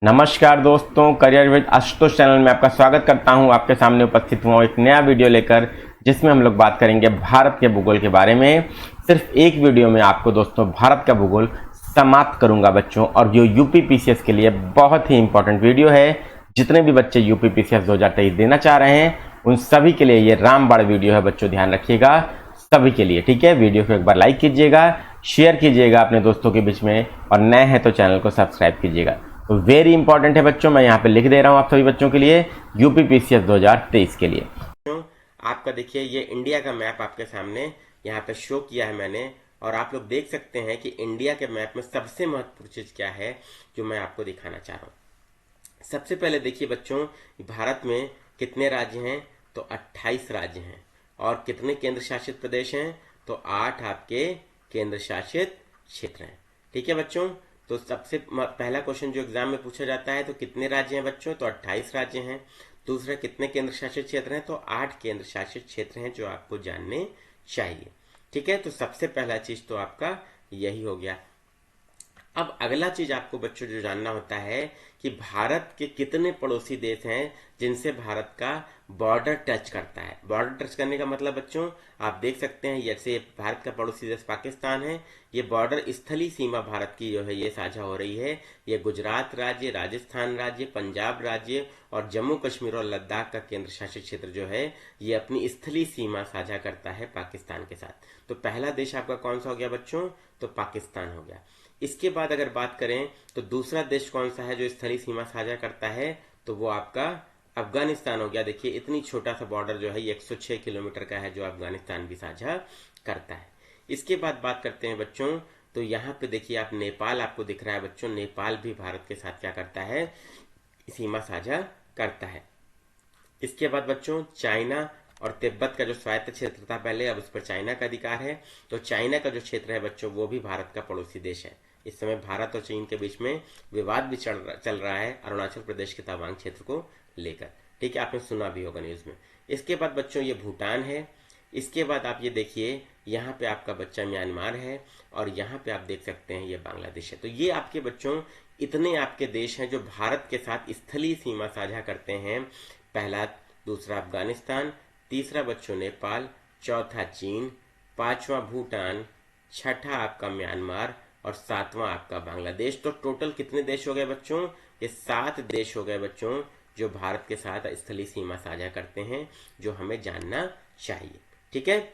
नमस्कार दोस्तों, career with Ashutosh channel में आपका स्वागत करता हूं। आपके सामने उपस्थित हुआ एक नया वीडियो लेकर, जिसमें हम लोग बात करेंगे भारत के भूगोल के बारे में। सिर्फ एक वीडियो में आपको दोस्तों भारत का भूगोल समाप्त करूंगा बच्चों, और जो यूपी पीसीएस के लिए बहुत ही इंपॉर्टेंट वीडियो है। जितने भी बच्चे यूपी पीसीएस 2023 देना चाह रहे हैं उन सभी के लिए ये रामबाण वीडियो है बच्चों, ध्यान रखिएगा सभी के लिए, ठीक है। वीडियो को एक बार लाइक कीजिएगा, शेयर कीजिएगा अपने दोस्तों के बीच में, और नए हैं तो चैनल को सब्सक्राइब कीजिएगा। तो वेरी इंपॉर्टेंट है बच्चों, मैं यहाँ पे लिख दे रहा हूँ आप सभी बच्चों के लिए, यूपी पीसीएस 2023 के लिए। आपका देखिए ये इंडिया का मैप आपके सामने यहाँ पे शो किया है मैंने, और आप लोग देख सकते हैं कि इंडिया के मैप में सबसे महत्वपूर्ण चीज क्या है जो मैं आपको दिखाना चाह रहा हूँ। सबसे पहले देखिए बच्चों, भारत में कितने राज्य हैं? तो 28 राज्य हैं। और कितने केंद्र शासित प्रदेश हैं? तो 8 आपके केंद्र शासित क्षेत्र हैं, ठीक है बच्चों। तो सबसे पहला क्वेश्चन जो एग्जाम में पूछा जाता है, तो कितने राज्य हैं बच्चों? तो 28 राज्य हैं। दूसरा, कितने केंद्र शासित क्षेत्र हैं? तो 8 केंद्र शासित क्षेत्र हैं जो आपको जानने चाहिए, ठीक है। तो सबसे पहला चीज तो आपका यही हो गया। अब अगला चीज आपको बच्चों जो जानना होता है कि भारत के कितने पड़ोसी देश हैं जिनसे भारत का बॉर्डर टच करता है। बॉर्डर टच करने का मतलब बच्चों आप देख सकते हैं, जैसे भारत का पड़ोसी देश पाकिस्तान है, ये बॉर्डर स्थलीय सीमा भारत की जो है ये साझा हो रही है। ये गुजरात राज्य, राजस्थान राज्य, पंजाब राज्य और जम्मू कश्मीर और लद्दाख का केंद्र शासित क्षेत्र जो है ये अपनी स्थलीय सीमा साझा करता है पाकिस्तान के साथ। तो पहला देश आपका कौन सा हो गया बच्चों? तो पाकिस्तान हो गया। इसके बाद अगर बात करें तो दूसरा देश कौन सा है जो स्थलीय सीमा साझा करता है? तो वो आपका अफगानिस्तान हो गया। देखिए इतनी छोटा सा बॉर्डर जो है 106 किलोमीटर का है जो अफगानिस्तान भी साझा करता है। इसके बाद बात करते हैं बच्चों, तो यहाँ पे देखिए आप नेपाल आपको दिख रहा है बच्चों। नेपाल भी भारत के साथ क्या करता है? सीमा साझा करता है। इसके बाद बच्चों चाइना और तिब्बत का जो स्वायत्त क्षेत्र था पहले, अब उस पर चाइना का अधिकार है। तो चाइना का जो क्षेत्र है बच्चों वो भी भारत का पड़ोसी देश है। इस समय भारत और चीन के बीच में विवाद भी चल रहा है अरुणाचल प्रदेश के तवांग क्षेत्र को लेकर, ठीक है। आपने सुना भी होगा न्यूज में। इसके बाद बच्चों ये भूटान है। इसके बाद आप ये देखिए यहाँ पे आपका बच्चा म्यांमार है, और यहाँ पे आप देख सकते हैं ये बांग्लादेश है। तो ये आपके बच्चों इतने आपके देश हैं जो भारत के साथ स्थलीय सीमा साझा करते हैं। पहला, दूसरा अफगानिस्तान, तीसरा बच्चों नेपाल, चौथा चीन, पांचवा भूटान, छठा आपका म्यांमार और सातवां आपका बांग्लादेश। तो टोटल कितने देश हो गए बच्चों? ये 7 देश हो गए बच्चों जो भारत के साथ स्थलीय सीमा साझा करते हैं, जो हमें जानना चाहिए, ठीक है।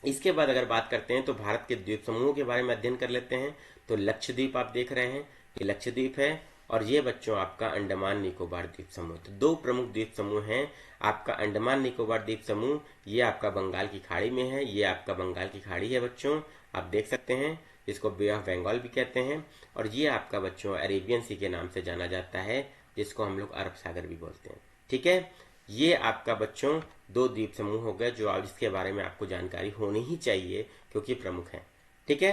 इसके बाद अगर बात करते हैं तो भारत के द्वीप समूहों के बारे में अध्ययन कर लेते हैं। तो लक्षद्वीप आप देख रहे हैं, ये लक्षद्वीप है, और ये बच्चों आपका अंडमान निकोबार द्वीप समूह। तो 2 प्रमुख द्वीप समूह हैं। आपका अंडमान निकोबार द्वीप समूह ये आपका बंगाल की खाड़ी में है, ये आपका बंगाल की खाड़ी है बच्चों, आप देख सकते हैं, जिसको बे ऑफ बंगाल भी कहते हैं। और ये आपका बच्चों अरेबियन सी के नाम से जाना जाता है, जिसको हम लोग अरब सागर भी बोलते हैं, ठीक है। ये आपका बच्चों 2 द्वीप समूह हो गए जो आप इसके बारे में आपको जानकारी होनी ही चाहिए क्योंकि प्रमुख है, ठीक है।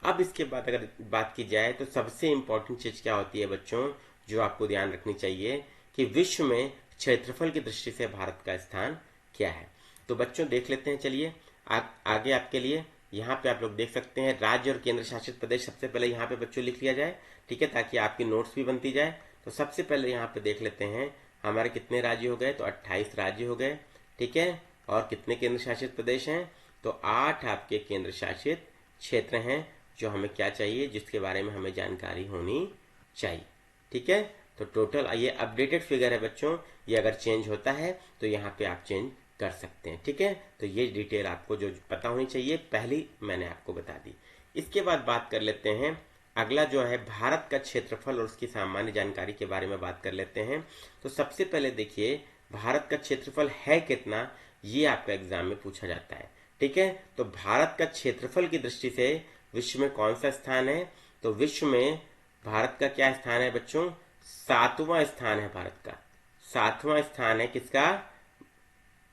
अब इसके बाद अगर बात की जाए तो सबसे इंपॉर्टेंट चीज क्या होती है बच्चों जो आपको ध्यान रखनी चाहिए कि विश्व में क्षेत्रफल की दृष्टि से भारत का स्थान क्या है। तो बच्चों देख लेते हैं, चलिए आगे आपके लिए यहाँ पे आप लोग देख सकते हैं राज्य और केंद्र शासित प्रदेश। सबसे पहले यहाँ पे बच्चों लिख लिया जाए, ठीक है, ताकि आपकी नोट्स भी बनती जाए। तो सबसे पहले यहाँ पे देख लेते हैं हमारे कितने राज्य हो गए? तो 28 राज्य हो गए, ठीक है। और कितने केंद्र शासित प्रदेश हैं? तो 8 आपके केंद्र शासित क्षेत्र हैं जो हमें क्या चाहिए, जिसके बारे में हमें जानकारी होनी चाहिए, ठीक है। तो टोटल ये अपडेटेड फिगर है बच्चों, ये अगर चेंज होता है तो यहाँ पे आप चेंज कर सकते हैं, ठीक है। तो ये डिटेल आपको जो पता होनी चाहिए पहली मैंने आपको बता दी। इसके बाद बात कर लेते हैं अगला जो है भारत का क्षेत्रफल और उसकी सामान्य जानकारी के बारे में बात कर लेते हैं। तो सबसे पहले देखिए भारत का क्षेत्रफल है कितना, ये आपका एग्जाम में पूछा जाता है, ठीक है। तो भारत का क्षेत्रफल की दृष्टि से विश्व में कौन सा स्थान है? तो विश्व में भारत का क्या स्थान है बच्चों? 7वां स्थान है भारत का। 7वां स्थान है किसका?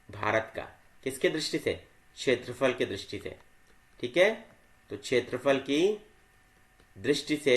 भारत का। किसके दृष्टि से? क्षेत्रफल की दृष्टि से, ठीक है। तो क्षेत्रफल की दृष्टि से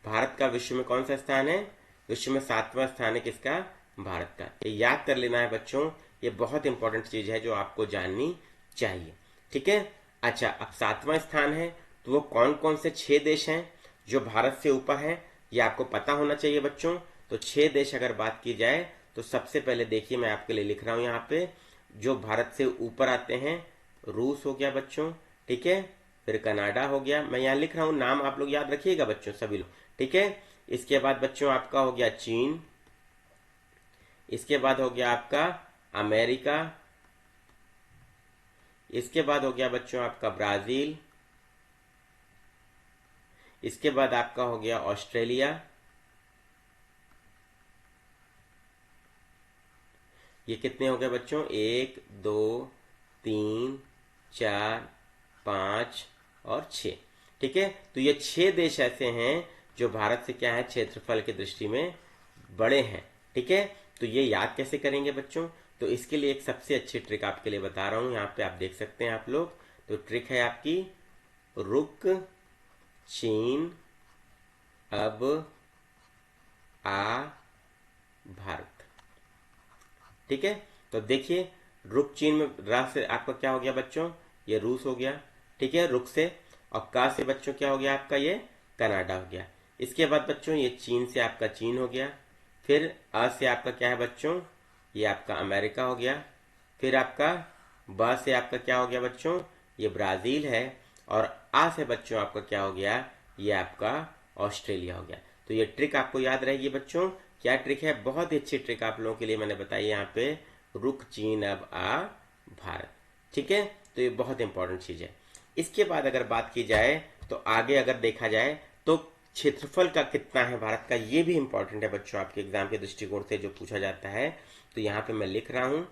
भारत का विश्व में कौन सा स्थान है? विश्व में 7वां स्थान है किसका? भारत का। ये याद कर लेना है बच्चों, ये बहुत इंपॉर्टेंट चीज है जो आपको जाननी चाहिए, ठीक है। अच्छा, अब 7वां स्थान है तो वो कौन कौन से 6 देश हैं जो भारत से ऊपर हैं? ये आपको पता होना चाहिए बच्चों। तो 6 देश अगर बात की जाए तो सबसे पहले देखिए मैं आपके लिए लिख रहा हूं यहाँ पे, जो भारत से ऊपर आते हैं, रूस हो गया बच्चों, ठीक है, फिर कनाडा हो गया, मैं यहाँ लिख रहा हूँ, नाम आप लोग याद रखिएगा बच्चों सभी लोग, ठीक है। इसके बाद बच्चों आपका हो गया चीन, इसके बाद हो गया आपका अमेरिका, इसके बाद हो गया बच्चों आपका ब्राजील, इसके बाद आपका हो गया ऑस्ट्रेलिया, ये कितने हो गए बच्चों, 1 2 3 4 5 और 6, ठीक है। तो ये 6 देश ऐसे हैं जो भारत से क्या है, क्षेत्रफल की दृष्टि में बड़े हैं, ठीक है। तो ये याद कैसे करेंगे बच्चों, तो इसके लिए एक सबसे अच्छी ट्रिक आपके लिए बता रहा हूं, यहाँ पे आप देख सकते हैं आप लोग। तो ट्रिक है आपकी, रुक चीन अब आ भारत, ठीक है। तो देखिए रुक चीन में रा से आपका क्या हो गया बच्चों, ये रूस हो गया, ठीक है, रुक से, और का से बच्चों क्या हो गया आपका, ये कनाडा हो गया। इसके बाद बच्चों ये चीन से आपका चीन हो गया, फिर अ से आपका क्या है बच्चों, ये आपका अमेरिका हो गया, फिर आपका ब से आपका क्या हो गया बच्चों, ये ब्राजील है, और आ से बच्चों आपका क्या हो गया, ये आपका ऑस्ट्रेलिया हो गया। तो ये ट्रिक आपको याद रहेगी बच्चों। क्या ट्रिक है, बहुत ही अच्छी ट्रिक आप लोगों के लिए मैंने बताई यहाँ पे, रुक चीन अब आ भारत, ठीक है। तो ये बहुत इंपॉर्टेंट चीज है। इसके बाद अगर बात की जाए तो आगे अगर देखा जाए तो क्षेत्रफल का कितना है भारत का, ये भी इंपॉर्टेंट है बच्चों, आपके एग्जाम के दृष्टिकोण से जो पूछा जाता है। तो यहाँ पे मैं लिख रहा हूं,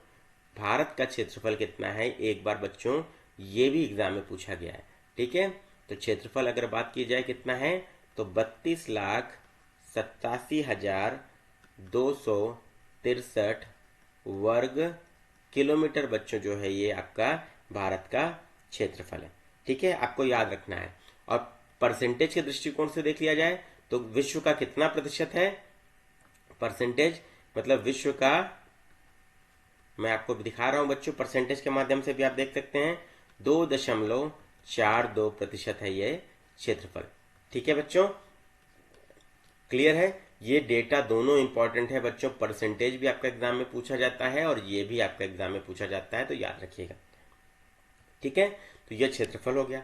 भारत का क्षेत्रफल कितना है, एक बार बच्चों ये भी एग्जाम में पूछा गया है, ठीक है। तो क्षेत्रफल अगर बात की जाए कितना है, तो 32,87,263 वर्ग किलोमीटर बच्चों जो है ये आपका भारत का क्षेत्रफल है, ठीक है, आपको याद रखना है। और परसेंटेज के दृष्टिकोण से देख लिया जाए तो विश्व का कितना प्रतिशत है, परसेंटेज मतलब विश्व का, मैं आपको दिखा रहा हूं बच्चों, परसेंटेज के माध्यम से भी आप देख सकते हैं, 2.42% है ये क्षेत्रफल, ठीक है बच्चों, क्लियर है। ये डेटा दोनों इंपॉर्टेंट है बच्चों, परसेंटेज भी आपका एग्जाम में पूछा जाता है और ये भी आपका एग्जाम में पूछा जाता है, तो याद रखिएगा, ठीक है। तो ये क्षेत्रफल हो गया।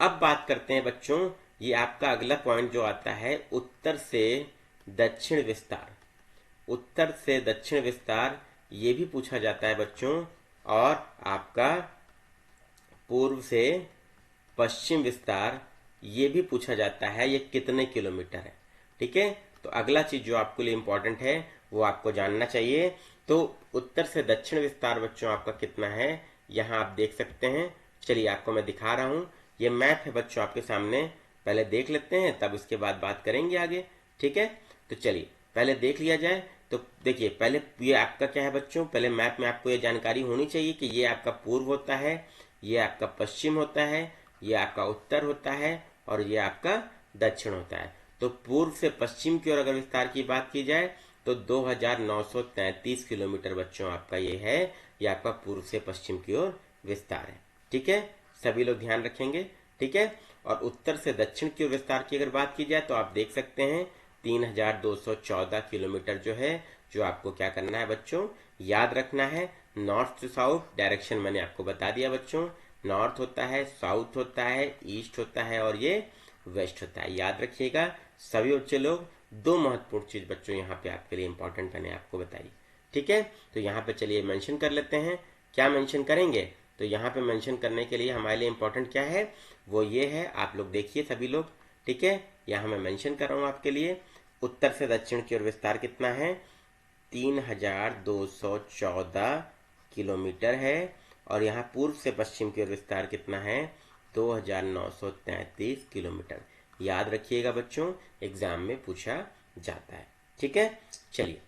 अब बात करते हैं बच्चों, ये आपका अगला पॉइंट जो आता है, उत्तर से दक्षिण विस्तार, उत्तर से दक्षिण विस्तार ये भी पूछा जाता है बच्चों, और आपका पूर्व से पश्चिम विस्तार ये भी पूछा जाता है, ये कितने किलोमीटर है, ठीक है। तो अगला चीज जो आपके लिए इंपॉर्टेंट है वो आपको जानना चाहिए। तो उत्तर से दक्षिण विस्तार बच्चों आपका कितना है, यहां आप देख सकते हैं, चलिए आपको मैं दिखा रहा हूं, ये मैप है बच्चों आपके सामने, पहले देख लेते हैं तब उसके बाद बात करेंगे आगे, ठीक है। तो चलिए पहले देख लिया जाए। तो देखिए पहले ये आपका क्या है बच्चों, पहले मैप में आपको ये जानकारी होनी चाहिए कि ये आपका पूर्व होता है, ये आपका पश्चिम होता है, ये आपका उत्तर होता है, और ये आपका दक्षिण होता है। तो पूर्व से पश्चिम की ओर अगर विस्तार की बात की जाए तो 2,933 किलोमीटर बच्चों आपका ये है, ये आपका पूर्व से पश्चिम की ओर विस्तार है, ठीक है, सभी लोग ध्यान रखेंगे, ठीक है। और उत्तर से दक्षिण की ओर विस्तार की अगर बात की जाए तो आप देख सकते हैं 3,214 किलोमीटर जो है, जो आपको क्या करना है बच्चों, याद रखना है। नॉर्थ टू साउथ डायरेक्शन मैंने आपको बता दिया बच्चों, नॉर्थ होता है, साउथ होता है, ईस्ट होता है, और ये वेस्ट होता है, याद रखिएगा सभी बच्चे लोग। दो महत्वपूर्ण चीज बच्चों यहाँ पे आपके लिए इंपॉर्टेंट मैंने आपको बताई, ठीक है। तो यहाँ पे चलिए मेंशन कर लेते हैं, क्या मेंशन करेंगे, तो यहाँ पे मेंशन करने के लिए हमारे लिए इंपॉर्टेंट क्या है, वो ये है, आप लोग देखिए सभी लोग, ठीक है, यहाँ मैं मेंशन कर रहा हूँ आपके लिए। उत्तर से दक्षिण की ओर विस्तार कितना है, 3,214 किलोमीटर है, और यहाँ पूर्व से पश्चिम की ओर विस्तार कितना है, 2,933 किलोमीटर, याद रखिएगा बच्चों, एग्जाम में पूछा जाता है, ठीक है। चलिए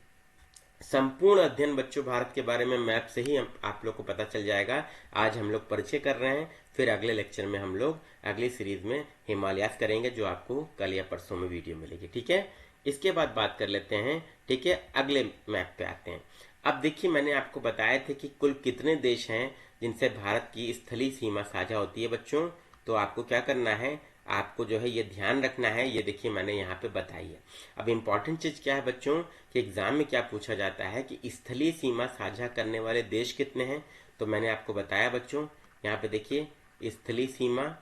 संपूर्ण अध्ययन बच्चों भारत के बारे में मैप से ही आप लोग को पता चल जाएगा। आज हम लोग परिचय कर रहे हैं, फिर अगले लेक्चर में हम लोग अगली सीरीज में हिमालयास करेंगे, जो आपको कल या परसों में वीडियो मिलेगी, ठीक है। इसके बाद बात कर लेते हैं, ठीक है, अगले मैप पे आते हैं। अब देखिए मैंने आपको बताया थे कि कुल कितने देश हैं जिनसे भारत की स्थलीय सीमा साझा होती है बच्चों। तो आपको क्या करना है, आपको जो है ये ध्यान रखना है, ये देखिए मैंने यहाँ पे बताई है। अब इम्पॉर्टेंट चीज क्या है बच्चों कि एग्जाम में क्या पूछा जाता है कि स्थलीय सीमा साझा करने वाले देश कितने हैं। तो मैंने आपको बताया बच्चों, यहाँ पे देखिए स्थलीय सीमा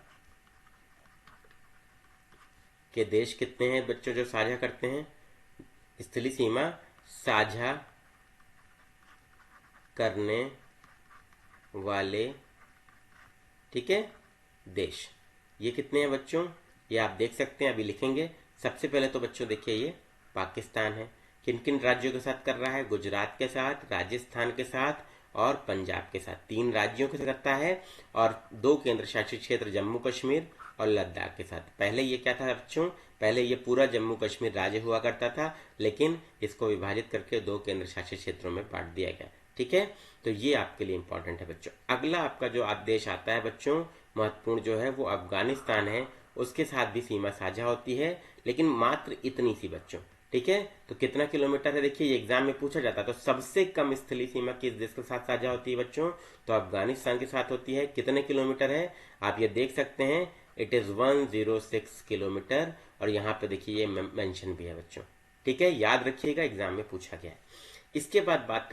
के देश कितने हैं बच्चों जो साझा करते हैं, स्थलीय सीमा साझा करने वाले, ठीक है, देश। ये कितने हैं बच्चों, ये आप देख सकते हैं, अभी लिखेंगे। सबसे पहले तो बच्चों देखिए ये पाकिस्तान है। किन किन राज्यों के साथ कर रहा है, गुजरात के साथ, राजस्थान के साथ और पंजाब के साथ, 3 राज्यों के साथ करता है, और 2 केंद्र शासित क्षेत्र जम्मू कश्मीर और लद्दाख के साथ। पहले ये क्या था बच्चों, पहले ये पूरा जम्मू कश्मीर राज्य हुआ करता था, लेकिन इसको विभाजित करके 2 केंद्र शासित क्षेत्रों में बांट दिया गया, ठीक है। तो ये आपके लिए इंपॉर्टेंट है बच्चों। अगला आपका जो देश आता है बच्चों महत्वपूर्ण जो है वो अफगानिस्तान है। उसके साथ भी सीमा साझा होती है, लेकिन मात्र इतनी सी बच्चों, ठीक है। तो कितना किलोमीटर है, देखिए ये एग्जाम में पूछा जाता है। तो सबसे कम स्थलीय सीमा किस देश के साथ साझा होती है बच्चों, तो अफगानिस्तान के साथ होती है। कितने किलोमीटर है आप ये देख सकते हैं, इट इज 106 किलोमीटर, और यहाँ पे देखिए ये मेंशन भी है बच्चों, ठीक है, याद रखिएगा, एग्जाम में पूछा गया है। इसके बाद बात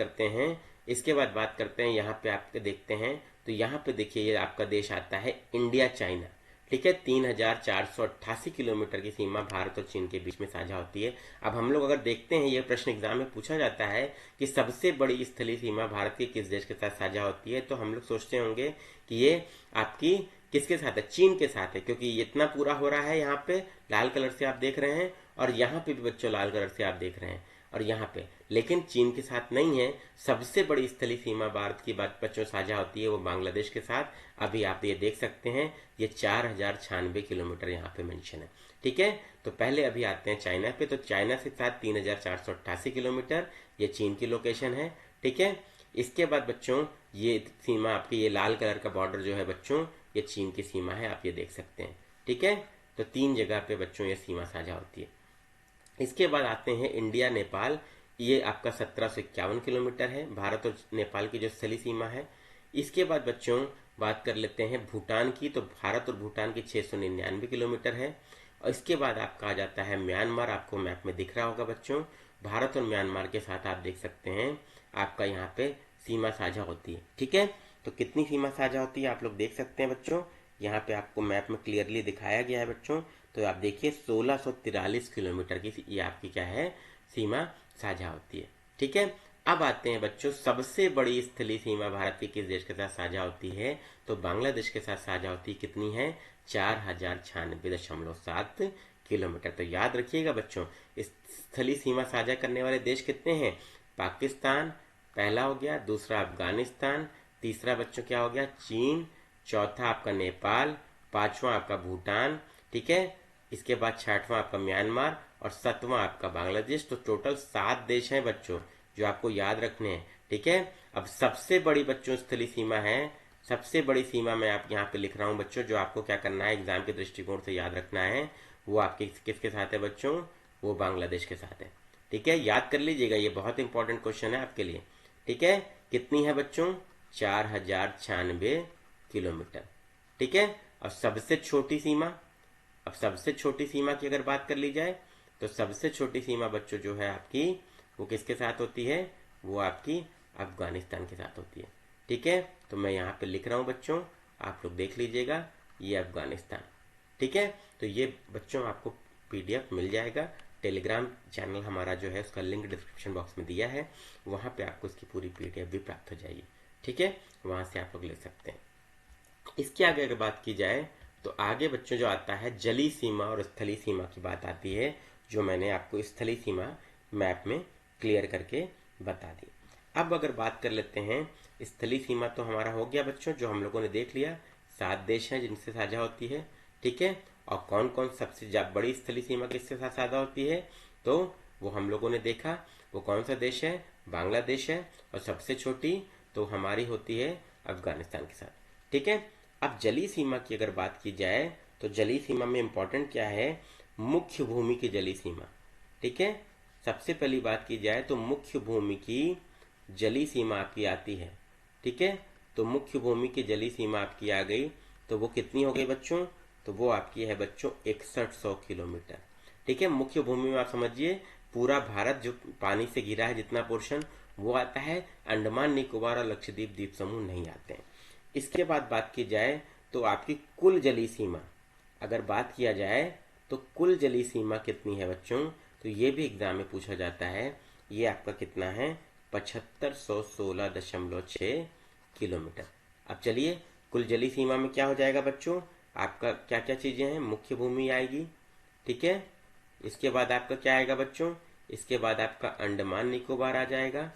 करते हैं, यहाँ पे आपके देखते हैं, तो यहाँ पे देखिए ये आपका देश आता है इंडिया चाइना, ठीक है। 3488 किलोमीटर की सीमा भारत और चीन के बीच में साझा होती है। अब हम लोग अगर देखते हैं, ये प्रश्न एग्जाम में पूछा जाता है कि सबसे बड़ी स्थलीय सीमा भारत के किस देश के साथ साझा होती है, तो हम लोग सोचते होंगे कि ये आपकी किसके साथ है, चीन के साथ है, क्योंकि इतना पूरा हो रहा है, यहाँ पे लाल कलर से आप देख रहे हैं, और यहाँ पे भी बच्चों लाल कलर से आप देख रहे हैं, और यहाँ पे, लेकिन चीन के साथ नहीं है। सबसे बड़ी स्थलीय सीमा भारत की बात बच्चों साझा होती है वो बांग्लादेश के साथ। अभी आप ये देख सकते हैं, ये 4096 किलोमीटर यहाँ पे मेंशन है, ठीक है। तो पहले अभी आते हैं चाइना पे, तो चाइना के साथ 3488 किलोमीटर, ये चीन की लोकेशन है, ठीक है। इसके बाद बच्चों ये सीमा आपकी, ये लाल कलर का बॉर्डर जो है बच्चों, ये चीन की सीमा है, आप ये देख सकते हैं, ठीक है। तो 3 जगह पे बच्चों ये सीमा साझा होती है। इसके बाद आते हैं इंडिया नेपाल, ये आपका 1751 किलोमीटर है, भारत और नेपाल की जो स्थलीय सीमा है। इसके बाद बच्चों बात कर लेते हैं भूटान की, तो भारत और भूटान की 699 किलोमीटर है। और इसके बाद आपका आ जाता है म्यांमार, आपको मैप में दिख रहा होगा बच्चों, भारत और म्यांमार के साथ आप देख सकते हैं आपका यहाँ पे सीमा साझा होती है, ठीक है। तो कितनी सीमा साझा होती है आप लोग देख सकते हैं बच्चों, यहाँ पे आपको मैप में क्लियरली दिखाया गया है बच्चों। तो आप देखिए 1643 किलोमीटर की ये आपकी क्या है, सीमा साझा होती है, ठीक है। अब आते हैं बच्चों, सबसे बड़ी स्थलीय सीमा भारत के किस देश के साथ साझा होती है, तो बांग्लादेश के साथ साझा होती है। कितनी है, 4096.7 किलोमीटर। तो याद रखिएगा बच्चों, स्थलीय सीमा साझा करने वाले देश कितने हैं, पाकिस्तान पहला हो गया, दूसरा अफगानिस्तान, तीसरा बच्चों क्या हो गया, चीन, चौथा आपका नेपाल, पांचवा आपका भूटान, ठीक है। इसके बाद छठवां आपका म्यांमार, और 7वां आपका बांग्लादेश। तो टोटल 7 देश हैं बच्चों जो आपको याद रखने हैं, ठीक है। अब सबसे बड़ी बच्चों स्थलीय सीमा है, सबसे बड़ी सीमा मैं आप यहाँ पे लिख रहा हूँ बच्चों, जो आपको क्या करना है एग्जाम के दृष्टिकोण से याद रखना है, वो आपके किसके साथ है बच्चों, वो बांग्लादेश के साथ है, ठीक है। याद कर लीजिएगा, ये बहुत इंपॉर्टेंट क्वेश्चन है आपके लिए, ठीक है। कितनी है बच्चों, 4096 किलोमीटर, ठीक है। और सबसे छोटी सीमा, अब सबसे छोटी सीमा की अगर बात कर ली जाए, तो सबसे छोटी सीमा बच्चों जो है आपकी, वो किसके साथ होती है, वो आपकी अफगानिस्तान के साथ होती है, ठीक है। तो मैं यहाँ पे लिख रहा हूँ बच्चों, आप लोग देख लीजिएगा, ये अफगानिस्तान, ठीक है। तो ये बच्चों आपको पीडीएफ मिल जाएगा, टेलीग्राम चैनल हमारा जो है उसका लिंक डिस्क्रिप्शन बॉक्स में दिया है, वहाँ पे आपको इसकी पूरी पीडीएफ भी प्राप्त हो जाएगी, ठीक है, वहाँ से आप लोग ले सकते हैं। इसके आगे अगर बात की जाए, तो आगे बच्चों जो आता है जलीय सीमा और स्थलीय सीमा की बात आती है, जो मैंने आपको स्थलीय सीमा मैप में क्लियर करके बता दी। अब अगर बात कर लेते हैं, स्थलीय सीमा तो हमारा हो गया बच्चों, जो हम लोगों ने देख लिया, 7 देश हैं जिनसे साझा होती है, ठीक है। और कौन कौन सबसे बड़ी स्थलीय सीमा किसके साथ साझा होती है, तो वो हम लोगों ने देखा, वो कौन सा देश है, बांग्लादेश है, और सबसे छोटी तो हमारी होती है अफगानिस्तान के साथ, ठीक है। अब जलीय सीमा की अगर बात की जाए, तो जलीय सीमा में इंपॉर्टेंट क्या है, मुख्य भूमि की जलीय सीमा, ठीक है। सबसे पहली बात की जाए तो मुख्य भूमि की जलीय सीमा आपकी आती है, ठीक है। तो मुख्य भूमि की जलीय सीमा आपकी आ गई, तो वो कितनी हो गई बच्चों, तो वो आपकी है बच्चों 6100 किलोमीटर। ठीक है, मुख्य भूमि में आप समझिए पूरा भारत जो पानी से घिरा है जितना पोर्शन वो आता है, अंडमान निकोबार और लक्षद्वीप द्वीप समूह नहीं आते हैं। इसके बाद बात की जाए तो आपकी कुल जलीय सीमा, अगर बात किया जाए तो कुल जलीय सीमा कितनी है बच्चों, तो ये भी एग्जाम में पूछा जाता है। ये आपका कितना है, 7516.6 किलोमीटर। अब चलिए कुल जलीय सीमा में क्या हो जाएगा बच्चों, आपका क्या क्या चीजें हैं, मुख्य भूमि आएगी, ठीक है, इसके बाद आपका क्या आएगा बच्चों, इसके बाद आपका अंडमान निकोबार आ जाएगा,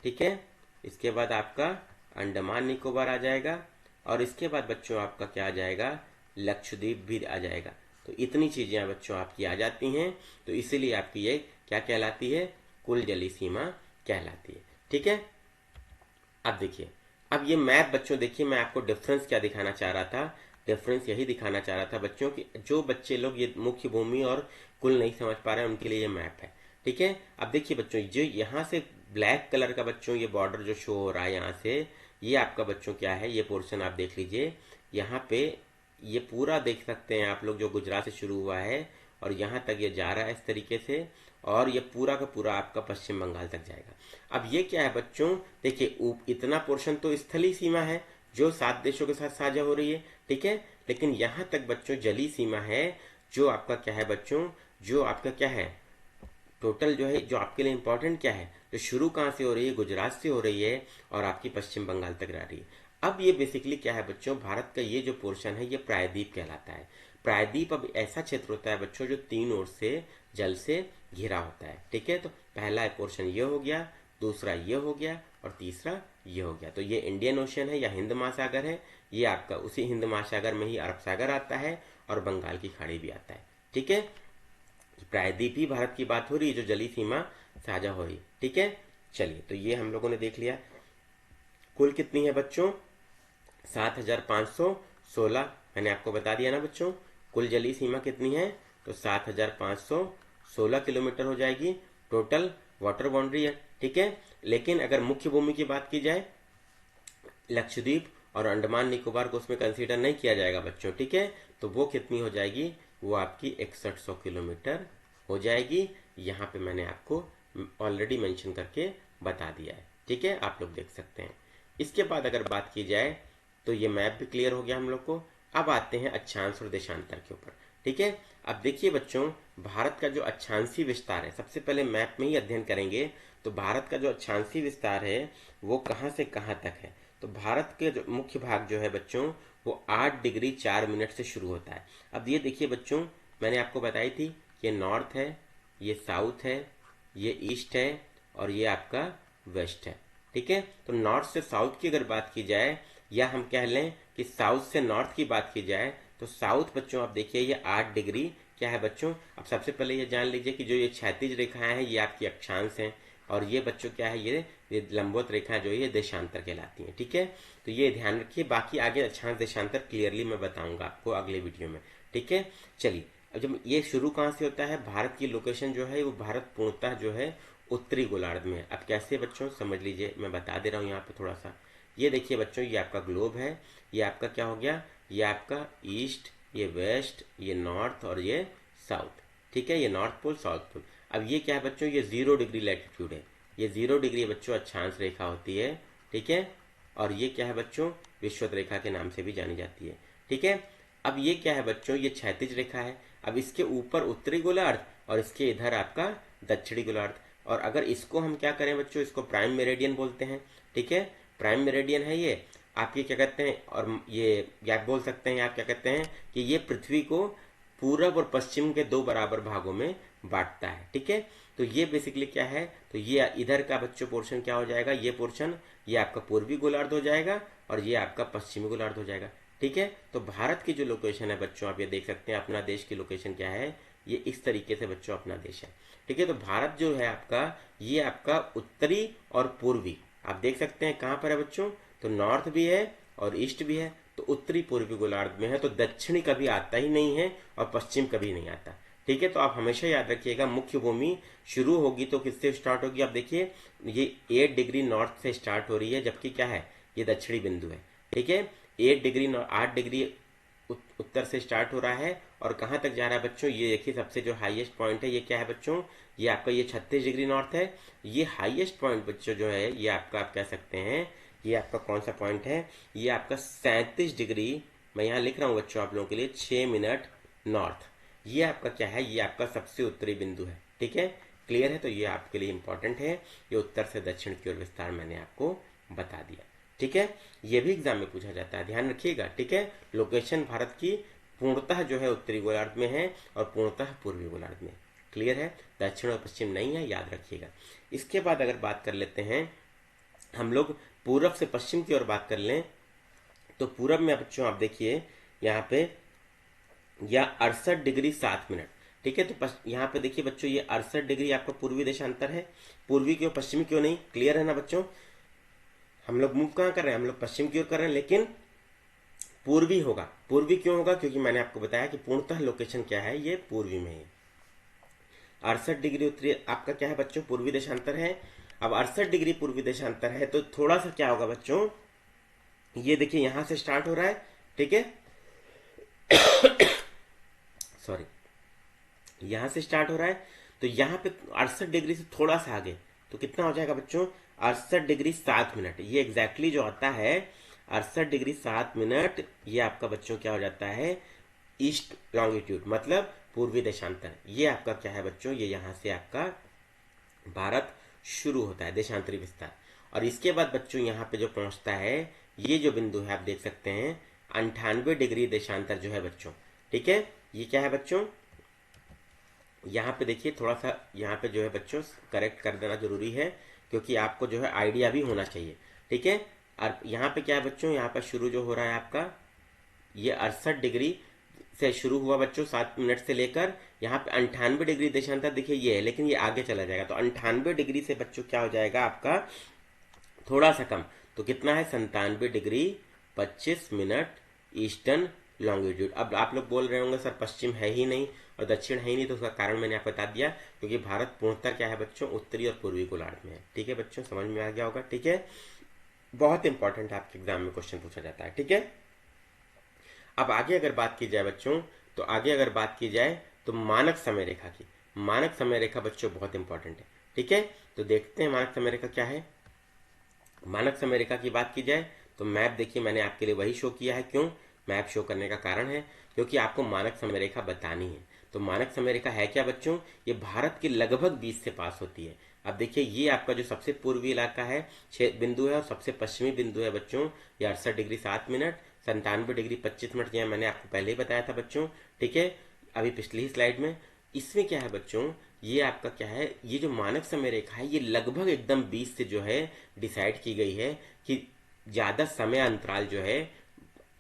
ठीक है, इसके बाद आपका अंडमान निकोबार आ जाएगा, और इसके बाद बच्चों आपका क्या आ जाएगा, लक्षद्वीप भी आ जाएगा। तो इतनी चीजें बच्चों आपकी आ जाती हैं, तो इसीलिए आपकी ये क्या कहलाती है, कुल जलीय सीमा कहलाती है। ठीक है, अब देखिए, अब ये मैप बच्चों देखिए, मैं आपको डिफरेंस क्या दिखाना चाह रहा था, डिफरेंस यही दिखाना चाह रहा था बच्चों कि जो बच्चे लोग ये मुख्य भूमि और कुल नहीं समझ पा रहे हैं उनके लिए ये मैप है। ठीक है, अब देखिए बच्चों, जो यहाँ से ब्लैक कलर का बच्चों ये बॉर्डर जो शो हो रहा है यहाँ से, ये आपका बच्चों क्या है, ये पोर्शन आप देख लीजिए, यहाँ पे ये पूरा देख सकते हैं आप लोग, जो गुजरात से शुरू हुआ है और यहाँ तक ये जा रहा है इस तरीके से, और ये पूरा का पूरा आपका पश्चिम बंगाल तक जाएगा। अब ये क्या है बच्चों, देखिए इतना पोर्शन तो स्थलीय सीमा है जो 7 देशों के साथ साझा हो रही है, ठीक है, लेकिन यहाँ तक बच्चों जलीय सीमा है जो आपका क्या है बच्चों, जो आपका क्या है टोटल जो है, जो आपके लिए इंपॉर्टेंट क्या है, जो शुरू कहाँ से हो रही है, गुजरात से हो रही है और आपकी पश्चिम बंगाल तक रह रही है। अब ये बेसिकली क्या है बच्चों, भारत का ये जो पोर्शन है ये प्रायद्वीप कहलाता है। प्रायद्वीप अब ऐसा क्षेत्र होता है बच्चों जो 3 ओर से जल से घिरा होता है। ठीक है, तो पहला पोर्शन ये हो गया, दूसरा ये हो गया और तीसरा ये हो गया। तो ये इंडियन ओशन है या हिंद महासागर है, ये आपका उसी हिंद महासागर में ही अरब सागर आता है और बंगाल की खाड़ी भी आता है। ठीक है, प्रायद्वीप ही भारत की बात हो रही है जो जलीय सीमा साझा हो रही है। ठीक है, चलिए तो ये हम लोगों ने देख लिया। कुल कितनी है बच्चों, 7516, मैंने आपको बता दिया ना बच्चों, कुल जलीय सीमा कितनी है, तो 7516 किलोमीटर हो जाएगी टोटल वाटर बाउंड्री है। ठीक है, लेकिन अगर मुख्य भूमि की बात की जाए, लक्षद्वीप और अंडमान निकोबार को उसमें कंसीडर नहीं किया जाएगा बच्चों। ठीक है, तो वो कितनी हो जाएगी, वो आपकी 6100 किलोमीटर हो जाएगी। यहाँ पे मैंने आपको ऑलरेडी मेंशन करके बता दिया है। ठीक है, आप लोग देख सकते हैं। इसके बाद अगर बात की जाए तो ये मैप भी क्लियर हो गया हम लोग को। अब आते हैं अक्षांश और देशांतर के ऊपर। ठीक है, अब देखिए बच्चों, भारत का जो अक्षांशीय विस्तार है, सबसे पहले मैप में ही अध्ययन करेंगे। तो भारत का जो अक्षांशीय विस्तार है वो कहाँ से कहाँ तक है, तो भारत के जो मुख्य भाग जो है बच्चों वो 8 डिग्री 4 मिनट से शुरू होता है। अब ये देखिए बच्चों, मैंने आपको बताई थी, ये नॉर्थ है, ये साउथ है, ये ईस्ट है और ये आपका वेस्ट है। ठीक है, तो नॉर्थ से साउथ की अगर बात की जाए, या हम कह लें कि साउथ से नॉर्थ की बात की जाए, तो साउथ बच्चों आप देखिए ये 8 डिग्री क्या है बच्चों। अब सबसे पहले ये जान लीजिए कि जो ये क्षैतिज रेखाएं हैं ये आपकी अक्षांश हैं, और ये बच्चों क्या है, ये लंबोत रेखाएं जो है ये देशांतर कहलाती हैं। ठीक है, तो ये ध्यान रखिए, बाकी आगे अक्षांश देशांतर क्लियरली मैं बताऊंगा आपको अगले वीडियो में। ठीक है, चलिए, अब जब ये शुरू कहाँ से होता है, भारत की लोकेशन जो है वो भारत पूर्णतः जो है उत्तरी गोलार्ध में है। अब कैसे बच्चों समझ लीजिए, मैं बता दे रहा हूँ यहाँ पे थोड़ा सा। ये देखिए बच्चों, ये आपका ग्लोब है, ये आपका क्या हो गया, ये आपका ईस्ट, ये वेस्ट, ये नॉर्थ और ये साउथ। ठीक है, ये नॉर्थ पोल साउथ पोल। अब ये क्या है बच्चों, ये 0 डिग्री लैटिट्यूड है, ये 0 डिग्री बच्चों अक्षांश रेखा होती है। ठीक है, और ये क्या है बच्चों, विषुवत रेखा के नाम से भी जानी जाती है। ठीक है, अब ये क्या है बच्चों, ये क्षैतिज रेखा है। अब इसके ऊपर उत्तरी गोलार्ध और इसके इधर आपका दक्षिणी गोलार्ध। और अगर इसको हम क्या करें बच्चों, इसको प्राइम मेरिडियन बोलते हैं। ठीक है, प्राइम मेरिडियन है ये आपके क्या कहते हैं, और ये गैप बोल सकते हैं, आप क्या कहते हैं कि ये पृथ्वी को पूरब और पश्चिम के 2 बराबर भागों में बांटता है। ठीक है, तो ये बेसिकली क्या है, तो ये इधर का बच्चों पोर्शन क्या हो जाएगा, ये पोर्शन ये आपका पूर्वी गोलार्ध हो जाएगा और ये आपका पश्चिमी गोलार्ध हो जाएगा। ठीक है, तो भारत की जो लोकेशन है बच्चों, आप ये देख सकते हैं अपना देश की लोकेशन क्या है, ये इस तरीके से बच्चों अपना देश है। ठीक है, तो भारत जो है आपका, ये आपका उत्तरी और पूर्वी आप देख सकते हैं कहाँ पर है बच्चों, तो नॉर्थ भी है और ईस्ट भी है, तो उत्तरी पूर्वी गोलार्ध में है। तो दक्षिणी कभी आता ही नहीं है और पश्चिम कभी नहीं आता। ठीक है, तो आप हमेशा याद रखिएगा, मुख्य भूमि शुरू होगी तो किससे स्टार्ट होगी, आप देखिए ये 8 डिग्री नॉर्थ से स्टार्ट हो रही है, जबकि क्या है, ये दक्षिणी बिंदु है। ठीक है, 8 डिग्री 8 डिग्री उत्तर से स्टार्ट हो रहा है और कहाँ तक जा रहा है बच्चों, ये देखिए सबसे जो हाईएस्ट पॉइंट है ये क्या है बच्चों, ये आपका ये 36 डिग्री नॉर्थ है। ये हाईएस्ट पॉइंट बच्चों जो है ये आपका आप कह सकते हैं ये आपका कौन सा पॉइंट है, ये आपका 37 डिग्री, मैं यहाँ लिख रहा हूँ बच्चों आप लोगों के लिए 6 मिनट नॉर्थ। ये आपका क्या है, ये आपका सबसे उत्तरी बिंदु है। ठीक है, क्लियर है, तो ये आपके लिए इंपॉर्टेंट है। ये उत्तर से दक्षिण की ओर विस्तार मैंने आपको बता दिया। ठीक है, ये भी एग्जाम में पूछा जाता है, ध्यान रखिएगा। ठीक है, लोकेशन भारत की पूर्णतः जो है उत्तरी गोलार्ध में है और पूर्णतः पूर्वी गोलार्ध में। क्लियर है, दक्षिण और पश्चिम नहीं है, याद रखिएगा। इसके बाद अगर बात कर लेते हैं हम लोग पूरब से पश्चिम की ओर बात कर लें, तो पूरब में बच्चों आप देखिए यहाँ पे या 68 डिग्री 7 मिनट। ठीक है, तो यहाँ पे देखिए बच्चों ये 68 डिग्री आपका पूर्वी देशांतर है। पूर्वी क्यों पश्चिमी क्यों नहीं, क्लियर है ना बच्चों। हम लोग मूव कहाँ कर रहे हैं, हम लोग पश्चिम की ओर कर रहे हैं, लेकिन पूर्वी होगा। पूर्वी क्यों होगा, क्योंकि मैंने आपको बताया कि पूर्णतः लोकेशन क्या है, ये पूर्वी में है। 68 डिग्री उत्तरी आपका क्या है बच्चों, पूर्वी देशांतर है। अब 68 डिग्री पूर्वी देशांतर है तो थोड़ा सा क्या होगा बच्चों, ये देखिए यहां से स्टार्ट हो रहा है। ठीक है सॉरी, यहां से स्टार्ट हो रहा है, तो यहां पे 68 डिग्री से थोड़ा सा आगे तो कितना हो जाएगा बच्चों, 68 डिग्री 7 मिनट। ये एग्जैक्टली जो आता है 68 डिग्री 7 मिनट, ये आपका बच्चों क्या हो जाता है, ईस्ट लॉन्गिट्यूड, मतलब पूर्वी देशांतर। ये आपका क्या है बच्चों, ये यहां से आपका भारत शुरू होता है, देशांतरी विस्तार। और इसके बाद बच्चों यहाँ पे जो पहुंचता है, ये जो बिंदु है आप देख सकते हैं 98 डिग्री देशांतर जो है बच्चों। ठीक है, ये क्या है बच्चों, यहाँ पे देखिए थोड़ा सा यहाँ पे जो है बच्चों करेक्ट कर देना जरूरी है, क्योंकि आपको जो है आइडिया भी होना चाहिए। ठीक है, और यहाँ पे क्या है बच्चों, यहाँ पर शुरू जो हो रहा है आपका ये 68 डिग्री से शुरू हुआ बच्चों 7 मिनट से लेकर यहाँ पे 98 डिग्री देशांतर देखिए ये है, लेकिन ये आगे चला जाएगा। तो 98 डिग्री से बच्चों क्या हो जाएगा आपका थोड़ा सा कम, तो कितना है 97 डिग्री 25 मिनट ईस्टर्न लॉन्गिट्यूड। अब आप लोग बोल रहे होंगे सर पश्चिम है ही नहीं और दक्षिण है ही नहीं, तो उसका कारण मैंने आपको बता दिया, क्योंकि भारत पूर्णतः क्या है बच्चों, उत्तरी और पूर्वी गोलार्ध में है। ठीक है बच्चों, समझ में आ गया होगा। ठीक है, बहुत इंपॉर्टेंट है, आपके एग्जाम में क्वेश्चन पूछा जाता है। ठीक है, अब आगे अगर बात की जाए बच्चों, तो आगे अगर बात की जाए तो मानक समय रेखा की, मानक समय रेखा बच्चों बहुत इंपॉर्टेंट है। ठीक है, तो देखते हैं मानक समय रेखा क्या है। मानक समय रेखा की बात की जाए तो मैप देखिए मैंने आपके लिए वही शो किया है। क्यों मैप शो करने का कारण है, क्योंकि आपको मानक समय रेखा बतानी है। तो मानक समय रेखा है क्या बच्चों, ये भारत के लगभग बीच से पास होती है। अब देखिए ये आपका जो सबसे पूर्वी इलाका है 6 बिंदु है और सबसे पश्चिमी बिंदु है बच्चों ये 68 डिग्री 7 मिनट 97 डिग्री 25 मिनट, यह मैंने आपको पहले ही बताया था बच्चों। ठीक है, अभी पिछली ही स्लाइड में। इसमें क्या है बच्चों, ये आपका क्या है, ये जो मानक समय रेखा है ये लगभग एकदम 20 से जो है डिसाइड की गई है कि ज्यादा समय अंतराल जो है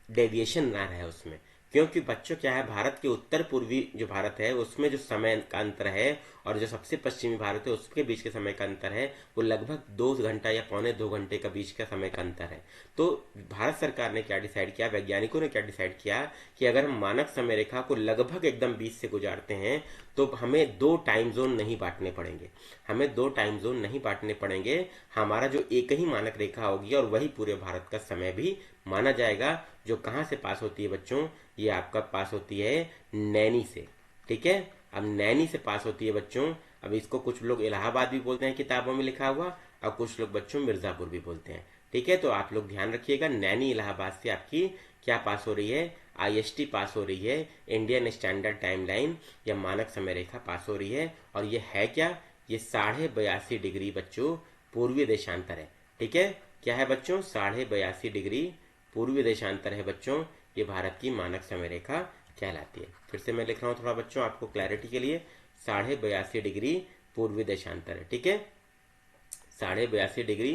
डेविएशन ना रहे उसमें। क्योंकि बच्चों क्या है, भारत के उत्तर पूर्वी जो भारत है उसमें जो समय का अंतर है और जो सबसे पश्चिमी भारत है उसके बीच के समय का अंतर है वो लगभग 2 घंटा या पौने 2 घंटे का बीच का समय का अंतर है। तो भारत सरकार ने क्या डिसाइड किया, वैज्ञानिकों ने क्या डिसाइड किया कि अगर हम मानक समय रेखा को लगभग एकदम 20 से गुजारते हैं तो हमें 2 टाइम जोन नहीं बांटने पड़ेंगे, हमें 2 टाइम जोन नहीं बांटने पड़ेंगे। हमारा जो एक ही मानक रेखा होगी और वही पूरे भारत का समय भी माना जाएगा। जो कहां से पास होती है बच्चों, ये आपका पास होती है नैनी से। ठीक है, अब नैनी से पास होती है बच्चों। अब इसको कुछ लोग इलाहाबाद भी बोलते हैं किताबों में लिखा हुआ, और कुछ लोग बच्चों मिर्जापुर भी बोलते हैं। ठीक है, तो आप लोग ध्यान रखिएगा, नैनी इलाहाबाद से आपकी क्या पास हो रही है, IST पास हो रही है, इंडियन स्टैंडर्ड टाइम लाइन या मानक समय रेखा पास हो रही है। और ये है क्या, ये 82.5 डिग्री बच्चों पूर्वी देशांतर है। ठीक है, क्या है बच्चों, 82.5 डिग्री पूर्वी देशांतर है बच्चों, ये भारत की मानक समय रेखा कहलाती है। फिर से मैं लिख रहा हूं थोड़ा बच्चों आपको क्लैरिटी के लिए, 82.5 डिग्री पूर्वी देशांतर है। ठीक है, 82.5 डिग्री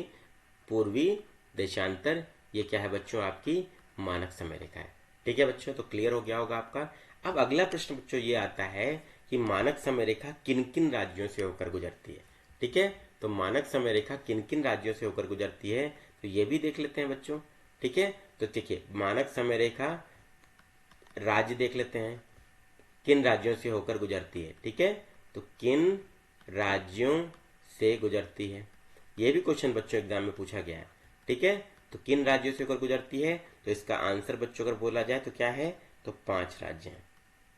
पूर्वी देशांतर, ये क्या है बच्चों, आपकी मानक समय रेखा है। ठीक है बच्चों, तो क्लियर हो गया होगा आपका। अब अगला प्रश्न बच्चों ये आता है कि मानक समय रेखा किन किन राज्यों से होकर गुजरती है। ठीक है, तो मानक समय रेखा किन किन राज्यों से होकर गुजरती है, तो ये भी देख लेते हैं बच्चों। ठीक है, तो देखिए मानक समय रेखा राज्य देख लेते हैं किन राज्यों से होकर गुजरती है। ठीक है, तो किन राज्यों से गुजरती है, ये भी क्वेश्चन बच्चों एग्जाम में पूछा गया है। ठीक है, तो किन राज्यों से होकर गुजरती है, तो इसका आंसर बच्चों अगर बोला जाए तो क्या है, तो 5 राज्य हैं।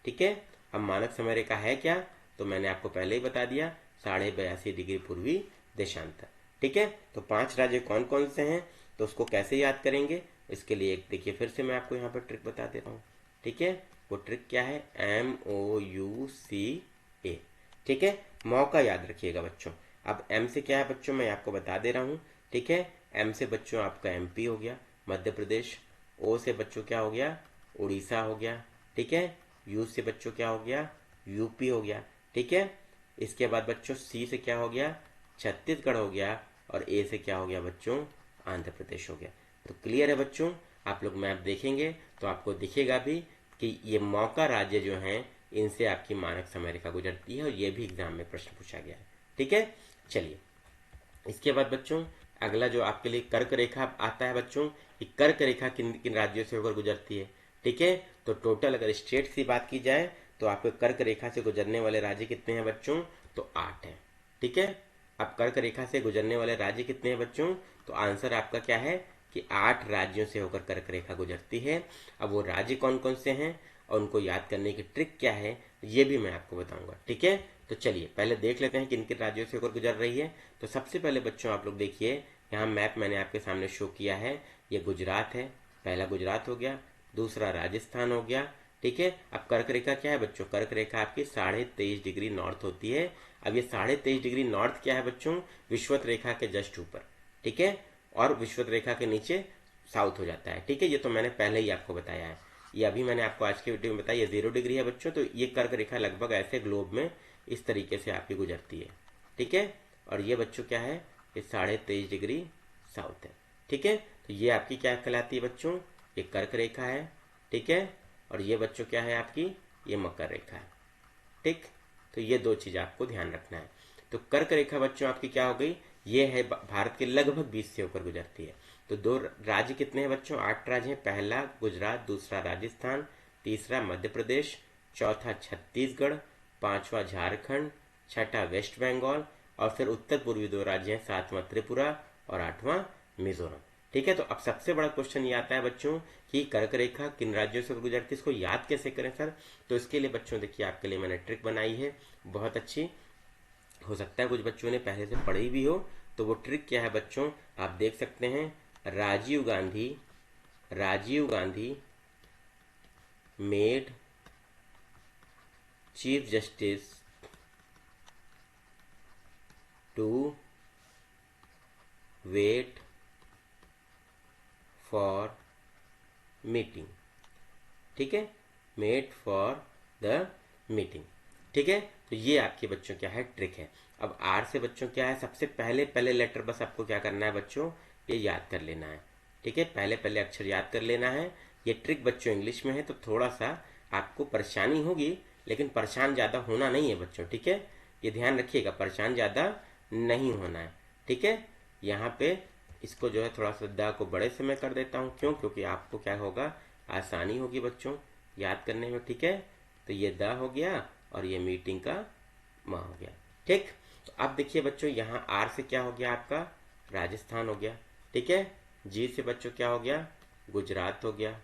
ठीक है, अब मानक समय रेखा है क्या, तो मैंने आपको पहले ही बता दिया, 82.5 डिग्री पूर्वी देशांतर। ठीक है, तो 5 राज्य कौन कौन से हैं, तो उसको कैसे याद करेंगे, इसके लिए एक देखिए फिर से मैं आपको यहाँ पर ट्रिक बता दे रहा हूँ। ठीक है, वो ट्रिक क्या है, MOUCA। ठीक है, मौका याद रखिएगा बच्चों। अब M से क्या है बच्चों, मैं आपको बता दे रहा हूँ। ठीक है, M से बच्चों आपका MP हो गया, मध्य प्रदेश। O से बच्चों क्या हो गया, उड़ीसा हो गया। ठीक है, U से बच्चों क्या हो गया, UP हो गया। ठीक है, इसके बाद बच्चों C से क्या हो गया, छत्तीसगढ़ हो गया, और A से क्या हो गया बच्चों, आंध्र प्रदेश हो गया। तो क्लियर है बच्चों, आप लोग मैप देखेंगे तो आपको दिखेगा भी कि ये मौका राज्य जो हैं इनसे आपकी मानक समय रेखा गुजरती है, और ये भी एग्जाम में प्रश्न पूछा गया है। ठीक है, चलिए इसके बाद बच्चों अगला जो आपके लिए कर्क रेखा आता है बच्चों, कि कर्क रेखा किन किन राज्यों से होकर गुजरती है। ठीक है, तो टोटल अगर स्टेट की बात की जाए तो आपके कर्क रेखा से गुजरने वाले राज्य कितने हैं बच्चों, तो 8 हैं। ठीक है, अब कर्क रेखा से गुजरने वाले राज्य कितने हैं बच्चों, तो आंसर आपका क्या है कि 8 राज्यों से होकर कर्क रेखा गुजरती है। अब वो राज्य कौन कौन से हैं और उनको याद करने की ट्रिक क्या है, ये भी मैं आपको बताऊंगा। ठीक है, तो चलिए पहले देख लेते हैं किन किन राज्यों से होकर गुजर रही है। तो सबसे पहले बच्चों आप लोग देखिए, यहाँ मैप मैंने आपके सामने शो किया है, ये गुजरात है, पहला गुजरात हो गया, दूसरा राजस्थान हो गया। ठीक है, अब कर्क रेखा क्या है बच्चों, कर्क रेखा आपकी 23.5 डिग्री नॉर्थ होती है। अब ये 23.5 डिग्री नॉर्थ क्या है बच्चों, विषुवत रेखा के जस्ट ऊपर। ठीक है, और विषुवत रेखा के नीचे साउथ हो जाता है। ठीक है, ये तो मैंने पहले ही आपको बताया है, ये अभी मैंने आपको आज के वीडियो में बताया, ये 0 डिग्री है बच्चों। तो ये कर्क रेखा लगभग ऐसे ग्लोब में इस तरीके से आपकी गुजरती है। ठीक है, और ये बच्चों क्या है, ये 23.5 डिग्री साउथ है। ठीक है, तो ये आपकी क्या कहलाती है बच्चों, ये कर्क रेखा है। ठीक है, और ये बच्चों क्या है आपकी, ये मकर रेखा है। ठीक, तो ये दो चीज आपको ध्यान रखना है। तो कर्क रेखा बच्चों आपकी क्या हो गई, ये है भारत के लगभग 20 से होकर गुजरती है। तो दो राज्य कितने हैं बच्चों, 8 राज्य हैं, पहला गुजरात, दूसरा राजस्थान, तीसरा मध्य प्रदेश, चौथा छत्तीसगढ़, पांचवा झारखंड, छठा वेस्ट बंगाल, और फिर उत्तर पूर्वी 2 राज्य हैं, सातवां त्रिपुरा और 8वां मिजोरम। ठीक है, तो अब सबसे बड़ा क्वेश्चन ये आता है बच्चों कि कर्क रेखा किन राज्यों से गुजरती है, इसको याद कैसे करें सर। तो इसके लिए बच्चों देखिए आपके लिए मैंने ट्रिक बनाई है, बहुत अच्छी, हो सकता है कुछ बच्चों ने पहले से पढ़ी भी हो। तो वो ट्रिक क्या है बच्चों, आप देख सकते हैं, Rajiv Gandhi made chief justice to wait for meeting. ठीक है, मेट फॉर द मीटिंग। ठीक है, तो ये आपके बच्चों क्या है, ट्रिक है। अब आर से बच्चों क्या है, सबसे पहले लेटर बस आपको क्या करना है बच्चों, ये याद कर लेना है। ठीक है, पहले अक्षर याद कर लेना है। ये ट्रिक बच्चों इंग्लिश में है तो थोड़ा सा आपको परेशानी होगी, लेकिन परेशान ज्यादा होना नहीं है बच्चों। ठीक है, ये ध्यान रखिएगा, परेशान ज्यादा नहीं होना है। ठीक है, यहाँ पे इसको जो है थोड़ा सा द को बड़े से मैं कर देता हूँ, क्यों, क्योंकि आपको क्या होगा, आसानी होगी बच्चों याद करने में। ठीक है, तो ये द हो गया और ये मीटिंग का म हो गया। ठीक, तो अब देखिए बच्चों, यहाँ आर से क्या हो गया आपका, राजस्थान हो गया। ठीक है, जी से बच्चों क्या हो गया, गुजरात हो गया।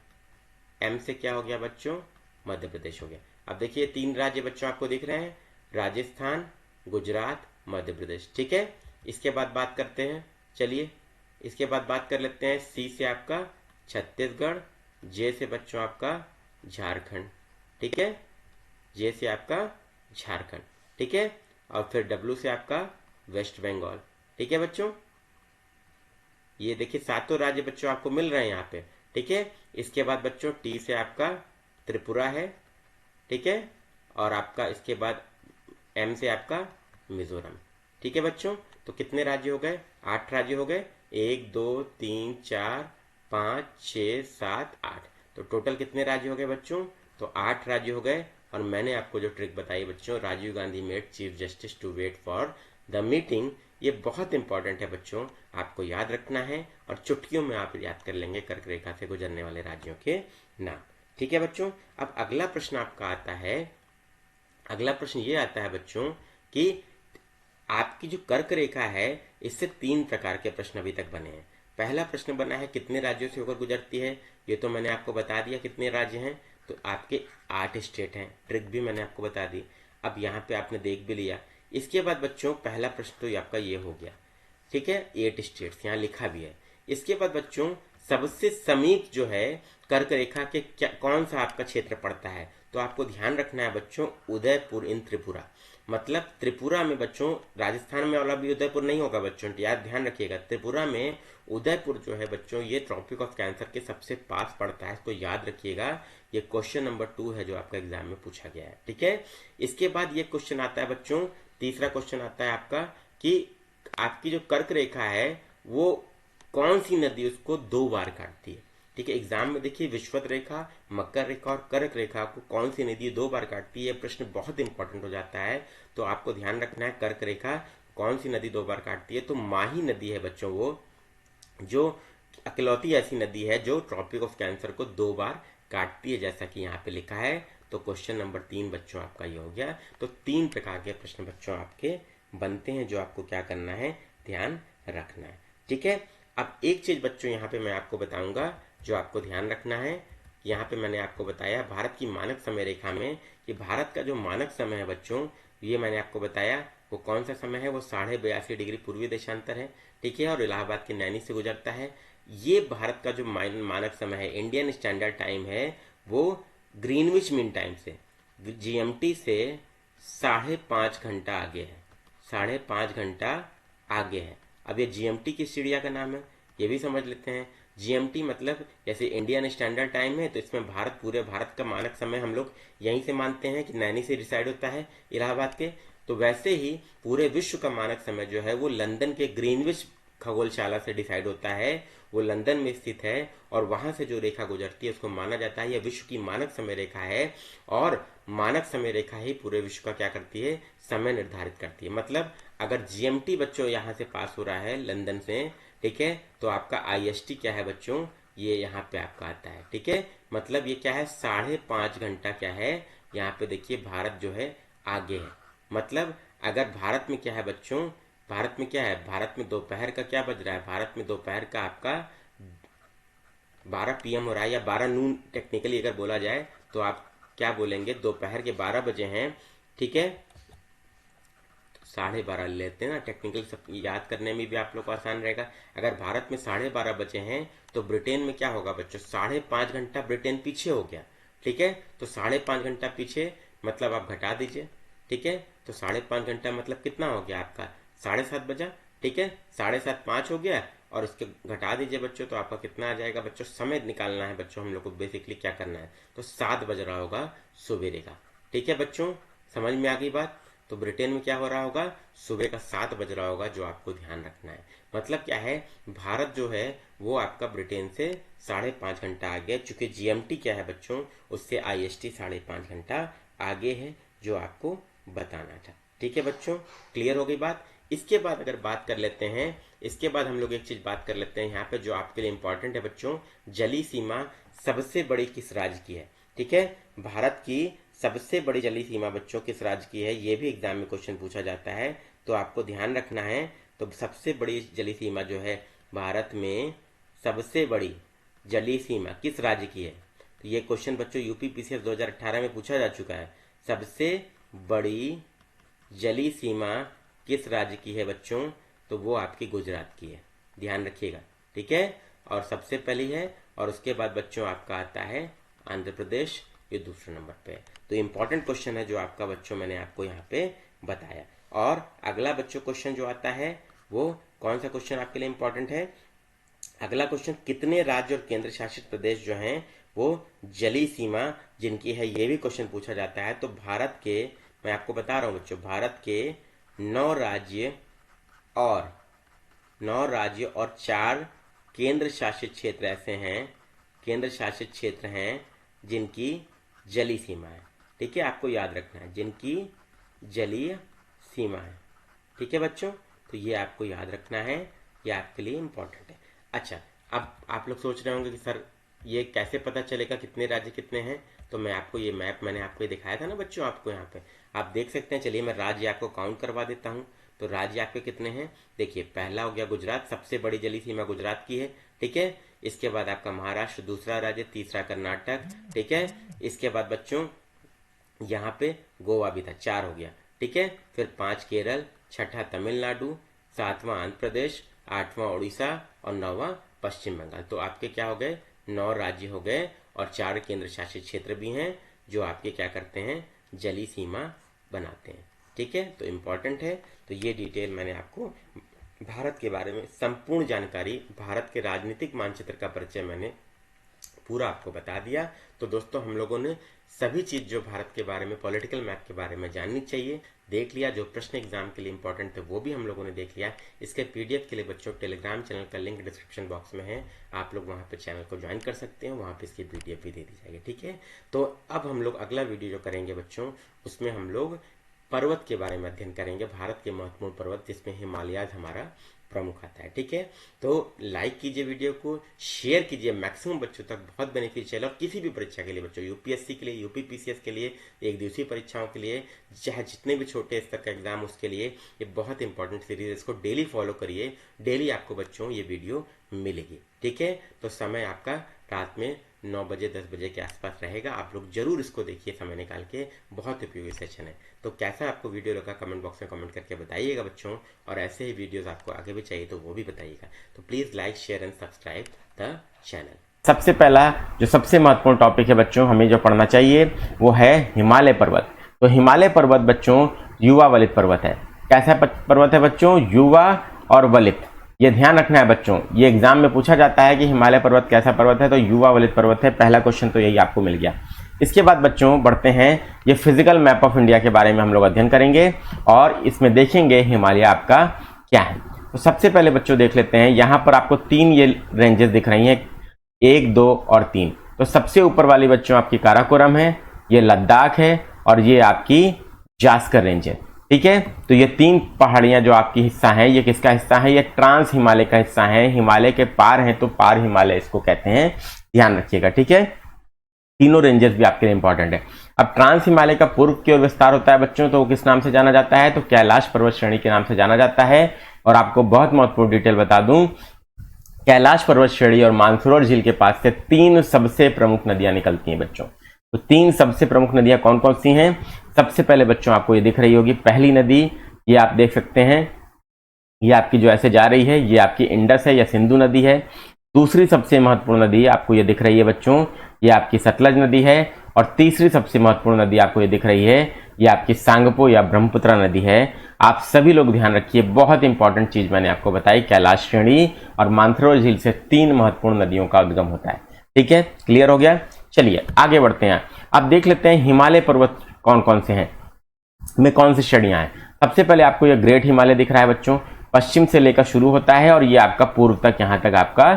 एम से क्या हो गया बच्चों, मध्य प्रदेश हो गया। अब देखिए 3 राज्य बच्चों आपको दिख रहे हैं, राजस्थान, गुजरात, मध्य प्रदेश। ठीक है, इसके बाद बात करते हैं, चलिए इसके बाद बात कर लेते हैं, सी से आपका छत्तीसगढ़, जे से बच्चों आपका झारखंड। ठीक है, जे से आपका झारखंड। ठीक है, और फिर डब्ल्यू से आपका वेस्ट बंगाल। ठीक है बच्चों, ये देखिए 7 राज्य बच्चों आपको मिल रहे हैं यहाँ पे। ठीक है, इसके बाद बच्चों टी से आपका त्रिपुरा है। ठीक है, और आपका इसके बाद एम से आपका मिजोरम। ठीक है बच्चों, तो कितने राज्य हो गए, 8 राज्य हो गए, 1 2 3 4 5 6 7 8। तो टोटल कितने राज्य हो गए बच्चों, तो 8 राज्य हो गए। और मैंने आपको जो ट्रिक बताई बच्चों, Rajiv Gandhi made chief justice to wait for the meeting, ये बहुत इंपॉर्टेंट है बच्चों, आपको याद रखना है, और चुटकियों में आप याद कर लेंगे कर्क रेखा से गुजरने वाले राज्यों के नाम। ठीक है बच्चों, अब अगला प्रश्न आपका आता है, अगला प्रश्न ये आता है बच्चों कि आपकी जो कर्क रेखा है इससे 3 प्रकार के प्रश्न अभी तक बने हैं। पहला प्रश्न बना है कितने राज्यों से होकर गुजरती है, ये तो मैंने आपको बता दिया कितने राज्य हैं, तो आपके 8 स्टेट हैं। ट्रिक भी मैंने आपको बता दी। अब यहाँ पे आपने देख भी लिया। इसके बाद बच्चों पहला प्रश्न तो आपका ये हो गया, ठीक है, 8 स्टेट्स यहाँ लिखा भी है। इसके बाद बच्चों सबसे समीप जो है कर्क रेखा के क्या कौन सा आपका क्षेत्र पड़ता है, तो आपको ध्यान रखना है बच्चों उदयपुर इन त्रिपुरा। मतलब त्रिपुरा में बच्चों, राजस्थान में वाला भी उदयपुर नहीं होगा बच्चों, याद ध्यान रखिएगा। त्रिपुरा में उदयपुर जो है बच्चों ये ट्रॉपिक ऑफ कैंसर के सबसे पास पड़ता है, इसको याद रखिएगा। ये क्वेश्चन नंबर 2 है जो आपका एग्जाम में पूछा गया है, ठीक है। इसके बाद ये क्वेश्चन आता है बच्चों, तीसरा क्वेश्चन आता है आपका कि आपकी जो कर्क रेखा है वो कौन सी नदी उसको 2 बार काटती है, ठीक है। एग्जाम में देखिए विषुवत रेखा, मकर रेखा और कर्क रेखा को कौन सी नदी 2 बार काटती है, प्रश्न बहुत इंपॉर्टेंट हो जाता है। तो आपको ध्यान रखना है कर्क रेखा कौन सी नदी 2 बार काटती है, तो माही नदी है बच्चों वो, जो अकलौती ऐसी नदी है जो ट्रॉपिक ऑफ कैंसर को 2 बार काटती है, जैसा कि यहाँ पे लिखा है। तो क्वेश्चन नंबर 3 बच्चों आपका ये हो गया। तो 3 प्रकार के प्रश्न बच्चों आपके बनते हैं जो आपको क्या करना है, ध्यान रखना है, ठीक है। अब एक चीज बच्चों यहाँ पे मैं आपको बताऊंगा जो आपको ध्यान रखना है। यहाँ पे मैंने आपको बताया भारत की मानक समय रेखा में कि भारत का जो मानक समय है बच्चों, ये मैंने आपको बताया वो कौन सा समय है, वो 82.5 डिग्री पूर्वी देशांतर है, ठीक है, और इलाहाबाद के नैनी से गुजरता है। ये भारत का जो मानक समय है, इंडियन स्टैंडर्ड टाइम है, वो ग्रीनविच मीन टाइम से, जीएमटी से 5.5 घंटा आगे है, 5.5 घंटा आगे है। अब ये जीएमटी किस चिड़िया का नाम है ये भी समझ लेते हैं। जीएमटी मतलब जैसे इंडियन स्टैंडर्ड टाइम है, तो इसमें भारत, पूरे भारत का मानक समय हम लोग यहीं से मानते हैं कि नैनी से डिसाइड होता है, इलाहाबाद के। तो वैसे ही पूरे विश्व का मानक समय जो है वो लंदन के ग्रीनविच खगोलशाला से डिसाइड होता है, वो लंदन में स्थित है, और वहां से जो रेखा गुजरती है उसको माना जाता है यह विश्व की मानक समय रेखा है। और मानक समय रेखा ही पूरे विश्व का क्या करती है, समय निर्धारित करती है। मतलब अगर जीएमटी बच्चों यहाँ से पास हो रहा है लंदन से, ठीक है, तो आपका आईएसटी क्या है बच्चों, ये यहाँ पे आपका आता है, ठीक है। मतलब ये क्या है, 5.5 घंटा क्या है, यहाँ पे देखिए भारत जो है आगे है। मतलब अगर भारत में क्या है बच्चों, भारत में क्या है, भारत में दोपहर का क्या बज रहा है, भारत में दोपहर का आपका 12 PM हो रहा है, या 12 नून टेक्निकली अगर बोला जाए तो आप क्या बोलेंगे, दोपहर के 12 बजे हैं, ठीक है। 12:30 लेते हैं ना, टेक्निकल सब याद करने में भी आप लोग को आसान रहेगा। अगर भारत में 12:30 बजे हैं तो ब्रिटेन में क्या होगा बच्चों, 5.5 घंटा ब्रिटेन पीछे हो गया, ठीक है। तो 5.5 घंटा पीछे मतलब आप घटा दीजिए, ठीक है। तो 5.5 घंटा मतलब कितना हो गया आपका, 7:30 बजा, ठीक है, 7:30 5 हो गया, और इसके घटा दीजिए बच्चों, तो आपका कितना आ जाएगा बच्चों, समय निकालना है बच्चों हम लोग को, बेसिकली क्या करना है, तो 7 बज रहा होगा सवेरे का, ठीक है बच्चों, समझ में आ गई बात। तो ब्रिटेन में क्या हो रहा होगा, सुबह का 7 बज रहा होगा, जो आपको ध्यान रखना है। मतलब क्या है, भारत जो है वो आपका ब्रिटेन से 5.5 घंटा आगे, चूंकि जीएमटी क्या है बच्चों, उससे आईएसटी 5.5 घंटा आगे है, जो आपको बताना था, ठीक है बच्चों, क्लियर हो गई बात। इसके बाद अगर बात कर लेते हैं, इसके बाद हम लोग एक चीज बात कर लेते हैं यहाँ पे जो आपके लिए इंपॉर्टेंट है बच्चों, जलीय सीमा सबसे बड़ी किस राज्य की है, ठीक है। भारत की सबसे बड़ी जलीय सीमा बच्चों किस राज्य की है, ये भी एग्जाम में क्वेश्चन पूछा जाता है, तो आपको ध्यान रखना है। तो सबसे बड़ी जलीय सीमा जो है भारत में, सबसे बड़ी जलीय सीमा किस राज्य की है, तो ये क्वेश्चन बच्चों यूपी पीसीएस 2018 में पूछा जा चुका है। सबसे बड़ी जलीय सीमा किस राज्य की है बच्चों, तो वो आपकी गुजरात की है, ध्यान रखिएगा, ठीक है। और सबसे पहली है, और उसके बाद बच्चों आपका आता है आंध्र प्रदेश, ये दूसरे नंबर पे है। तो इंपॉर्टेंट क्वेश्चन है जो आपका बच्चों मैंने आपको यहाँ पे बताया। और अगला बच्चों क्वेश्चन जो आता है वो कौन सा क्वेश्चन आपके लिए इंपॉर्टेंट है, अगला क्वेश्चन, कितने राज्य और केंद्र शासित प्रदेश जो हैं वो जलीय सीमा जिनकी है, ये भी क्वेश्चन पूछा जाता है। तो भारत के, मैं आपको बता रहा हूँ बच्चों, भारत के 9 राज्य और 4 केंद्र शासित क्षेत्र ऐसे हैं, केंद्र शासित क्षेत्र हैं जिनकी जलीय सीमा है, ठीक है, आपको याद रखना है, जिनकी जलीय सीमा है, ठीक है बच्चों। तो ये आपको याद रखना है, ये आपके लिए इंपॉर्टेंट है। अच्छा, अब आप लोग सोच रहे होंगे कि सर ये कैसे पता चलेगा कितने राज्य कितने हैं, तो मैं आपको ये मैप मैंने आपको ये दिखाया था ना बच्चों, आपको यहाँ पे आप देख सकते हैं। चलिए मैं राज्य आपको काउंट करवा देता हूँ। तो राज्य आपके कितने हैं, देखिए पहला हो गया गुजरात, सबसे बड़ी जलीय सीमा गुजरात की है, ठीक है। इसके बाद आपका महाराष्ट्र दूसरा राज्य, तीसरा कर्नाटक, ठीक है। इसके बाद बच्चों यहाँ पे गोवा भी था, 4 हो गया, ठीक है। फिर 5 केरल, छठा तमिलनाडु, 7वां आंध्र प्रदेश, 8वां उड़ीसा और 9वां पश्चिम बंगाल। तो आपके क्या हो गए, 9 राज्य हो गए और 4 केंद्र शासित क्षेत्र भी हैं जो आपके क्या करते हैं, जलीय सीमा बनाते हैं, ठीक है। तो इम्पोर्टेंट है। तो ये डिटेल मैंने आपको भारत के बारे में संपूर्ण जानकारी, भारत के राजनीतिक मानचित्र का परिचय मैंने पूरा आपको बता दिया। तो दोस्तों हम लोगों ने सभी चीज जो भारत के बारे में, पॉलिटिकल मैप के बारे में जाननी चाहिए देख लिया। जो प्रश्न एग्जाम के लिए इंपॉर्टेंट थे वो भी हम लोगों ने देख लिया। इसके पीडीएफ के लिए बच्चों टेलीग्राम चैनल का लिंक डिस्क्रिप्शन बॉक्स में है, आप लोग वहां पे चैनल को ज्वाइन कर सकते हैं, वहां पे इसकी पीडीएफ भी दे दी जाएगी, ठीक है। तो अब हम लोग अगला वीडियो जो करेंगे बच्चों, उसमें हम लोग पर्वत के बारे में अध्ययन करेंगे, भारत के महत्वपूर्ण पर्वत जिसमें हिमालय हमारा प्रमुख आता है, ठीक है। तो लाइक कीजिए वीडियो को, शेयर कीजिए मैक्सिमम बच्चों तक, बहुत बेनिफिशियल। और किसी भी परीक्षा के लिए बच्चों, यूपीएससी के लिए, यूपीपीसीएस के लिए, एक दिवसीय परीक्षाओं के लिए, चाहे जितने भी छोटे स्तर का एग्जाम उसके लिए ये बहुत इंपॉर्टेंट सीरीज है। इसको डेली फॉलो करिए, डेली आपको बच्चों ये वीडियो मिलेगी, ठीक है। तो समय आपका रात में 9 बजे 10 बजे के आसपास रहेगा, आप लोग जरूर इसको देखिए समय निकाल के, बहुत उपयोगी सेशन है। तो कैसा आपको वीडियो लगा कमेंट बॉक्स में कमेंट करके बताइएगा बच्चों, और ऐसे ही वीडियोस आपको आगे भी चाहिए तो वो भी बताइएगा। तो please like share and subscribe the channel. सबसे पहला जो सबसे महत्वपूर्ण टॉपिक है बच्चों हमें जो पढ़ना चाहिए वो है हिमालय पर्वत। तो हिमालय पर्वत बच्चों युवा वलित पर्वत है। कैसा पर्वत है बच्चों, युवा और वलित, ये ध्यान रखना है बच्चों। ये एग्जाम में पूछा जाता है कि हिमालय पर्वत कैसा पर्वत है, तो युवा वलित पर्वत है। पहला क्वेश्चन तो यही आपको मिल गया। इसके बाद बच्चों बढ़ते हैं, ये फिजिकल मैप ऑफ इंडिया के बारे में हम लोग अध्ययन करेंगे और इसमें देखेंगे हिमालय आपका क्या है। तो सबसे पहले बच्चों देख लेते हैं, यहाँ पर आपको 3 ये रेंजेस दिख रही हैं, 1, 2 और 3। तो सबसे ऊपर वाली बच्चों आपकी काराकोरम है, ये लद्दाख है और ये आपकी जास्कर रेंज है, ठीक है। तो ये 3 पहाड़ियां जो आपकी हिस्सा है, ये किसका हिस्सा है, ये ट्रांस हिमालय का हिस्सा है। हिमालय के पार हैं तो पार हिमालय इसको कहते हैं, ध्यान रखिएगा, ठीक है। तीनों रेंजेस भी आपके लिए इंपॉर्टेंट है। अब ट्रांस हिमालय का पूर्व की ओर विस्तार होता है बच्चों, तो वो किस नाम से जाना जाता है, तो कैलाश पर्वत श्रेणी के नाम से जाना जाता है। और आपको बहुत महत्वपूर्ण डिटेल बता दूं, कैलाश पर्वत श्रेणी और मानसरोवर झील के पास से 3 सबसे प्रमुख नदियां निकलती हैं बच्चों। तो 3 सबसे प्रमुख नदियां कौन कौन सी हैं, सबसे पहले बच्चों आपको ये दिख रही होगी, पहली नदी ये आप देख सकते हैं, ये आपकी जो ऐसे जा रही है ये आपकी इंडस है या सिंधु नदी है। दूसरी सबसे महत्वपूर्ण नदी आपको ये दिख रही है बच्चों, ये आपकी सतलज नदी है। और तीसरी सबसे महत्वपूर्ण नदी आपको ये दिख रही है, ये आपकी सांगपो या ब्रह्मपुत्र नदी है। आप सभी लोग ध्यान रखिए, बहुत इंपॉर्टेंट चीज मैंने आपको बताई, कैलाश श्रेणी और मानसरोवर झील से 3 महत्वपूर्ण नदियों का उद्गम होता है, ठीक है। क्लियर हो गया, चलिए आगे बढ़ते हैं। अब देख लेते हैं हिमालय पर्वत कौन कौन से हैं, में कौन सी श्रेणियां हैं। सबसे पहले आपको ये ग्रेट हिमालय दिख रहा है बच्चों, पश्चिम से लेकर शुरू होता है और ये आपका पूर्व तक यहाँ तक आपका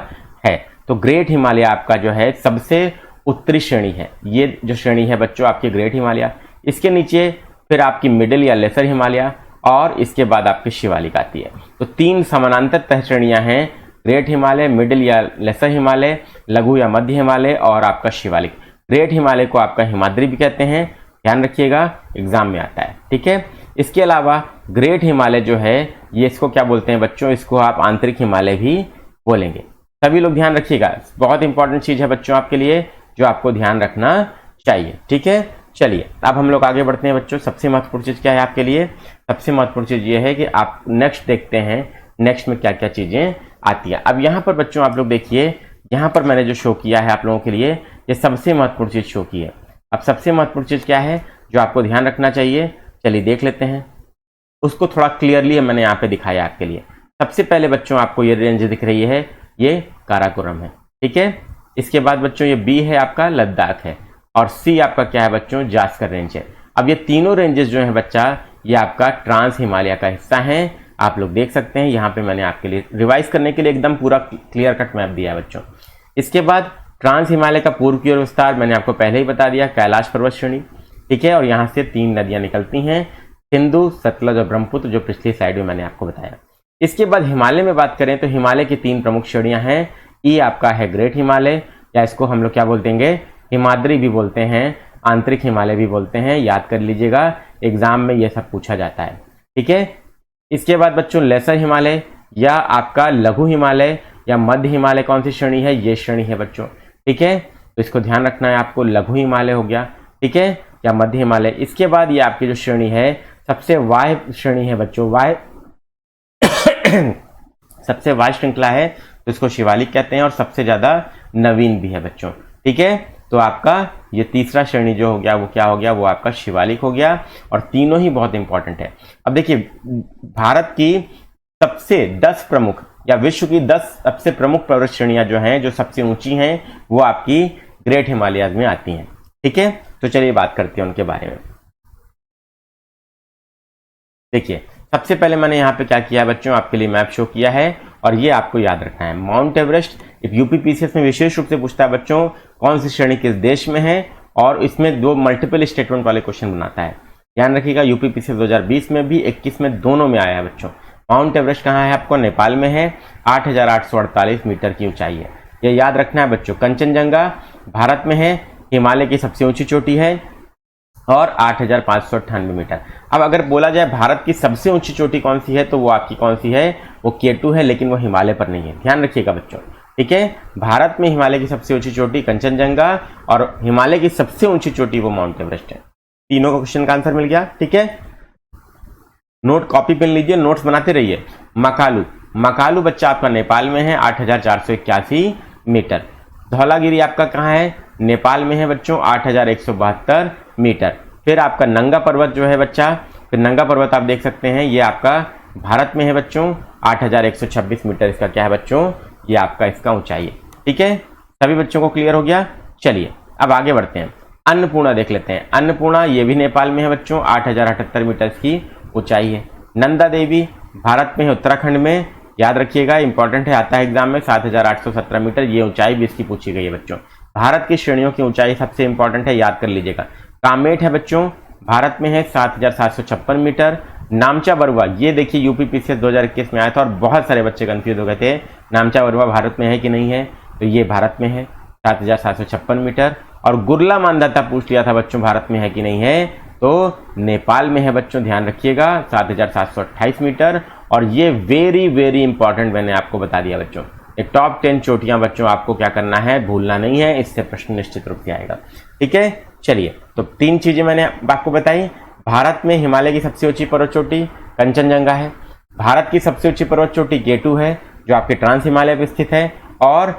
है। तो ग्रेट हिमालय आपका जो है सबसे उत्तरी श्रेणी है, ये जो श्रेणी है बच्चों आपकी ग्रेट हिमालय। इसके नीचे फिर आपकी मिडिल या लेसर हिमालय और इसके बाद आपकी शिवालिक आती है। तो 3 समानांतर तह श्रेणियां हैं, ग्रेट हिमालय, मिडिल या लेसर हिमालय, लघु या मध्य हिमालय और आपका शिवालिक। ग्रेट हिमालय को आपका हिमाद्री भी कहते हैं, ध्यान रखिएगा एग्जाम में आता है, ठीक है। इसके अलावा ग्रेट हिमालय जो है ये इसको क्या बोलते हैं बच्चों, इसको आप आंतरिक हिमालय भी बोलेंगे। सभी लोग ध्यान रखिएगा, बहुत इंपॉर्टेंट चीज है बच्चों आपके लिए जो आपको ध्यान रखना चाहिए, ठीक है। चलिए अब हम लोग आगे बढ़ते हैं बच्चों। सबसे महत्वपूर्ण चीज क्या है आपके लिए, सबसे महत्वपूर्ण चीज ये है कि आप नेक्स्ट देखते हैं, नेक्स्ट में क्या क्या चीजें आती है। अब यहाँ पर बच्चों आप लोग देखिए, यहाँ पर मैंने जो शो किया है आप लोगों के लिए, ये सबसे महत्वपूर्ण चीज शो की है। अब सबसे महत्वपूर्ण चीज क्या है जो आपको ध्यान रखना चाहिए, चलिए देख लेते हैं। उसको थोड़ा क्लियरली मैंने यहाँ पे दिखाया आपके लिए। सबसे पहले बच्चों आपको ये रेंज दिख रही है, ये काराकोरम है, ठीक है। इसके बाद बच्चों ये बी है आपका लद्दाख है और सी आपका क्या है बच्चों, जास्कर रेंज है। अब ये तीनों रेंजेस जो है बच्चा ये आपका ट्रांस हिमालय का हिस्सा है, आप लोग देख सकते हैं। यहाँ पे मैंने आपके लिए रिवाइज करने के लिए एकदम पूरा क्लियर कट मैप दिया है बच्चों। इसके बाद ट्रांस हिमालय का पूर्व की ओर विस्तार मैंने आपको पहले ही बता दिया, कैलाश पर्वत श्रेणी, ठीक है। और यहाँ से 3 नदियां निकलती हैं, सिंधु, सतलज और ब्रह्मपुत्र, जो पिछली स्लाइड में मैंने आपको बताया। इसके बाद हिमालय में बात करें तो हिमालय की 3 प्रमुख श्रेणियां हैं। ये आपका है ग्रेट हिमालय, या इसको हम लोग क्या बोल देंगे, हिमाद्री भी बोलते हैं, आंतरिक हिमालय भी बोलते हैं, याद कर लीजिएगा एग्जाम में ये सब पूछा जाता है, ठीक है। इसके बाद बच्चों लेसर हिमालय या आपका लघु हिमालय या मध्य हिमालय कौन सी श्रेणी है, ये श्रेणी है बच्चों। ठीक है, तो इसको ध्यान रखना है आपको। लघु हिमालय हो गया, ठीक है, या मध्य हिमालय। इसके बाद ये आपकी जो श्रेणी है सबसे वाह्य श्रेणी है बच्चों, वाह्य सबसे वाह्य श्रृंखला है तो इसको शिवालिक कहते हैं और सबसे ज्यादा नवीन भी है बच्चों। ठीक है, तो आपका ये तीसरा श्रेणी जो हो गया वो क्या हो गया, वो आपका शिवालिक हो गया। और तीनों ही बहुत इंपॉर्टेंट है। अब देखिए, भारत की सबसे 10 प्रमुख या विश्व की 10 सबसे प्रमुख पर्वत श्रेणियां जो हैं, जो सबसे ऊंची हैं, वो आपकी ग्रेट हिमालयाज में आती हैं। ठीक है, तो चलिए बात करते हैं उनके बारे में। देखिए, सबसे पहले मैंने यहाँ पे क्या किया बच्चों, आपके लिए मैप शो किया है और ये आपको याद रखना है। माउंट एवरेस्ट एक यूपीपीसीएस में विशेष रूप से पूछता है बच्चों, कौन सी श्रेणी किस देश में है, और इसमें 2 मल्टीपल स्टेटमेंट वाले क्वेश्चन बनाता है। ध्यान रखिएगा, यूपीपीसीएस 2020 में भी 21 में दोनों में आया है बच्चों। माउंट एवरेस्ट कहाँ है आपको, नेपाल में है, 8,848 मीटर की ऊंचाई है, ये याद रखना है बच्चों। कंचनजंगा भारत में है, हिमालय की सबसे ऊंची चोटी है और 8,598 मीटर। अब अगर बोला जाए भारत की सबसे ऊंची चोटी कौन सी है, तो वो आपकी कौन सी है, वो K2 है, लेकिन वो हिमालय पर नहीं है। ध्यान रखिएगा बच्चों। ठीक है, भारत में हिमालय की सबसे ऊंची चोटी कंचनजंगा और हिमालय की सबसे ऊंची चोटी वो माउंट एवरेस्ट है। तीनों का क्वेश्चन का आंसर मिल गया। ठीक है, नोट कॉपी पेन लीजिए, नोट्स बनाते रहिए। मकालू, मकालू बच्चा आपका नेपाल में है, 8,481 मीटर। धौलागिरी आपका कहाँ है, नेपाल में है बच्चों, 8,172 मीटर। फिर आपका नंगा पर्वत जो है बच्चा, फिर नंगा पर्वत आप देख सकते हैं, ये आपका भारत में है बच्चों, 8,126 मीटर इसका क्या है बच्चों, ये आपका इसका ऊंचाई है। ठीक है, सभी बच्चों को क्लियर हो गया। चलिए अब आगे बढ़ते हैं। अन्नपूर्णा देख लेते हैं। अन्नपूर्णा ये भी नेपाल में है बच्चों, 8,078 मीटर की ऊंचाई है। नंदा देवी भारत में है, उत्तराखंड में, याद रखिएगा, इंपॉर्टेंट है, आता है एग्जाम में, 7,817 मीटर, ये ऊंचाई भी इसकी पूछी गई है बच्चों। भारत की श्रेणियों की ऊंचाई सबसे इंपॉर्टेंट है, याद कर लीजिएगा। कामेट है बच्चों, भारत में है, 7,756 मीटर। नामचा बरुआ, ये देखिए यूपीपीसीएस 2021 में आया था और बहुत सारे बच्चे कंफ्यूज हो गए थे, नामचा बरुआ भारत में है कि नहीं है, तो ये भारत में है, 7,756 मीटर। और गुरला मानदाता पूछ लिया था बच्चों, भारत में है कि नहीं है, तो नेपाल में है बच्चों, ध्यान रखिएगा, 7,728 मीटर। और ये वेरी वेरी इंपॉर्टेंट मैंने आपको बता दिया बच्चों, ये टॉप 10 चोटियां बच्चों आपको क्या करना है, भूलना नहीं है, इससे प्रश्न निश्चित रूप से आएगा। ठीक है, चलिए, तो 3 चीजें मैंने आपको बताई। भारत में हिमालय की सबसे ऊंची पर्वत चोटी कंचनजंगा है, भारत की सबसे ऊंची पर्वत चोटी K2 है जो आपके ट्रांस हिमालय पर स्थित है, और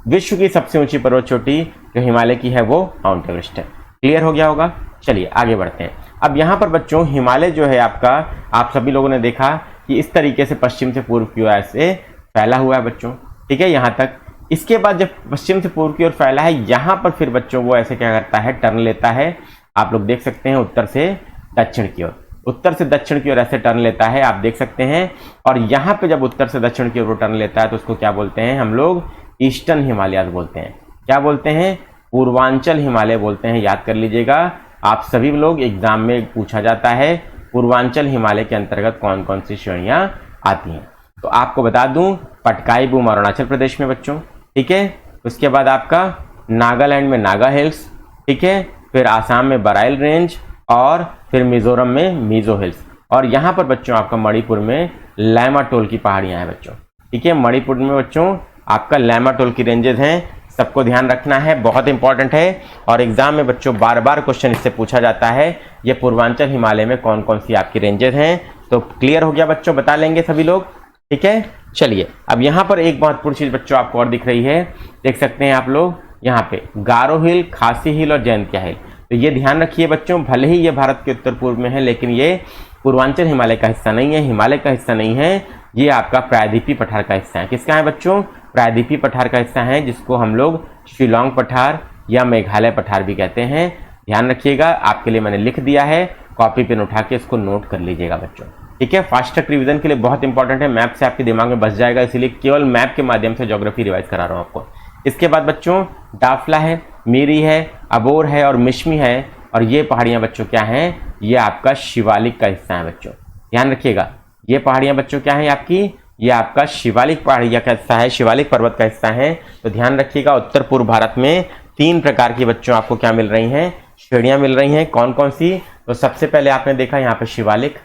विश्व की सबसे ऊंची पर्वत चोटी जो हिमालय की है वो माउंट एवरेस्ट है। क्लियर हो गया होगा। चलिए आगे बढ़ते हैं। अब यहाँ पर बच्चों हिमालय जो है आपका, आप सभी लोगों ने देखा कि इस तरीके से पश्चिम से पूर्व की ओर ऐसे फैला हुआ है बच्चों। ठीक है, यहाँ तक। इसके बाद जब पश्चिम से पूर्व की ओर फैला है, यहाँ पर फिर बच्चों वो ऐसे क्या करता है, टर्न लेता है। आप लोग देख सकते हैं उत्तर से दक्षिण की ओर, उत्तर से दक्षिण की ओर ऐसे टर्न लेता है, आप देख सकते हैं। और यहाँ पे जब उत्तर से दक्षिण की ओर टर्न लेता है तो उसको क्या बोलते हैं हम लोग, ईस्टर्न हिमालयाज बोलते हैं। क्या बोलते हैं, पूर्वांचल हिमालय बोलते हैं। याद कर लीजिएगा, आप सभी लोग एग्जाम में पूछा जाता है पूर्वांचल हिमालय के अंतर्गत कौन कौन सी श्रेणियां आती हैं। तो आपको बता दूं, पटकाई बूम अरुणाचल प्रदेश में बच्चों। ठीक है, उसके बाद आपका नागालैंड में नागा हिल्स, ठीक है, फिर आसाम में बराइल रेंज, और फिर मिजोरम में मिजो हिल्स, और यहाँ पर बच्चों आपका मणिपुर में लैमाटोल की पहाड़ियां हैं बच्चों। ठीक है, मणिपुर में बच्चों आपका लैमाटोल की रेंजेस हैं, सबको ध्यान रखना है, बहुत इंपॉर्टेंट है। और एग्जाम में बच्चों बार बार क्वेश्चन इससे पूछा जाता है, ये पूर्वांचल हिमालय में कौन कौन सी आपकी रेंजेस हैं। तो क्लियर हो गया बच्चों, बता लेंगे सभी लोग। ठीक है, चलिए अब यहाँ पर एक महत्वपूर्ण चीज बच्चों आपको और दिख रही है, देख सकते हैं आप लोग यहाँ पे गारो हिल, खासी हिल और जयंतिया हिल। तो ये ध्यान रखिए बच्चों, भले ही ये भारत के उत्तर पूर्व में है, लेकिन ये पूर्वांचल हिमालय का हिस्सा नहीं है, हिमालय का हिस्सा नहीं है, ये आपका प्रायद्वीपीय पठार का हिस्सा है। किसका है बच्चों, प्रायद्वीपीय पठार का हिस्सा है, जिसको हम लोग शिलोंग पठार या मेघालय पठार भी कहते हैं। ध्यान रखिएगा, आपके लिए मैंने लिख दिया है, कॉपी पेन उठा के इसको नोट कर लीजिएगा बच्चों। ठीक है, फास्ट ट्रैक रिवीजन के लिए बहुत इंपॉर्टेंट है, मैप से आपके दिमाग में बस जाएगा, इसीलिए केवल मैप के माध्यम से ज्योग्राफी रिवाइज करा रहा हूँ आपको। इसके बाद बच्चों डाफला है, मीरी है, अबोर है और मिश्मी है, और ये पहाड़ियां बच्चों क्या हैं, ये आपका शिवालिक का हिस्सा है बच्चों। ध्यान रखिएगा, ये पहाड़ियां बच्चों क्या है आपकी, ये आपका शिवालिक पहाड़ियां का हिस्सा है, शिवालिक पर्वत का हिस्सा है। तो ध्यान रखिएगा, उत्तर पूर्व भारत में 3 प्रकार की बच्चों आपको क्या मिल रही हैं, श्रेणियां मिल रही हैं। कौन कौन सी, तो सबसे पहले आपने देखा यहाँ पे शिवालिक,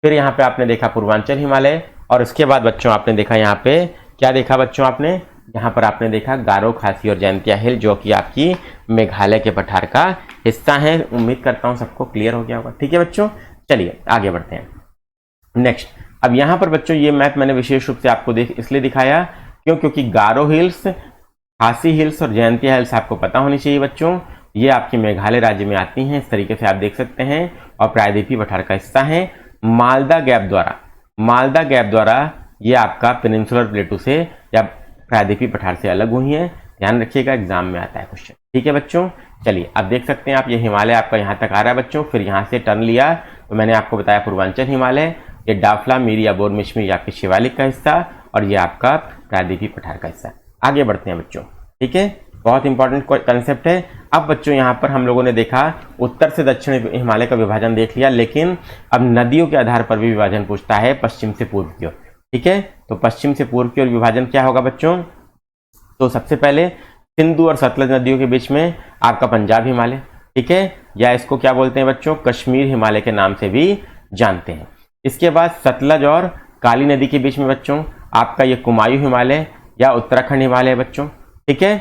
फिर यहाँ पे आपने देखा पूर्वांचल हिमालय, और उसके बाद बच्चों आपने देखा यहाँ पे क्या देखा बच्चों आपने, यहाँ पर आपने देखा गारो, खासी और जयंतिया हिल, जो कि आपकी मेघालय के पठार का हिस्सा है। उम्मीद करता हूँ सबको क्लियर हो गया होगा। ठीक है बच्चों, चलिए आगे बढ़ते हैं। नेक्स्ट, अब यहाँ पर बच्चों ये मैप मैंने विशेष रूप से आपको इसलिए दिखाया क्योंकि गारो हिल्स, खासी हिल्स और जयंतिया हिल्स आपको पता होनी चाहिए बच्चों। ये आपके मेघालय राज्य में आती हैं, इस तरीके से आप देख सकते हैं, और प्रायद्वीपीय पठार का हिस्सा है। मालदा गैप द्वारा ये आपका पेनिनसुलर प्लेटू से या प्रायद्वीपीय पठार से अलग हुई है। ध्यान रखिएगा, एग्जाम में आता है क्वेश्चन। ठीक है बच्चों, चलिए अब देख सकते हैं आप, ये हिमालय आपका यहाँ तक आ रहा है बच्चों। फिर यहाँ से टर्न लिया तो मैंने आपको बताया पूर्वांचल हिमालय, ये डाफला, मीरी, अबोर, मिश्मी आपके शिवालिक का हिस्सा, और ये आपका प्रायद्वीपीय पठार का हिस्सा। आगे बढ़ते हैं बच्चों। ठीक है, बहुत इंपॉर्टेंट कंसेप्ट है। अब बच्चों यहाँ पर हम लोगों ने देखा उत्तर से दक्षिण हिमालय का विभाजन देख लिया, लेकिन अब नदियों के आधार पर भी विभाजन पूछता है, पश्चिम से पूर्व की ओर। ठीक है, तो पश्चिम से पूर्व की ओर विभाजन क्या होगा बच्चों, तो सबसे पहले सिंधु और सतलज नदियों के बीच में आपका पंजाब हिमालय। ठीक है, या इसको क्या बोलते हैं बच्चों, कश्मीर हिमालय के नाम से भी जानते हैं। इसके बाद सतलज और काली नदी के बीच में बच्चों आपका ये कुमायूं हिमालय या उत्तराखंड हिमालय बच्चों। ठीक है,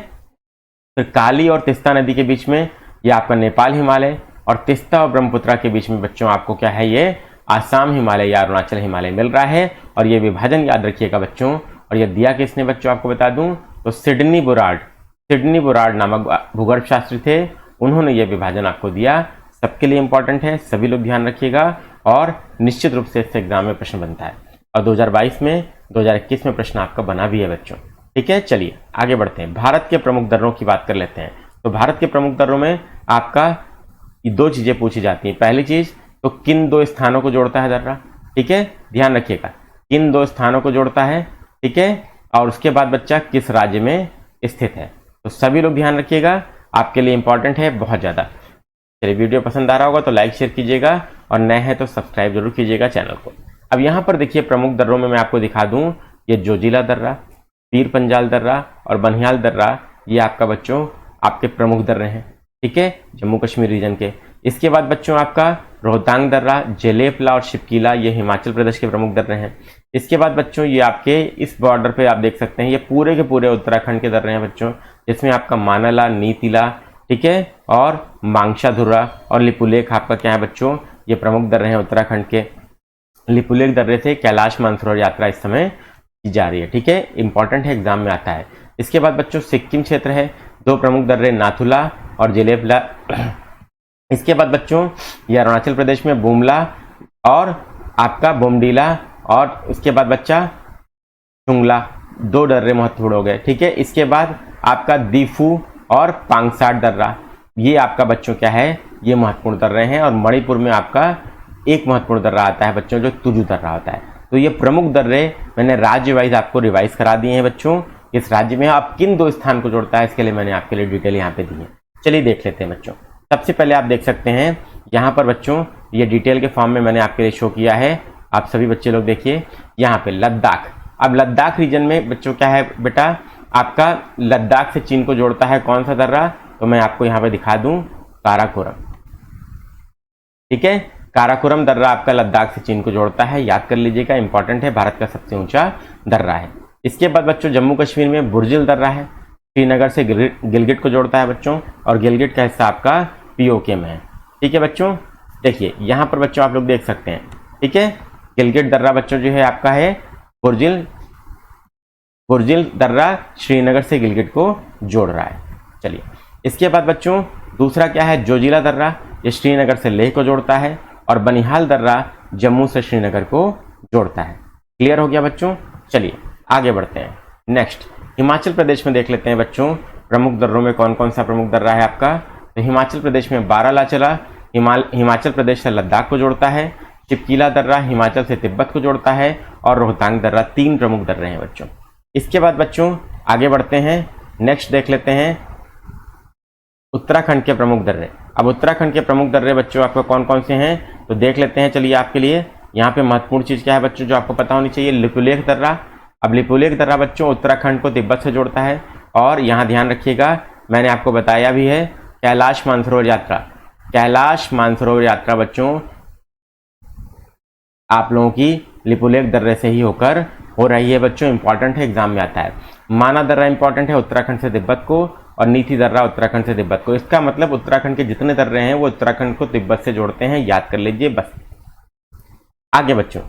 फिर काली और तिस्ता नदी के बीच में ये आपका नेपाल हिमालय, और तिस्ता और ब्रह्मपुत्रा के बीच में बच्चों आपको क्या है, ये आसाम हिमालय या अरुणाचल हिमालय मिल रहा है। और ये विभाजन याद रखिएगा बच्चों, और ये दिया किसने बच्चों आपको बता दूं, तो सिडनी बुरार्ड नामक भूगर्भ शास्त्री थे, उन्होंने ये विभाजन आपको दिया। सबके लिए इंपॉर्टेंट है, सभी लोग ध्यान रखिएगा, और निश्चित रूप से इससे एग्जाम में प्रश्न बनता है, और 2022 में 2021 में प्रश्न आपका बना भी है बच्चों। ठीक है, चलिए आगे बढ़ते हैं। भारत के प्रमुख दर्रों की बात कर लेते हैं। तो भारत के प्रमुख दर्रों में आपका दो चीजें पूछी जाती हैं। पहली चीज, तो किन दो स्थानों को जोड़ता है दर्रा। ठीक है, ध्यान रखिएगा, किन दो स्थानों को जोड़ता है। ठीक है, और उसके बाद बच्चा किस राज्य में स्थित है। तो सभी लोग ध्यान रखिएगा, आपके लिए इंपॉर्टेंट है बहुत ज्यादा। चलिए, वीडियो पसंद आ रहा होगा तो लाइक शेयर कीजिएगा, और नए हैं तो सब्सक्राइब जरूर कीजिएगा चैनल को। अब यहाँ पर देखिए, प्रमुख दर्रों में मैं आपको दिखा दूं, ये जोजिला दर्रा, पीर पंजाल दर्रा और बनिहाल दर्रा, ये आपका बच्चों आपके प्रमुख दर्रे हैं। ठीक है, जम्मू कश्मीर रीजन के। इसके बाद बच्चों आपका रोहतांग दर्रा, जेलेपला और शिपकीला, ये हिमाचल प्रदेश के प्रमुख दर्रे हैं। इसके बाद बच्चों ये आपके इस बॉर्डर पे आप देख सकते हैं, ये पूरे के पूरे उत्तराखंड के दर्रे हैं बच्चों, जिसमें आपका मानला, नीतिला, ठीक है, और मांगशाधुरा और लिपुलेख आपका क्या है बच्चों, ये प्रमुख दर्रे हैं उत्तराखंड के। लिपुलेख दर्रे से कैलाश मानसरोवर यात्रा इस समय की जा रही है। ठीक है, इंपॉर्टेंट है, एग्जाम में आता है। इसके बाद बच्चों सिक्किम क्षेत्र है, दो प्रमुख दर्रे नाथुला और जेलेपला। इसके बाद बच्चों ये अरुणाचल प्रदेश में बुमला और आपका बोमडीला, और इसके बाद बच्चा चुंगला, दो दर्रे महत्वपूर्ण हो गए। ठीक है, इसके बाद आपका दीफू और पांगसाट दर्रा, ये आपका बच्चों क्या है, ये महत्वपूर्ण दर्रे हैं। और मणिपुर में आपका एक महत्वपूर्ण दर्रा आता है बच्चों, जो तुजु दर्रा होता है। तो ये प्रमुख दर्रे मैंने राज्य वाइज आपको रिवाइज करा दिए हैं बच्चों। इस राज्य में आप किन दो स्थान को जोड़ता है, इसके लिए मैंने आपके लिए डिटेल यहाँ पे दी है। चलिए देख लेते हैं बच्चों। सबसे पहले आप देख सकते हैं यहाँ पर बच्चों, ये डिटेल के फॉर्म में मैंने आपके लिए शो किया है। आप सभी बच्चे लोग देखिए यहाँ पे लद्दाख। अब लद्दाख रीजन में बच्चों क्या है बेटा, आपका लद्दाख से चीन को जोड़ता है कौन सा दर्रा, तो मैं आपको यहाँ पे दिखा दूं, काराकोरम। ठीक है, काराकोरम दर्रा आपका लद्दाख से चीन को जोड़ता है, याद कर लीजिएगा, इंपॉर्टेंट है, भारत का सबसे ऊंचा दर्रा है। इसके बाद बच्चों जम्मू कश्मीर में बुर्जिल दर्रा है, श्रीनगर से गिलगिट को जोड़ता है बच्चों, और गिलगिट का हिस्सा आपका पीओके में है। ठीक है बच्चों, देखिए यहाँ पर बच्चों आप लोग देख सकते हैं। ठीक है, गिलगिट दर्रा बच्चों जो है आपका है बुर्जिल दर्रा श्रीनगर से गिलगिट को जोड़ रहा है। चलिए, इसके बाद बच्चों दूसरा क्या है, जोजिला दर्रा, ये श्रीनगर से लेह को जोड़ता है, और बनिहाल दर्रा जम्मू से श्रीनगर को जोड़ता है। क्लियर हो गया बच्चों, चलिए आगे बढ़ते हैं। नेक्स्ट हिमाचल प्रदेश में देख लेते हैं बच्चों, प्रमुख दर्रों में कौन कौन सा प्रमुख दर्रा है आपका। तो हिमाचल प्रदेश में बारालाचला हिमाचल प्रदेश से लद्दाख को जोड़ता है, चिपकीला दर्रा हिमाचल से तिब्बत को जोड़ता है, और रोहतांग दर्रा, तीन प्रमुख दर्रे हैं बच्चों। इसके बाद बच्चों आगे बढ़ते हैं, नेक्स्ट देख लेते हैं उत्तराखंड के प्रमुख दर्रे। अब उत्तराखंड के प्रमुख दर्रे बच्चों आपको कौन कौन से हैं, तो देख लेते हैं। चलिए आपके लिए यहाँ पे महत्वपूर्ण चीज़ क्या है बच्चों, जो आपको पता होनी चाहिए, लिपुलेख दर्रा। अब लिपुलेख दर्रा बच्चों उत्तराखंड को तिब्बत से जोड़ता है, और यहाँ ध्यान रखिएगा मैंने आपको बताया भी है, कैलाश मानसरोवर यात्रा बच्चों आप लोगों की लिपुलेख दर्रे से ही होकर हो रही है बच्चों, इंपॉर्टेंट है, एग्जाम में आता है। माना दर्रा इंपॉर्टेंट है उत्तराखंड से तिब्बत को, और नीति दर्रा उत्तराखंड से तिब्बत को। इसका मतलब उत्तराखंड के जितने दर्रे हैं वो उत्तराखंड को तिब्बत से जोड़ते हैं, याद कर लीजिए बस। आगे बच्चों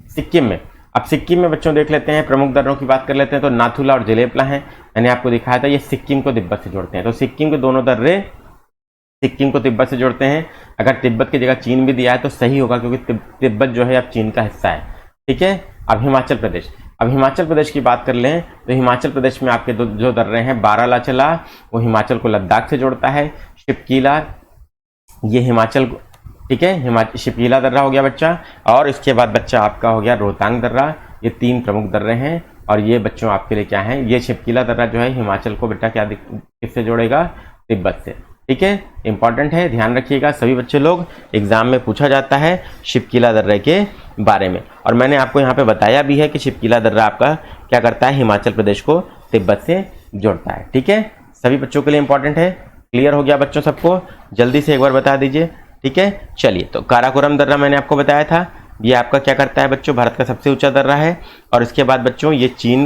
सिक्किम में, अब सिक्किम में बच्चों देख लेते हैं, प्रमुख दर्रों की बात कर लेते हैं। तो नाथुला और जेलेपला है, मैंने आपको दिखाया था, ये सिक्किम को तिब्बत से जोड़ते हैं। तो सिक्किम के दोनों दर्रे सिक्किम को तिब्बत से जोड़ते हैं। अगर तिब्बत की जगह चीन भी दिया है तो सही होगा, क्योंकि तिब्बत जो है अब चीन का हिस्सा है, ठीक है। अब हिमाचल प्रदेश, अब हिमाचल प्रदेश की बात कर लें तो हिमाचल प्रदेश में आपके जो दर्रे हैं, बारालाचला वो हिमाचल को लद्दाख से जोड़ता है, शिपकीला ये हिमाचल को, ठीक है, शिपकीला दर्रा हो गया बच्चा। और इसके बाद बच्चा आपका हो गया रोहतांग दर्रा। ये 3 प्रमुख दर्रे हैं, और ये बच्चों आपके लिए क्या है, ये शिपकीला दर्रा जो है हिमाचल को बेटा क्या किससे जोड़ेगा, तिब्बत से, ठीक है। इंपॉर्टेंट है, ध्यान रखिएगा सभी बच्चे लोग, एग्जाम में पूछा जाता है शिपकीला दर्रे के बारे में। और मैंने आपको यहाँ पे बताया भी है कि शिपकीला दर्रा आपका क्या करता है, हिमाचल प्रदेश को तिब्बत से जोड़ता है, ठीक है। सभी बच्चों के लिए इंपॉर्टेंट है। क्लियर हो गया बच्चों सबको, जल्दी से एक बार बता दीजिए, ठीक है। चलिए, तो काराकोरम दर्रा मैंने आपको बताया था, ये आपका क्या करता है बच्चों, भारत का सबसे ऊंचा दर्रा है। और इसके बाद बच्चों ये चीन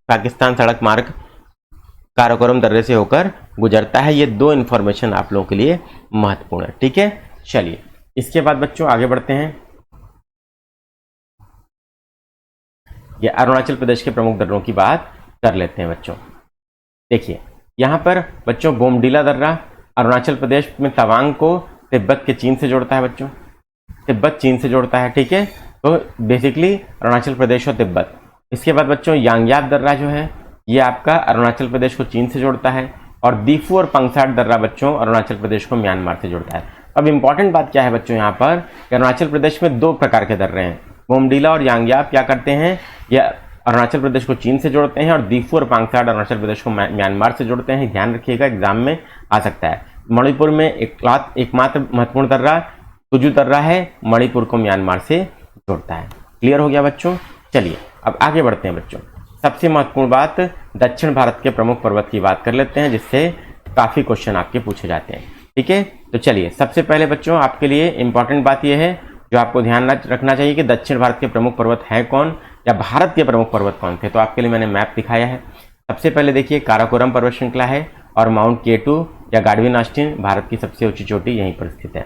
पाकिस्तान सड़क मार्ग काराकोरम दर्रे से होकर गुजरता है। ये 2 इंफॉर्मेशन आप लोगों के लिए महत्वपूर्ण है, ठीक है। चलिए, इसके बाद बच्चों आगे बढ़ते हैं। ये अरुणाचल प्रदेश के प्रमुख दर्रों की बात कर लेते हैं बच्चों। देखिए यहाँ पर बच्चों बोमडीला दर्रा अरुणाचल प्रदेश में तवांग को तिब्बत के चीन से जोड़ता है बच्चों, तिब्बत चीन से जोड़ता है, ठीक है। तो बेसिकली अरुणाचल प्रदेश और तिब्बत। इसके बाद बच्चों यांग्याप दर्रा जो है ये आपका अरुणाचल प्रदेश को चीन से जोड़ता है, और दीफू और पंगसाट दर्रा बच्चों अरुणाचल प्रदेश को म्यांमार से जोड़ता है। अब इंपॉर्टेंट बात क्या है बच्चों यहाँ पर, कि अरुणाचल प्रदेश में 2 प्रकार के दर्रे हैं, बोमडीला और यांग्याप क्या करते हैं, ये अरुणाचल प्रदेश को चीन से जोड़ते हैं, और दीफू और पांगसाट अरुणाचल प्रदेश को म्यांमार से जोड़ते हैं। ध्यान रखिएगा, एग्जाम में आ सकता है। मणिपुर में एकमात्र महत्वपूर्ण दर्रा तुजू दर्रा है, मणिपुर को म्यांमार से जोड़ता है। क्लियर हो गया बच्चों। चलिए अब आगे बढ़ते हैं बच्चों। सबसे महत्वपूर्ण बात, दक्षिण भारत के प्रमुख पर्वत की बात कर लेते हैं, जिससे काफी क्वेश्चन आपके पूछे जाते हैं, ठीक है। तो चलिए, सबसे पहले बच्चों आपके लिए इंपॉर्टेंट बात यह है जो आपको ध्यान रखना चाहिए कि दक्षिण भारत के प्रमुख पर्वत हैं कौन, या भारत के प्रमुख पर्वत कौन थे। तो आपके लिए मैंने मैप दिखाया है। सबसे पहले देखिए काराकोरम पर्वत श्रृंखला है, और माउंट केटू या गाडविन ऑस्टिन भारत की सबसे ऊंची चोटी यहीं पर स्थित है।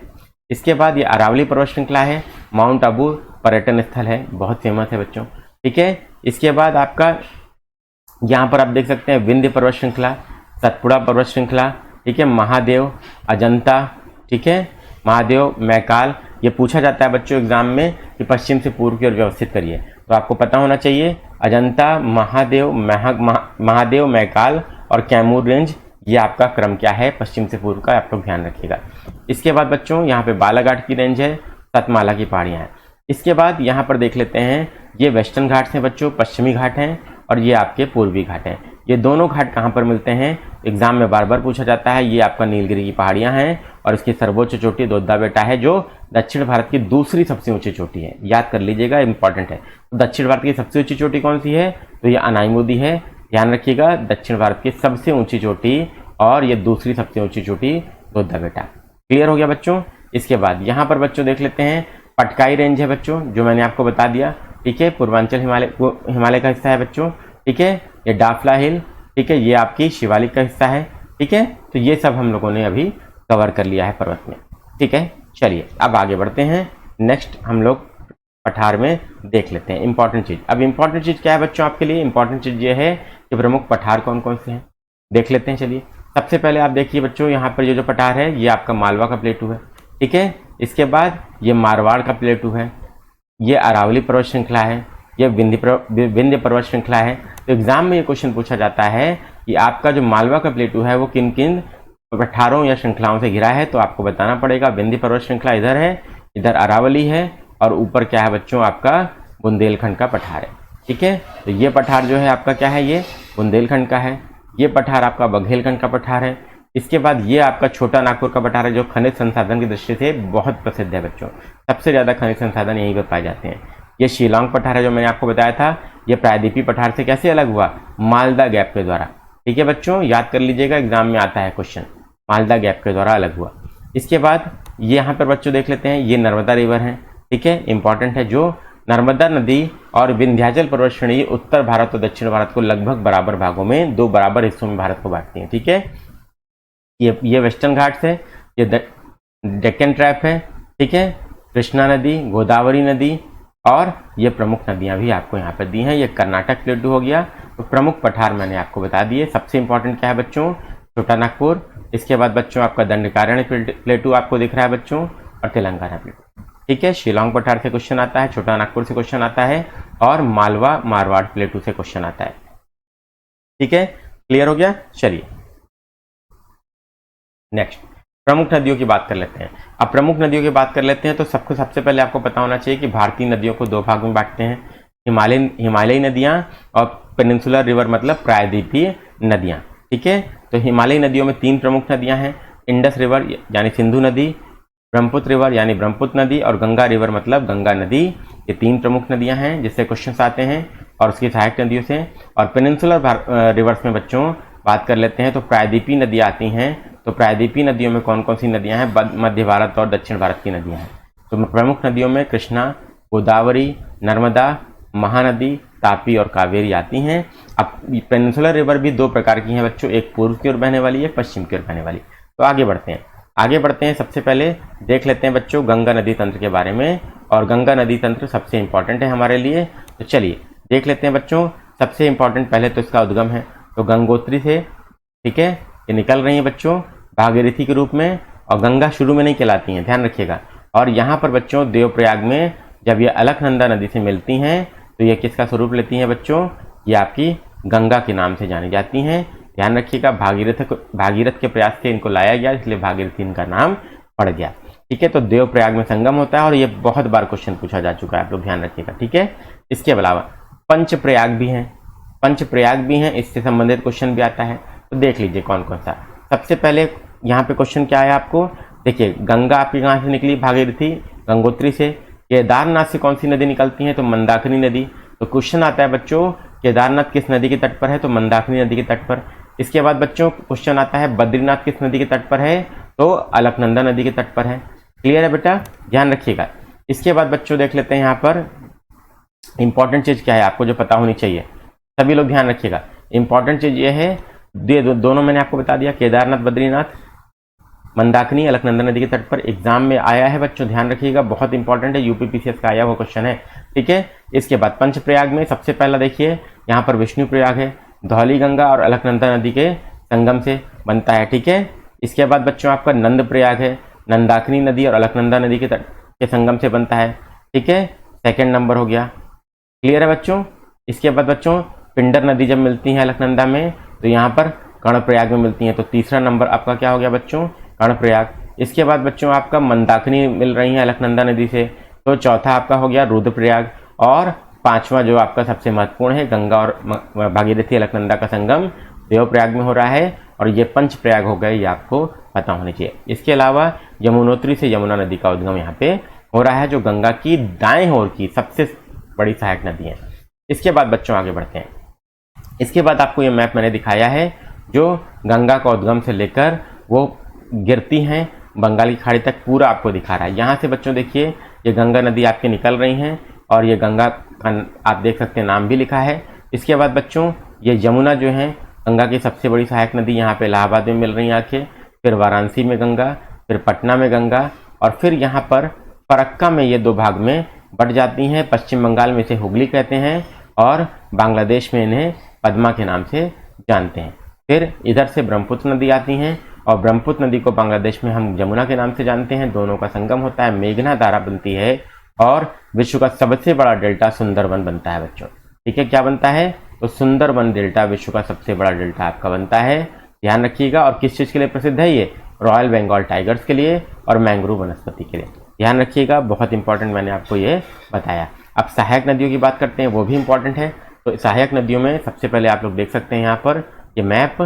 इसके बाद ये अरावली पर्वत श्रृंखला है, माउंट आबू पर्यटन स्थल है, बहुत फेमस है बच्चों, ठीक है। इसके बाद आपका यहाँ पर आप देख सकते हैं विंध्य पर्वत श्रृंखला, सतपुड़ा पर्वत श्रृंखला, ठीक है, महादेव, अजंता, ठीक है, महादेव, मैकाल। ये पूछा जाता है बच्चों एग्जाम में कि पश्चिम से पूर्व की ओर व्यवस्थित करिए, तो आपको पता होना चाहिए अजंता, महादेव, मैकाल और कैमूर रेंज, ये आपका क्रम क्या है पश्चिम से पूर्व का, आप लोग ध्यान रखिएगा। इसके बाद बच्चों यहाँ पे बालाघाट की रेंज है, सतमाला की पहाड़ियाँ हैं। इसके बाद यहाँ पर देख लेते हैं, ये वेस्टर्न घाट्स हैं बच्चों, पश्चिमी घाट हैं, और ये आपके पूर्वी घाट हैं। ये दोनों घाट कहाँ पर मिलते हैं, एग्जाम में बार बार पूछा जाता है। ये आपका नीलगिरी की पहाड़ियाँ हैं, और इसकी सर्वोच्च चोटी दोद्दा बेटा है, जो दक्षिण भारत की दूसरी सबसे ऊंची चोटी है, याद कर लीजिएगा, इंपॉर्टेंट है। तो दक्षिण भारत की सबसे ऊंची चोटी कौन सी है, तो ये अनाईमुदी है, ध्यान रखिएगा, दक्षिण भारत की सबसे ऊंची चोटी, और ये दूसरी सबसे ऊंची चोटी दोद्दा बेटा। क्लियर हो गया बच्चों। इसके बाद यहाँ पर बच्चों देख लेते हैं पटकाई रेंज है बच्चों, जो मैंने आपको बता दिया, ठीक है, पूर्वांचल हिमालय का हिस्सा है बच्चों, ठीक है। ये डाफला हिल, ठीक है, ये आपकी शिवालिक का हिस्सा है, ठीक है। तो ये सब हम लोगों ने अभी कवर कर लिया है पर्वत में, ठीक है। चलिए अब आगे बढ़ते हैं, नेक्स्ट हम लोग पठार में देख लेते हैं इंपॉर्टेंट चीज। अब इंपॉर्टेंट चीज क्या है बच्चों आपके लिए, इंपॉर्टेंट चीज ये है कि प्रमुख पठार कौन कौन से हैं, देख लेते हैं। चलिए सबसे पहले आप देखिए बच्चों, यहाँ पर ये जो पठार है ये आपका मालवा का प्लेटू है, ठीक है। इसके बाद ये मारवाड़ का प्लेटू है, ये अरावली पर्वत श्रृंखला है, ये विंध्य पर्वत श्रृंखला है। तो एग्जाम में ये क्वेश्चन पूछा जाता है कि आपका जो मालवा का प्लेटू है वो किन किन पठारों या श्रृंखलाओं से घिरा है, तो आपको बताना पड़ेगा। विंध्य पर्वत श्रृंखला इधर है, इधर अरावली है, और ऊपर क्या है बच्चों आपका बुंदेलखंड का पठार है, ठीक है। तो ये पठार जो है आपका क्या है, ये बुंदेलखंड का है। ये पठार आपका बघेलखंड का पठार है। इसके बाद ये आपका छोटा नागपुर का पठार है, जो खनिज संसाधन की दृष्टि से बहुत प्रसिद्ध है बच्चों, सबसे ज़्यादा खनिज संसाधन यहीं पर पाए जाते हैं। ये शिलांग पठार है, जो मैंने आपको बताया था, ये प्रायद्वीपी पठार से कैसे अलग हुआ, मालदा गैप के द्वारा, ठीक है बच्चों, याद कर लीजिएगा, एग्जाम में आता है क्वेश्चन, मालदा गैप के द्वारा अलग हुआ। इसके बाद ये यहाँ पर बच्चों देख लेते हैं, ये नर्मदा रिवर है, ठीक है, इंपॉर्टेंट है, जो नर्मदा नदी और विंध्याचल पर्वत श्रेणी उत्तर भारत और दक्षिण भारत को लगभग बराबर भागों में, 2 बराबर हिस्सों में भारत को बांटती हैं। ठीक है, ये वेस्टर्न घाट्स है, ये डेक्कन ट्रैप है। ठीक है, कृष्णा नदी, गोदावरी नदी और ये प्रमुख नदियां भी आपको यहाँ पर दी हैं। ये कर्नाटक प्लेटू हो गया। तो प्रमुख पठार मैंने आपको बता दिए। सबसे इंपॉर्टेंट क्या है बच्चों, छोटा नागपुर। इसके बाद बच्चों आपका दंडकारण्य प्लेटू आपको दिख रहा है बच्चों, और तेलंगाना प्लेटू। ठीक है, शिलोंग पठार से क्वेश्चन आता है, छोटा नागपुर से क्वेश्चन आता है, और मालवा मारवाड़ प्लेटू से क्वेश्चन आता है। ठीक है, क्लियर हो गया। चलिए नेक्स्ट प्रमुख नदियों की बात कर लेते हैं। अब प्रमुख नदियों की बात कर लेते हैं तो सबसे पहले आपको पता होना चाहिए कि भारतीय नदियों को 2 भाग में बांटते हैं, हिमालयी नदियां और पेनिनसुलर रिवर मतलब प्रायद्वीपीय नदियां। ठीक है, तो हिमालयी नदियों में 3 प्रमुख नदियां हैं, इंडस रिवर यानी सिंधु नदी, ब्रह्मपुत्र रिवर यानी ब्रह्मपुत्र नदी, और गंगा रिवर मतलब गंगा नदी। ये 3 प्रमुख नदियां हैं जिससे क्वेश्चंस आते हैं, और उसकी सहायक नदियों से। और पेनिनसुलर रिवर्स में बच्चों बात कर लेते हैं तो प्रायद्वीपीय नदियां आती हैं। तो प्रायद्वीपीय नदियों में कौन कौन सी नदियां हैं, मध्य भारत और दक्षिण भारत की नदियां हैं। तो प्रमुख नदियों में कृष्णा, गोदावरी, नर्मदा, महानदी, तापी और कावेरी आती हैं। अब पेनिनसुलर रिवर भी 2 प्रकार की हैं बच्चों, एक पूर्व की ओर बहने वाली, एक पश्चिम की ओर बहने वाली। तो आगे बढ़ते हैं। सबसे पहले देख लेते हैं बच्चों गंगा नदी तंत्र के बारे में, और गंगा नदी तंत्र सबसे इंपॉर्टेंट है हमारे लिए। तो चलिए देख लेते हैं बच्चों। सबसे इंपॉर्टेंट पहले तो इसका उद्गम है, तो गंगोत्री से, ठीक है, ये निकल रही है बच्चों भागीरथी के रूप में, और गंगा शुरू में नहीं कहलाती हैं, ध्यान रखिएगा। और यहाँ पर बच्चों देवप्रयाग में जब ये अलकनंदा नदी से मिलती हैं तो ये किसका स्वरूप लेती हैं बच्चों, ये आपकी गंगा के नाम से जानी जाती हैं। ध्यान रखिएगा, भागीरथ के प्रयास से इनको लाया गया, इसलिए भागीरथी इनका नाम पड़ गया। ठीक है, तो देवप्रयाग में संगम होता है, और ये बहुत बार क्वेश्चन पूछा जा चुका है, आप लोग ध्यान रखिएगा। ठीक है, इसके अलावा पंचप्रयाग भी हैं, इससे संबंधित क्वेश्चन भी आता है। तो देख लीजिए कौन कौन सा। सबसे पहले यहाँ पे क्वेश्चन क्या है आपको, देखिए गंगा आपकी कहाँ से निकली, भागीरथी, गंगोत्री से। केदारनाथ से कौन सी नदी निकलती है, तो मंदाकिनी नदी। तो क्वेश्चन आता है बच्चों केदारनाथ किस नदी के तट पर है, तो मंदाकिनी नदी के तट पर। इसके बाद बच्चों क्वेश्चन आता है बद्रीनाथ किस नदी के तट पर है, तो अलकनंदा नदी के तट पर है। क्लियर है बेटा, ध्यान रखिएगा। इसके बाद बच्चों देख लेते हैं यहाँ पर इंपॉर्टेंट चीज क्या है आपको जो पता होनी चाहिए, सभी लोग ध्यान रखिएगा। इंपॉर्टेंट चीज ये है, दोनों मैंने आपको बता दिया, केदारनाथ बद्रीनाथ, मंदाकिनी अलकनंदा नदी के तट पर। एग्जाम में आया है बच्चों, ध्यान रखिएगा, बहुत इंपॉर्टेंट है, यूपीपीसीएस का आया हुआ क्वेश्चन है। ठीक है, इसके बाद पंचप्रयाग में सबसे पहला देखिए यहाँ पर विष्णु प्रयाग है, धौली गंगा और अलकनंदा नदी के संगम से बनता है। ठीक है, इसके बाद बच्चों आपका नंद प्रयाग है, नंदाकिनी नदी और अलकनंदा नदी के तट के संगम से बनता है। ठीक है, 2nd नंबर हो गया। क्लियर है बच्चों। इसके बाद बच्चों पिंडर नदी जब मिलती है अलकनंदा में तो यहाँ पर कर्णप्रयाग में मिलती हैं, तो 3रा नंबर आपका क्या हो गया बच्चों, कर्णप्रयाग। इसके बाद बच्चों आपका मंदाकिनी मिल रही है अलकनंदा नदी से, तो 4था आपका हो गया रुद्रप्रयाग, और 5वां जो आपका सबसे महत्वपूर्ण है गंगा और भागीरथी अलकनंदा का संगम देवप्रयाग में हो रहा है, और ये पंचप्रयाग हो गए, ये आपको पता होनी चाहिए। इसके अलावा यमुनोत्री से यमुना नदी का उद्गम यहाँ पे हो रहा है, जो गंगा की दाएं ओर की सबसे बड़ी सहायक नदी है। इसके बाद बच्चों आगे बढ़ते हैं। इसके बाद आपको ये मैप मैंने दिखाया है जो गंगा का उद्गम से लेकर वो गिरती हैं बंगाल की खाड़ी तक, पूरा आपको दिखा रहा है। यहाँ से बच्चों देखिए ये गंगा नदी आपके निकल रही हैं, और ये गंगा का आप देख सकते हैं नाम भी लिखा है। इसके बाद बच्चों ये यमुना जो है गंगा की सबसे बड़ी सहायक नदी, यहाँ पे इलाहाबाद में मिल रही है आके, फिर वाराणसी में गंगा, फिर पटना में गंगा, और फिर यहाँ पर फरक्का में ये 2 भाग में बट जाती हैं। पश्चिम बंगाल में इसे हुगली कहते हैं, और बांग्लादेश में इन्हें पद्मा के नाम से जानते हैं। फिर इधर से ब्रह्मपुत्र नदी आती हैं, और ब्रह्मपुत्र नदी को बांग्लादेश में हम यमुना के नाम से जानते हैं। दोनों का संगम होता है, मेघना धारा बनती है, और विश्व का सबसे बड़ा डेल्टा सुंदरवन बनता है बच्चों। ठीक है, क्या बनता है, तो सुंदरवन डेल्टा विश्व का सबसे बड़ा डेल्टा आपका बनता है। ध्यान रखिएगा। और किस चीज़ के लिए प्रसिद्ध है ये, रॉयल बंगाल टाइगर्स के लिए और मैंग्रोव वनस्पति के लिए। ध्यान रखिएगा, बहुत इंपॉर्टेंट मैंने आपको ये बताया। अब सहायक नदियों की बात करते हैं, वो भी इंपॉर्टेंट है। तो सहायक नदियों में सबसे पहले आप लोग देख सकते हैं यहाँ पर ये मैप,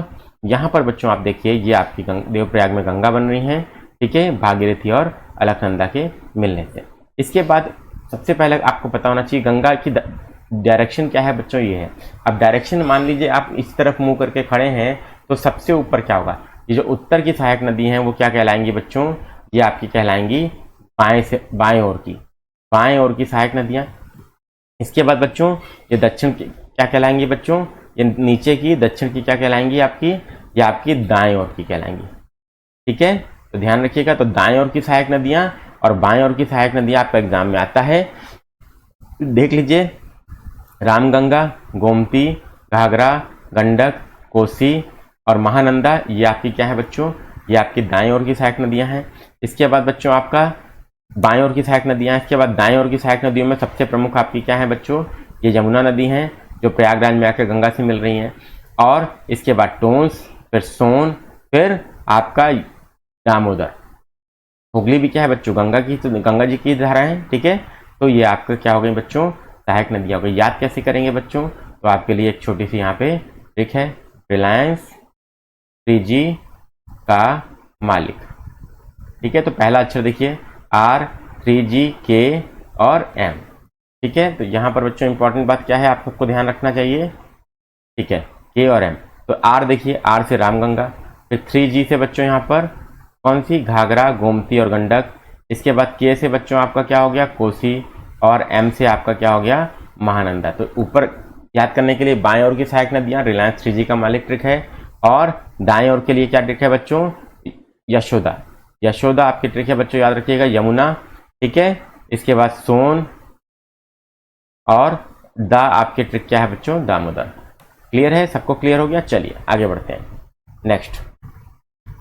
यहाँ पर बच्चों आप देखिए ये आपकी देवप्रयाग में गंगा बन रही है। ठीक है, भागीरथी और अलकनंदा के मिलने से। इसके बाद सबसे पहले आपको पता होना चाहिए गंगा की डायरेक्शन क्या है बच्चों, ये है। अब डायरेक्शन मान लीजिए आप इस तरफ मुंह करके खड़े हैं, तो सबसे ऊपर क्या होगा, ये जो उत्तर की सहायक नदी हैं वो क्या कहलाएंगी बच्चों, ये आपकी कहलाएंगी बाएं ओर की सहायक नदियां। इसके बाद बच्चों ये दक्षिण की क्या कहलाएंगी बच्चों, ये नीचे की दक्षिण की क्या कहलाएंगी आपकी, ये आपकी दाएं ओर की कहलाएंगी। ठीक है, तो ध्यान रखिएगा। तो दाएं ओर की सहायक नदियां और बाएं ओर की सहायक नदियां आपका एग्जाम में आता है, देख लीजिए। रामगंगा, गोमती, घाघरा, गंडक, कोसी और महानंदा, ये आपकी क्या है बच्चों, ये आपकी दाएं ओर की सहायक नदियां हैं। इसके बाद बच्चों आपका बाएं ओर की सहायक नदियां हैं। इसके बाद दाएं ओर की सहायक नदियों में सबसे प्रमुख आपकी क्या है बच्चों, ये यमुना नदी हैं जो प्रयागराज में आकर गंगा से मिल रही हैं। और इसके बाद टोंस, फिर सोन, फिर आपका दामोदर। हुगली भी क्या है बच्चों, गंगा की, तो गंगा जी की धारा है। ठीक है, तो ये आपका क्या हो गई बच्चों, सहायक नदियां हो गई। याद कैसे करेंगे बच्चों, तो आपके लिए एक छोटी सी यहाँ पे ट्रिक है, रिलायंस 3G का मालिक। ठीक है, तो पहला अक्षर देखिए R, 3G, K और M। ठीक है, तो यहाँ पर बच्चों इंपॉर्टेंट बात क्या है आपको ध्यान रखना चाहिए। ठीक है, K और M। तो R देखिए, R से रामगंगा, फिर 3G से बच्चों यहाँ पर कौन सी, घाघरा, गोमती और गंडक। इसके बाद K से बच्चों आपका क्या हो गया, कोसी, और M से आपका क्या हो गया, महानंदा। तो ऊपर याद करने के लिए बाएं ओर की सहायक नदियां रिलायंस 3G का मालिक ट्रिक है, और दाएं ओर के लिए क्या ट्रिक है बच्चों, यशोदा। यशोदा आपकी ट्रिक है बच्चों, याद रखिएगा, यमुना। ठीक है, इसके बाद सोन और दा आपके ट्रिक क्या है बच्चों, दामोदर। क्लियर है, सबको क्लियर हो गया। चलिए आगे बढ़ते हैं। नेक्स्ट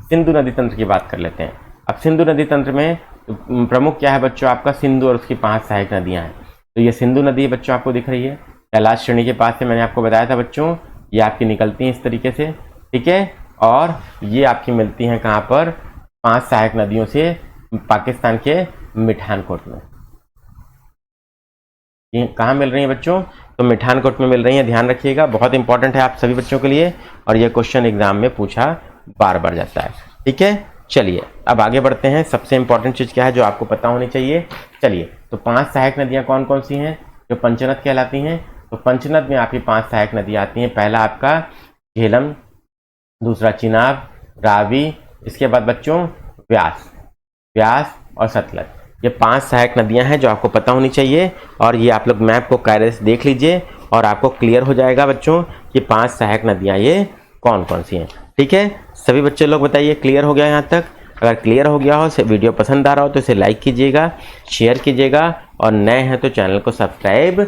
सिंधु नदी तंत्र की बात कर लेते हैं। अब सिंधु नदी तंत्र में प्रमुख क्या है बच्चों आपका, सिंधु और उसकी 5 सहायक नदियां हैं। तो ये सिंधु नदी बच्चों आपको दिख रही है कैलाश श्रेणी के पास से, मैंने आपको बताया था बच्चों, ये आपकी निकलती हैं इस तरीके से। ठीक है, और ये आपकी मिलती हैं कहाँ पर, 5 सहायक नदियों से पाकिस्तान के मिठानकोट में। ये कहाँ मिल रही है बच्चों, तो मिठानकोट में मिल रही है। ध्यान रखिएगा, बहुत इंपॉर्टेंट है आप सभी बच्चों के लिए, और ये क्वेश्चन एग्जाम में पूछा बार बार जाता है। ठीक है, चलिए अब आगे बढ़ते हैं। सबसे इंपॉर्टेंट चीज क्या है जो आपको पता होनी चाहिए। चलिए, तो 5 सहायक नदियां कौन कौन सी हैं जो पंचनद कहलाती हैं। तो पंचनद में आपकी 5 सहायक नदियां आती हैं। पहला आपका झेलम, दूसरा चिनाब, रावी, इसके बाद बच्चों व्यास और सतलज। ये 5 सहायक नदियां हैं जो आपको पता होनी चाहिए, और ये आप लोग मैप को कायदे से देख लीजिए और आपको क्लियर हो जाएगा बच्चों कि 5 सहायक नदियां ये कौन कौन सी हैं। ठीक है, सभी बच्चे लोग बताइए क्लियर हो गया यहाँ तक। अगर क्लियर हो गया हो, वीडियो पसंद आ रहा हो तो इसे लाइक कीजिएगा, शेयर कीजिएगा, और नए हैं तो चैनल को सब्सक्राइब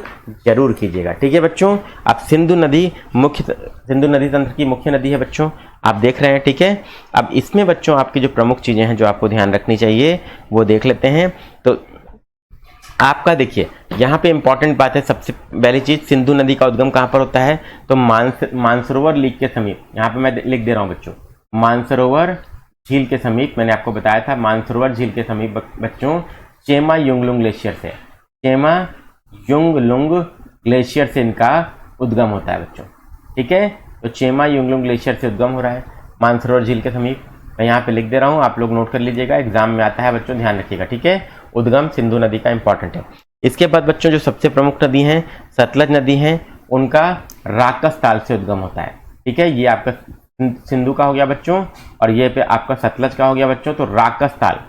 जरूर कीजिएगा। ठीक है बच्चों, अब सिंधु नदी तंत्र की मुख्य नदी है बच्चों, आप देख रहे हैं। ठीक है, अब इसमें बच्चों आपकी जो प्रमुख चीजें हैं जो आपको ध्यान रखनी चाहिए वो देख लेते हैं। तो आपका देखिए यहाँ पे इंपॉर्टेंट बात है, सबसे पहली चीज, सिंधु नदी का उद्गम कहाँ पर होता है, तो मानसरोवर लेक के समीप। यहाँ पे मैं लिख दे रहा हूँ बच्चों, मानसरोवर झील के समीप। मैंने आपको बताया था मानसरोवर झील के समीप बच्चों चेमा युंगलुंग ग्लेशियर से, चेमा युंगलुंग ग्लेशियर से इनका उद्गम होता है बच्चों। ठीक है, तो चेमा युंगलुंग ग्लेशियर से उद्गम हो रहा है मानसरोवर झील के समीप। मैं यहाँ पे लिख दे रहा हूँ, आप लोग नोट कर लीजिएगा, एग्जाम में आता है बच्चों, ध्यान रखिएगा। ठीक है, उद्गम सिंधु नदी का इंपॉर्टेंट है। इसके बाद बच्चों जो सबसे प्रमुख नदी हैं सतलज नदी है, उनका राकस ताल से उद्गम होता है। ठीक है, ये आपका सिंधु का हो गया बच्चों, और ये पे आपका सतलज का हो गया बच्चों। तो राकस ताल,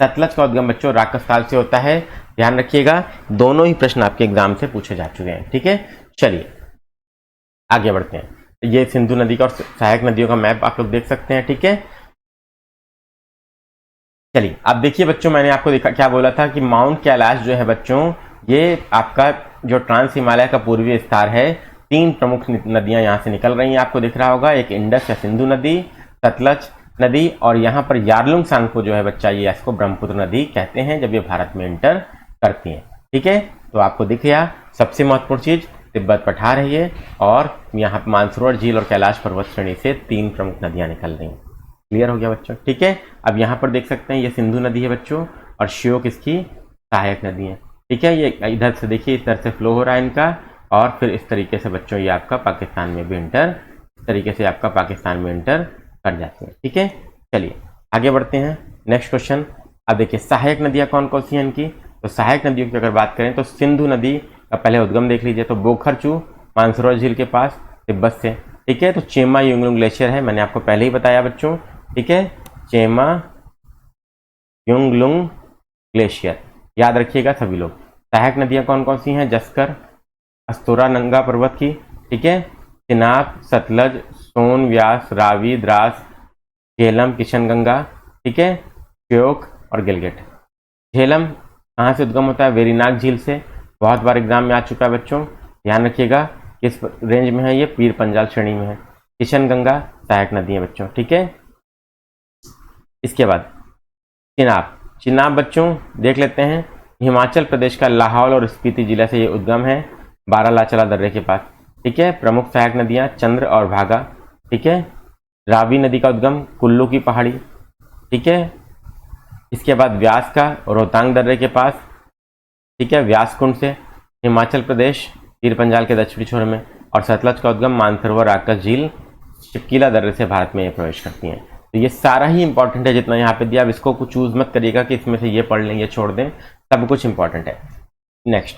सतलज का उद्गम बच्चों राकस ताल से होता है, ध्यान रखिएगा। दोनों ही प्रश्न आपके एग्जाम से पूछे जा चुके हैं। ठीक है, चलिए आगे बढ़ते हैं। ये सिंधु नदी का और सहायक नदियों का मैप आप लोग देख सकते हैं। ठीक है, चलिए अब देखिए बच्चों, मैंने आपको क्या बोला था कि माउंट कैलाश जो है बच्चों, ये आपका जो ट्रांस हिमालय का पूर्वी विस्तार है, 3 प्रमुख नदियां यहाँ से निकल रही हैं, आपको दिख रहा होगा। एक इंडस या सिंधु नदी, सतलज नदी, और यहाँ पर यारलुंग सांगपो जो है बच्चा, ये इसको ब्रह्मपुत्र नदी कहते हैं जब ये भारत में इंटर करती हैं। ठीक है, तो आपको दिख गया। सबसे महत्वपूर्ण चीज तिब्बत पठार है ये, और यहाँ पर मानसरोवर झील और कैलाश पर्वत श्रेणी से 3 प्रमुख नदियां निकल रही हैं। क्लियर हो गया बच्चों। ठीक है, अब यहाँ पर देख सकते हैं ये सिंधु नदी है बच्चों, और श्योक इसकी सहायक नदी है। ठीक है, ये इधर से देखिए, इस तरह से फ्लो हो रहा है इनका, और फिर इस तरीके से बच्चों ये आपका पाकिस्तान में भी इंटर, इस तरीके से आपका पाकिस्तान में इंटर कर जाते हैं। ठीक है, चलिए आगे बढ़ते हैं। नेक्स्ट क्वेश्चन, अब देखिए सहायक नदियाँ कौन कौन सी हैं इनकी। तो सहायक नदियों की अगर बात करें तो सिंधु नदी का पहले उद्गम देख लीजिए, तो बोखरचू मानसरोवर झील के पास तिब्बत से। ठीक है, तो चेमा युंगलुंग ग्लेशियर है, मैंने आपको पहले ही बताया बच्चों। ठीक है, चेमा युंगलुंग ग्लेशियर याद रखिएगा सभी लोग। सहायक नदियां कौन कौन सी हैं? जस्कर, अस्तोरा नंगा पर्वत की, ठीक है, चिनाब, सतलज, सोन, व्यास, रावी, द्रास, झेलम, किशनगंगा, ठीक है, श्योक और गिलगित। झेलम कहाँ से उद्गम होता है? वेरीनाग झील से, बहुत बार एग्जाम में आ चुका है बच्चों, ध्यान रखिएगा किस रेंज में है ये, पीर पंजाल श्रेणी में है। किशनगंगा सहायक नदी है बच्चों, ठीक है। इसके बाद चिनाब, चिनाब बच्चों देख लेते हैं, हिमाचल प्रदेश का लाहौल और स्पीति जिला से ये उद्गम है, बारालाचला दर्रे के पास, ठीक है। प्रमुख सहायक नदियां चंद्र और भागा, ठीक है। रावी नदी का उद्गम कुल्लू की पहाड़ी, ठीक है। इसके बाद व्यास का रोहतांग दर्रे के पास, ठीक है, व्यास कुंड से, हिमाचल प्रदेश पीर पंजाल के दक्षिणी छोर में। और सतलज का उद्गम मानसरोवर, राकस झील, शिपकीला दर्रे से भारत में ये प्रवेश करती हैं। तो ये सारा ही इंपॉर्टेंट है जितना यहाँ पे दिया। अब इसको कुछ चूज मत करिएगा कि इसमें से ये पढ़ लें ये छोड़ दें, सब कुछ इंपॉर्टेंट है। नेक्स्ट,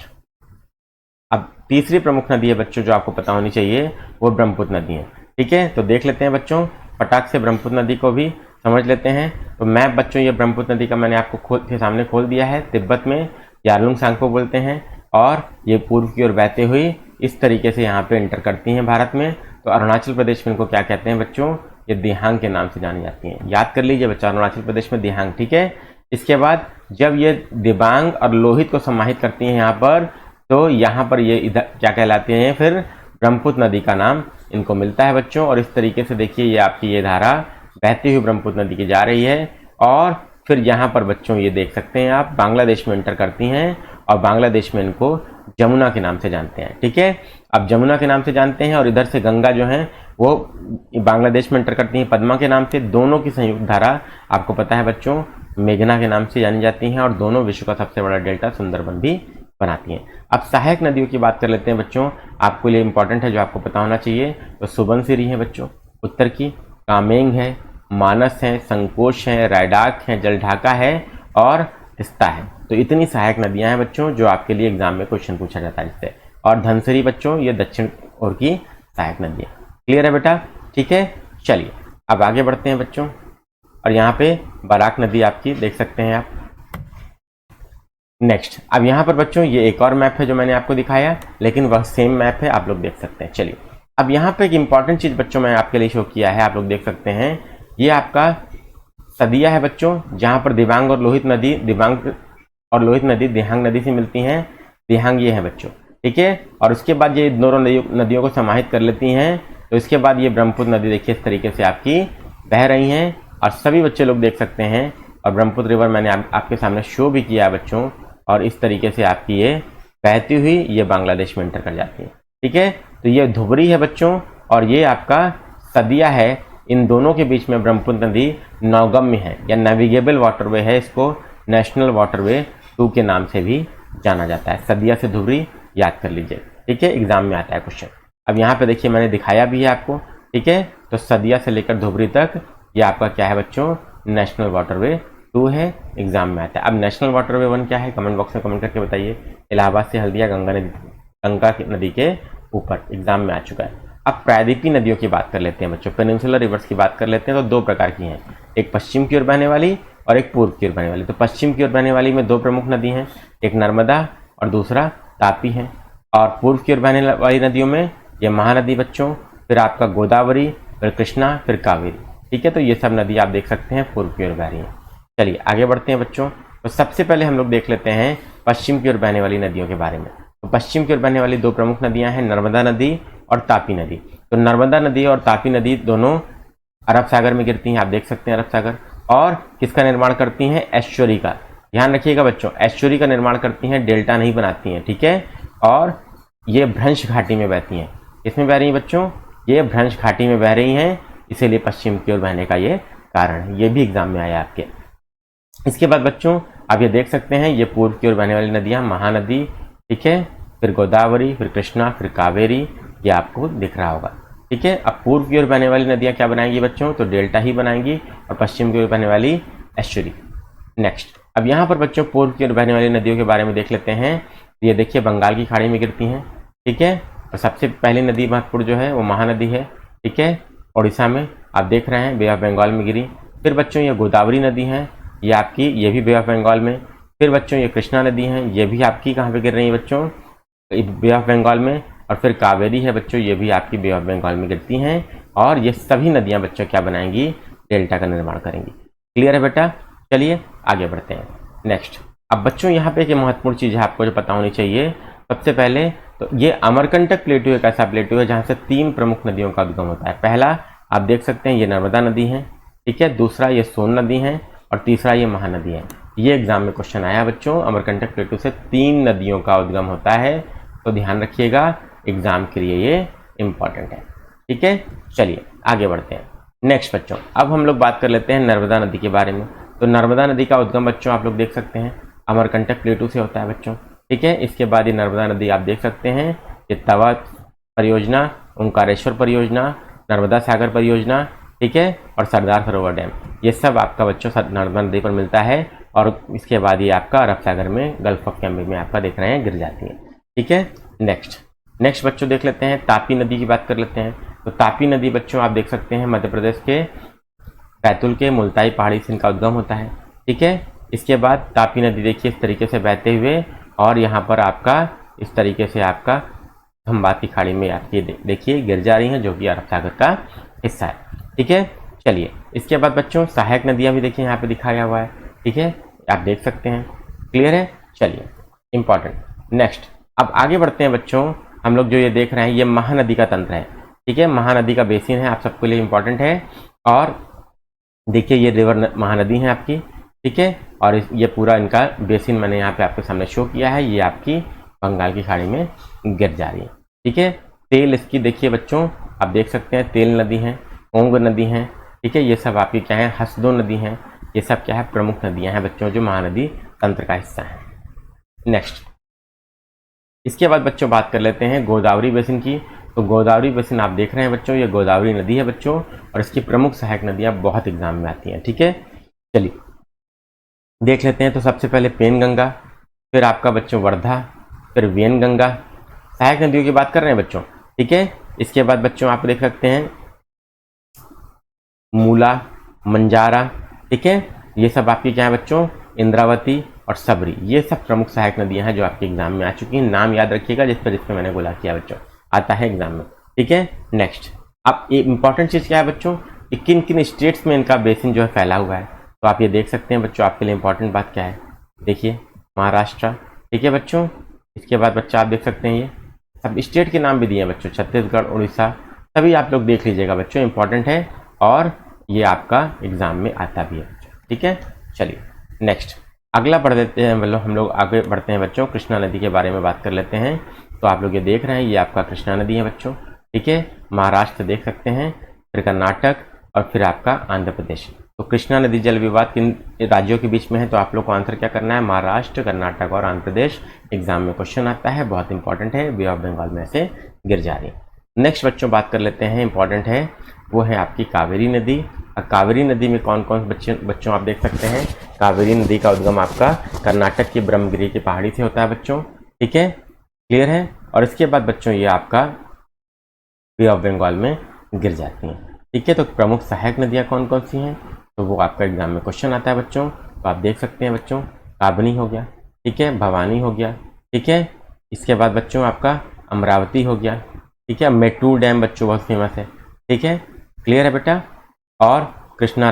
अब तीसरी प्रमुख नदी है बच्चों जो आपको पता होनी चाहिए, वो ब्रह्मपुत्र नदी है, ठीक है। तो देख लेते हैं बच्चों, फटाक से ब्रह्मपुत्र नदी को भी समझ लेते हैं। तो मैप बच्चों ये ब्रह्मपुत्र नदी का मैंने आपको सामने खोल दिया है। तिब्बत में यारलुंग सांगपो बोलते हैं, और ये पूर्व की ओर बहते हुए इस तरीके से यहाँ पे एंटर करती हैं भारत में। तो अरुणाचल प्रदेश में इनको क्या कहते हैं बच्चों? ये दिहांग के नाम से जानी जाती हैं। याद कर लीजिए बच्चा, अरुणाचल प्रदेश में दिहांग, ठीक है। इसके बाद जब ये दिबांग और लोहित को समाहित करती हैं यहाँ पर, तो यहाँ पर ये इधर क्या कहलाते हैं? फिर ब्रह्मपुत्र नदी का नाम इनको मिलता है बच्चों। और इस तरीके से देखिए ये आपकी ये धारा बहती हुई ब्रह्मपुत्र नदी की जा रही है, और फिर यहाँ पर बच्चों ये देख सकते हैं आप, बांग्लादेश में एंटर करती हैं, और बांग्लादेश में इनको जमुना के नाम से जानते हैं, ठीक है। अब जमुना के नाम से जानते हैं, और इधर से गंगा जो है वो बांग्लादेश में एंटर करती हैं पद्मा के नाम से। दोनों की संयुक्त धारा आपको पता है बच्चों मेघना के नाम से जानी जाती हैं, और दोनों विश्व का सबसे बड़ा डेल्टा सुंदरबन भी बनाती हैं। अब सहायक नदियों की बात कर लेते हैं बच्चों, आपके लिए इंपॉर्टेंट है जो आपको पता होना चाहिए। तो सुबनसिरी है बच्चों उत्तर की, कामेंग है, मानस है, संकोच है, रायडाक है, जलढाका है और तिस्ता है। तो इतनी सहायक नदियां हैं बच्चों जो आपके लिए एग्जाम में क्वेश्चन पूछा जाता है इससे। और धनसिरी बच्चों ये दक्षिण ओर की सहायक नदियां। क्लियर है बेटा? ठीक है, चलिए अब आगे बढ़ते हैं बच्चों। और यहाँ पे बराक नदी आपकी देख सकते हैं आप। नेक्स्ट, अब यहाँ पर बच्चों ये एक और मैप है जो मैंने आपको दिखाया, लेकिन वह सेम मैप है, आप लोग देख सकते हैं। चलिए अब यहाँ पे एक इंपॉर्टेंट चीज बच्चों मैं आपके लिए शो किया है, आप लोग देख सकते हैं। ये आपका सदिया है बच्चों, जहाँ पर दिबांग और लोहित नदी दिहांग नदी से मिलती हैं। दिहांग ये है बच्चों, ठीक है। और उसके बाद ये दोनों नदियों को समाहित कर लेती हैं। तो इसके बाद ये ब्रह्मपुत्र नदी देखिए इस तरीके से आपकी बह रही हैं, और सभी बच्चे लोग देख सकते हैं। और ब्रह्मपुत्र रिवर मैंने आपके सामने शो भी किया बच्चों। और इस तरीके से आपकी ये बहती हुई ये बांग्लादेश में एंटर कर जाती है, ठीक है। तो ये धुबरी है बच्चों, और ये आपका सदिया है। इन दोनों के बीच में ब्रह्मपुत्र नदी नौगम्य है या नेविगेबल वाटरवे है। इसको नेशनल वाटरवे 2 के नाम से भी जाना जाता है। सदिया से धुबरी याद कर लीजिए, ठीक है, एग्जाम में आता है क्वेश्चन। अब यहाँ पे देखिए मैंने दिखाया भी है आपको, ठीक है। तो सदिया से लेकर धुबरी तक ये आपका क्या है बच्चों? नेशनल वाटरवे 2 है, एग्जाम में आता है। अब नेशनल वाटरवे 1 क्या है? कमेंट बॉक्स में कमेंट करके बताइए। इलाहाबाद से हल्दिया गंगा नदी के ऊपर, एग्जाम में आ चुका है। अब प्रायद्वीपीय नदियों की बात कर लेते हैं बच्चों, पेनिनसुलर रिवर्स की बात कर लेते हैं। तो 2 प्रकार की हैं, एक पश्चिम की ओर बहने वाली और एक पूर्व की ओर बहने वाली। तो पश्चिम की ओर बहने वाली में 2 प्रमुख नदी हैं, एक नर्मदा और दूसरा तापी है। और पूर्व की ओर बहने वाली नदियों में ये महानदी बच्चों, फिर आपका गोदावरी, फिर कृष्णा, फिर कावेरी, ठीक है। तो ये सब नदी आप देख सकते हैं पूर्व की ओर बह रही हैं। चलिए आगे बढ़ते हैं बच्चों। तो सबसे पहले हम लोग देख लेते हैं पश्चिम की ओर बहने वाली नदियों के बारे में। तो पश्चिम की ओर बहने वाली 2 प्रमुख नदियां हैं, नर्मदा नदी और तापी नदी। तो नर्मदा नदी और तापी नदी दोनों अरब सागर में गिरती हैं, आप देख सकते हैं अरब सागर। और किसका निर्माण करती हैं? एस्चुरी का। ध्यान रखिएगा बच्चों, एस्चुरी का निर्माण करती हैं, डेल्टा नहीं बनाती हैं, ठीक है। और ये भ्रंश घाटी में बहती हैं। किसमें बह रही हैं बच्चों? ये भ्रंश घाटी में बह रही हैं, इसीलिए पश्चिम की ओर बहने का ये कारण है। ये भी एग्जाम में आया आपके। इसके बाद बच्चों आप ये देख सकते हैं, ये पूर्व की ओर बहने वाली नदियां, महानदी, ठीक है, फिर गोदावरी, फिर कृष्णा, फिर कावेरी, ये आपको दिख रहा होगा, ठीक है। अब पूर्व की ओर बहने वाली नदियां क्या बनाएंगी बच्चों? तो डेल्टा ही बनाएंगी, और पश्चिम की ओर बहने वाली एस्चुरी। नेक्स्ट, अब यहाँ पर बच्चों पूर्व की ओर बहने वाली नदियों के बारे में देख लेते हैं। ये देखिए बंगाल की खाड़ी में गिरती हैं, ठीक है। और सबसे पहली नदी महत्वपूर्ण जो है वो महानदी है, ठीक है। उड़ीसा में आप देख रहे हैं बे ऑफ बंगाल में गिरी। फिर बच्चों ये गोदावरी नदी है, ये आपकी, ये भी बे ऑफ बंगाल में। फिर बच्चों ये कृष्णा नदी है, ये भी आपकी कहाँ पे गिर रही है बच्चों, बे ऑफ बंगाल में। और फिर कावेरी है बच्चों, ये भी आपकी बे ऑफ बंगाल में गिरती हैं। और ये सभी नदियाँ बच्चों क्या बनाएंगी, डेल्टा का निर्माण करेंगी। क्लियर है बेटा, चलिए आगे बढ़ते हैं नेक्स्ट। अब बच्चों यहाँ पे एक महत्वपूर्ण चीज़ है आपको जो पता होनी चाहिए। सबसे पहले तो ये अमरकंटक प्लेटू एक ऐसा प्लेटू है जहाँ से 3 प्रमुख नदियों का उद्गम होता है। पहला आप देख सकते हैं ये नर्मदा नदी है, ठीक है, दूसरा ये सोन नदी है, और तीसरा ये महानदी है। ये एग्जाम में क्वेश्चन आया बच्चों, अमरकंटक प्लेटू से 3 नदियों का उद्गम होता है, तो ध्यान रखिएगा, एग्जाम के लिए ये इंपॉर्टेंट है। ठीक है, चलिए आगे बढ़ते हैं नेक्स्ट बच्चों। अब हम लोग बात कर लेते हैं नर्मदा नदी के बारे में। तो नर्मदा नदी का उद्गम बच्चों आप लोग देख सकते हैं अमरकंटक प्लेटू से होता है बच्चों, ठीक है। इसके बाद ये नर्मदा नदी आप देख सकते हैं, ये तवा परियोजना, ओंकारेश्वर परियोजना, नर्मदा सागर परियोजना, ठीक है, और सरदार सरोवर डैम, ये सब आपका बच्चों नर्मदा नदी पर मिलता है। और इसके बाद ये आपका अरब सागर में, गल्फ ऑफ कैम्ब्रिज में आपका देख रहे हैं गिर जाती है। ठीक है, नेक्स्ट बच्चों देख लेते हैं, तापी नदी की बात कर लेते हैं। तो तापी नदी बच्चों आप देख सकते हैं मध्य प्रदेश के बैतूल के मुल्ताई पहाड़ी से इनका उद्गम होता है। ठीक है, इसके बाद तापी नदी देखिए इस तरीके से बहते हुए, और यहाँ पर आपका इस तरीके से आपका खंबात की खाड़ी में आपकी देखिए गिर जा रही हैं, जो कि अरब सागर का हिस्सा है। ठीक है, चलिए इसके बाद बच्चों सहायक नदियाँ भी देखिए यहाँ पे दिखाया हुआ है, ठीक है, आप देख सकते हैं। क्लियर है, चलिए इंपॉर्टेंट नेक्स्ट। अब आगे बढ़ते हैं बच्चों, हम लोग जो ये देख रहे हैं ये महानदी का तंत्र है। ठीक है, महानदी का बेसिन है, आप सबके लिए इंपॉर्टेंट है। और देखिए ये रिवर महानदी है आपकी, ठीक है, और ये पूरा इनका बेसिन मैंने यहाँ पे आपके सामने शो किया है, ये आपकी बंगाल की खाड़ी में गिर जा रही है। ठीक है, तेल इसकी देखिए बच्चों आप देख सकते हैं, तेल नदी है, ओंग नदी है, ठीक है, ये सब आपकी क्या है, हसदो नदी है, ये सब क्या है, प्रमुख नदियां हैं बच्चों जो महानदी तंत्र का हिस्सा है। नेक्स्ट, इसके बाद बच्चों बात कर लेते हैं गोदावरी बेसिन की। तो गोदावरी बेसिन आप देख रहे हैं बच्चों, ये गोदावरी नदी है बच्चों, और इसकी प्रमुख सहायक नदियां बहुत एग्जाम में आती हैं। ठीक है, चलिए देख लेते हैं। तो सबसे पहले पेनगंगा, फिर आपका बच्चों वर्धा, फिर वेनगंगा, सहायक नदियों की बात कर रहे हैं बच्चों। ठीक है, इसके बाद बच्चों आप देख सकते हैं मूला, मंजारा, ठीक है, ये सब आपकी क्या है बच्चों, इंद्रावती और सबरी, ये सब प्रमुख सहायक नदियां हैं जो आपके एग्जाम में आ चुकी हैं। नाम याद रखिएगा जिस पर मैंने बोला किया बच्चों, आता है एग्जाम में। ठीक है, नेक्स्ट, अब एक इंपॉर्टेंट चीज़ क्या है बच्चों कि किन किन स्टेट्स में इनका बेसिन जो है फैला हुआ है। तो आप ये देख सकते हैं बच्चों, आपके लिए इंपॉर्टेंट बात क्या है, देखिए महाराष्ट्र, ठीक है बच्चों। इसके बाद बच्चा आप देख सकते हैं ये सब स्टेट के नाम भी दिए हैं बच्चों, छत्तीसगढ़, उड़ीसा, सभी आप लोग देख लीजिएगा बच्चों, इंपॉर्टेंट है और ये आपका एग्जाम में आता भी है बच्चों। ठीक है, चलिए नेक्स्ट अगला पढ़ देते हैं, मतलब हम लोग आगे बढ़ते हैं बच्चों, कृष्णा नदी के बारे में बात कर लेते हैं। तो आप लोग ये देख रहे हैं, ये आपका कृष्णा नदी है बच्चों, ठीक है, महाराष्ट्र देख सकते हैं, फिर कर्नाटक और फिर आपका आंध्र प्रदेश। तो कृष्णा नदी जल विवाद किन राज्यों के बीच में है, तो आप लोग को आंसर क्या करना है, महाराष्ट्र, कर्नाटक और आंध्र प्रदेश। एग्जाम में क्वेश्चन आता है, बहुत इंपॉर्टेंट है, बे ऑफ बंगाल में से गिर जा रही है। नेक्स्ट बच्चों बात कर लेते हैं, इंपॉर्टेंट है, वो है आपकी कावेरी नदी। कावेरी नदी में कौन कौन बच्चों आप देख सकते हैं, कावेरी नदी का उद्गम आपका कर्नाटक की ब्रह्मगिरी की पहाड़ी से होता है बच्चों। ठीक है, क्लियर है, और इसके बाद बच्चों ये आपका बे ऑफ बंगाल में गिर जाती हैं। ठीक है, तो प्रमुख सहायक नदियाँ कौन कौन सी हैं, तो वो आपका एग्जाम में क्वेश्चन आता है बच्चों। तो आप देख सकते हैं बच्चों, काबनी हो गया, ठीक है, भवानी हो गया, ठीक है, इसके बाद बच्चों आपका अमरावती हो गया, ठीक है, मेट्टूर डैम बच्चों बहुत फेमस है। ठीक है, क्लियर है बेटा, और कृष्णा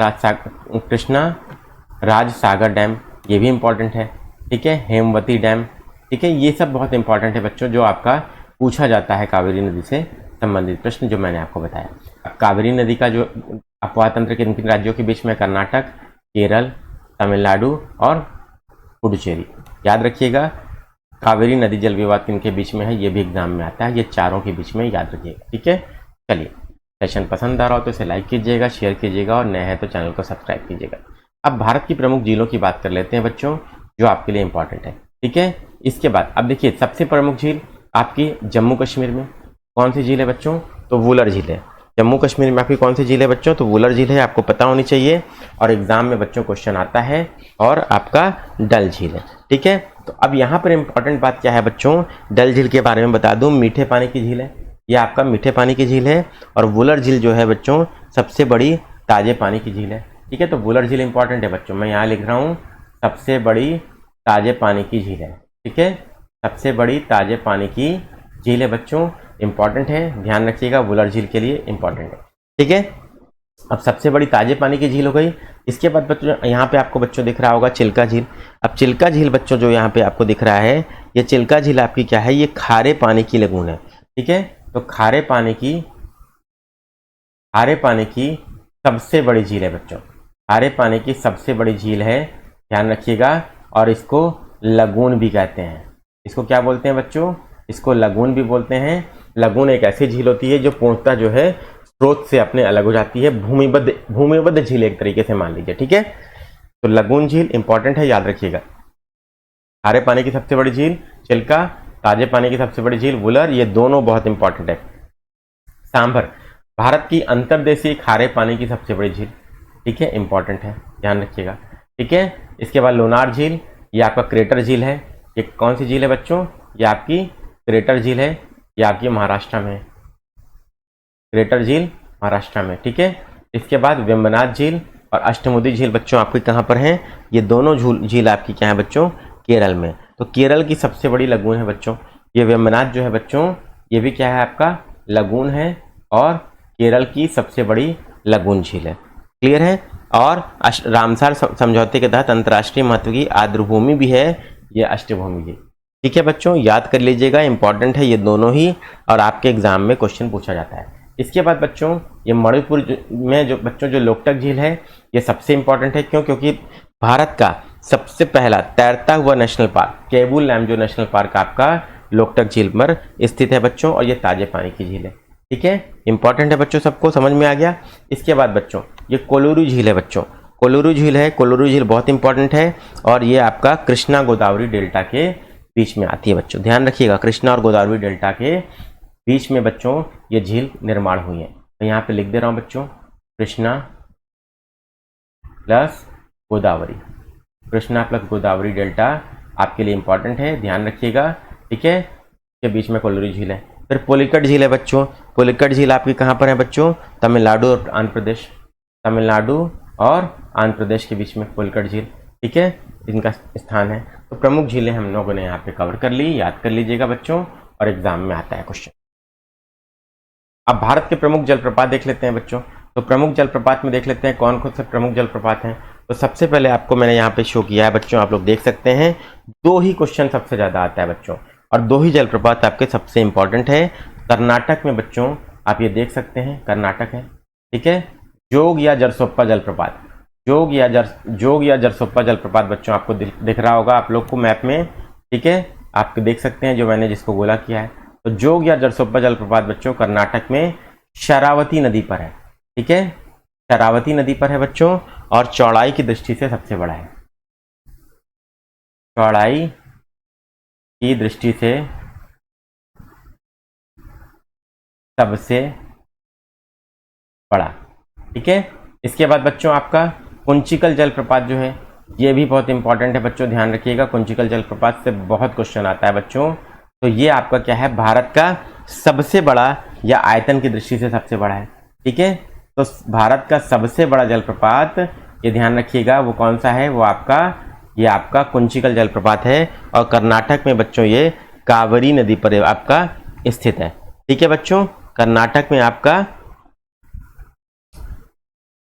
राज सागर डैम, ये भी इंपॉर्टेंट है। ठीक है, हेमवती डैम, ठीक है, ये सब बहुत इंपॉर्टेंट है बच्चों, जो आपका पूछा जाता है कावेरी नदी से संबंधित प्रश्न जो मैंने आपको बताया। अब कावेरी नदी का जो अपवाह तंत्र किन किन राज्यों के बीच में, कर्नाटक, केरल, तमिलनाडु और पुडुचेरी, याद रखिएगा। कावेरी नदी जल विवाद किन के बीच में है, ये भी एग्जाम में आता है, ये चारों के बीच में याद रखिएगा। ठीक है, चलिए सेशन पसंद आ रहा हो तो इसे लाइक कीजिएगा, शेयर कीजिएगा, और नए हैं तो चैनल को सब्सक्राइब कीजिएगा। अब भारत की प्रमुख झीलों की बात कर लेते हैं बच्चों, जो आपके लिए इंपॉर्टेंट है। ठीक है, इसके बाद अब देखिए सबसे प्रमुख झील आपकी जम्मू कश्मीर में कौन सी झील है बच्चों, तो वुलर झील है। जम्मू कश्मीर में आपकी कौन सी झील है बच्चों, तो वुलर झील है, आपको पता होनी चाहिए, और एग्जाम में बच्चों क्वेश्चन आता है, और आपका डल झील है। ठीक है, तो अब यहाँ पर इंपॉर्टेंट बात क्या है बच्चों, डल झील के बारे में बता दूं, मीठे पानी की झील है, यह आपका मीठे पानी की झील है, और वुलर झील जो है बच्चों सबसे बड़ी ताजे पानी की झील है। ठीक है, तो वुलर झील इंपॉर्टेंट है बच्चों, मैं यहाँ लिख रहा हूँ सबसे बड़ी ताजे पानी की झील है। ठीक है, सबसे बड़ी ताजे पानी की झील है बच्चों, इंपॉर्टेंट है, ध्यान रखिएगा, वुलर झील के लिए इंपॉर्टेंट है। ठीक है, अब सबसे बड़ी ताजे पानी की झील हो गई। इसके बाद बच्चों यहाँ पे आपको बच्चों दिख रहा होगा चिल्का झील। अब चिल्का झील बच्चों जो यहाँ पे आपको दिख रहा है, ये चिल्का झील आपकी क्या है, ये खारे पानी की लगून है। ठीक है, तो खारे पानी की सबसे बड़ी झील है बच्चों, खारे पानी की सबसे बड़ी झील है, ध्यान रखिएगा। और इसको लगून भी कहते हैं। इसको क्या बोलते हैं बच्चों, इसको लगून भी बोलते हैं। लगून एक ऐसी झील होती है जो पूर्णतः जो है स्रोत से अपने अलग हो जाती है, भूमिबद्ध झील एक तरीके से मान लीजिए। ठीक है, तो लगून झील इंपॉर्टेंट है, याद रखिएगा। खारे पानी की सबसे बड़ी झील चिल्का, ताजे पानी की सबसे बड़ी झील वुलर, ये दोनों बहुत इंपॉर्टेंट है। सांभर, भारत की अंतर्देशीय खारे पानी की सबसे बड़ी झील। ठीक है, इंपॉर्टेंट है, ध्यान रखिएगा। ठीक है, इसके बाद लोनार झील, ये आपका क्रेटर झील है। ये कौन सी झील है बच्चों, ये आपकी क्रेटर झील है, ये आपकी महाराष्ट्र में है, क्रेटर झील महाराष्ट्र में। ठीक है, इसके बाद वेम्बनाथ झील और अष्टमुदी झील बच्चों आपकी कहाँ पर हैं, ये दोनों झील आपकी क्या है बच्चों, केरल में। तो केरल की सबसे बड़ी लगून है बच्चों ये वेम्बनाथ जो है बच्चों, ये भी क्या है आपका लगून है, और केरल की सबसे बड़ी लगून झील है। क्लियर है। और रामसार समझौते के तहत अंतर्राष्ट्रीय महत्व की आर्द्रभूमि भी है ये अष्टभूमि झील। ठीक है बच्चों, याद कर लीजिएगा, इंपॉर्टेंट है ये दोनों ही, और आपके एग्जाम में क्वेश्चन पूछा जाता है। इसके बाद बच्चों ये मणिपुर में जो बच्चों जो लोकटक झील है, ये सबसे इंपॉर्टेंट है। क्यों, क्योंकि भारत का सबसे पहला तैरता हुआ national park Keibul Lamjao national park आपका लोकटक झील पर स्थित है बच्चों, और ये ताजे पानी की झील है। ठीक है, इंपॉर्टेंट है बच्चों, सबको समझ में आ गया। इसके बाद बच्चों ये कोलुरु झील है बच्चों, कोलुरु झील है, कोलुरु झील बहुत इंपॉर्टेंट है, और ये आपका कृष्णा गोदावरी डेल्टा के बीच में आती है बच्चों, ध्यान रखिएगा, कृष्णा और गोदावरी डेल्टा के बीच में बच्चों ये झील निर्माण हुई है। तो यहाँ पे लिख दे रहा हूँ बच्चों, Krishna plus Godavari, Krishna plus Godavari delta आपके लिए इंपॉर्टेंट है, ध्यान रखिएगा। ठीक है, के बीच में कोलुरु झील है। फिर पुलिकट झील है बच्चों, पुलिकट झील आपकी कहाँ पर है बच्चों, तमिलनाडु और आंध्र प्रदेश, तमिलनाडु और आंध्र प्रदेश के बीच में पुलिकट झील। ठीक है, इनका स्थान है। तो प्रमुख झीलें हम लोगों ने यहाँ पे कवर कर ली, याद कर लीजिएगा बच्चों, और एग्जाम में आता है क्वेश्चन। अब भारत के प्रमुख जलप्रपात देख लेते हैं बच्चों। तो प्रमुख जलप्रपात में देख लेते हैं कौन कौन से प्रमुख जलप्रपात हैं। तो सबसे पहले आपको मैंने यहाँ पे शो किया है बच्चों, आप लोग देख सकते हैं, दो ही क्वेश्चन सबसे ज़्यादा आता है बच्चों, और दो ही जलप्रपात आपके सबसे इंपॉर्टेंट है। कर्नाटक में बच्चों आप ये देख सकते हैं, कर्नाटक है। ठीक है, जोग या जरसोप्पा जलप्रपात, जोग या जरसोप्पा जलप्रपात बच्चों आपको दिख रहा होगा आप लोग को मैप में। ठीक है, आप देख सकते हैं जो मैंने जिसको गोला किया है। तो जोग या जरसोप्पा जलप्रपात बच्चों कर्नाटक में शरावती नदी पर है। ठीक है, शरावती नदी पर है बच्चों, और चौड़ाई की दृष्टि से सबसे बड़ा है, चौड़ाई की दृष्टि से सबसे बड़ा। ठीक है, इसके बाद बच्चों आपका कुंचिकल जलप्रपात जो है, ये भी बहुत इंपॉर्टेंट है बच्चों, ध्यान रखिएगा, कुंचिकल जलप्रपात से बहुत क्वेश्चन आता है बच्चों। तो ये आपका क्या है, भारत का सबसे बड़ा या आयतन की दृष्टि से सबसे बड़ा है। ठीक है, तो भारत का सबसे बड़ा जलप्रपात ये ध्यान रखिएगा वो कौन सा है, वो आपका ये आपका कुंचिकल जलप्रपात है, और कर्नाटक में बच्चों ये कावेरी नदी पर आपका स्थित है। ठीक है बच्चों, कर्नाटक में आपका,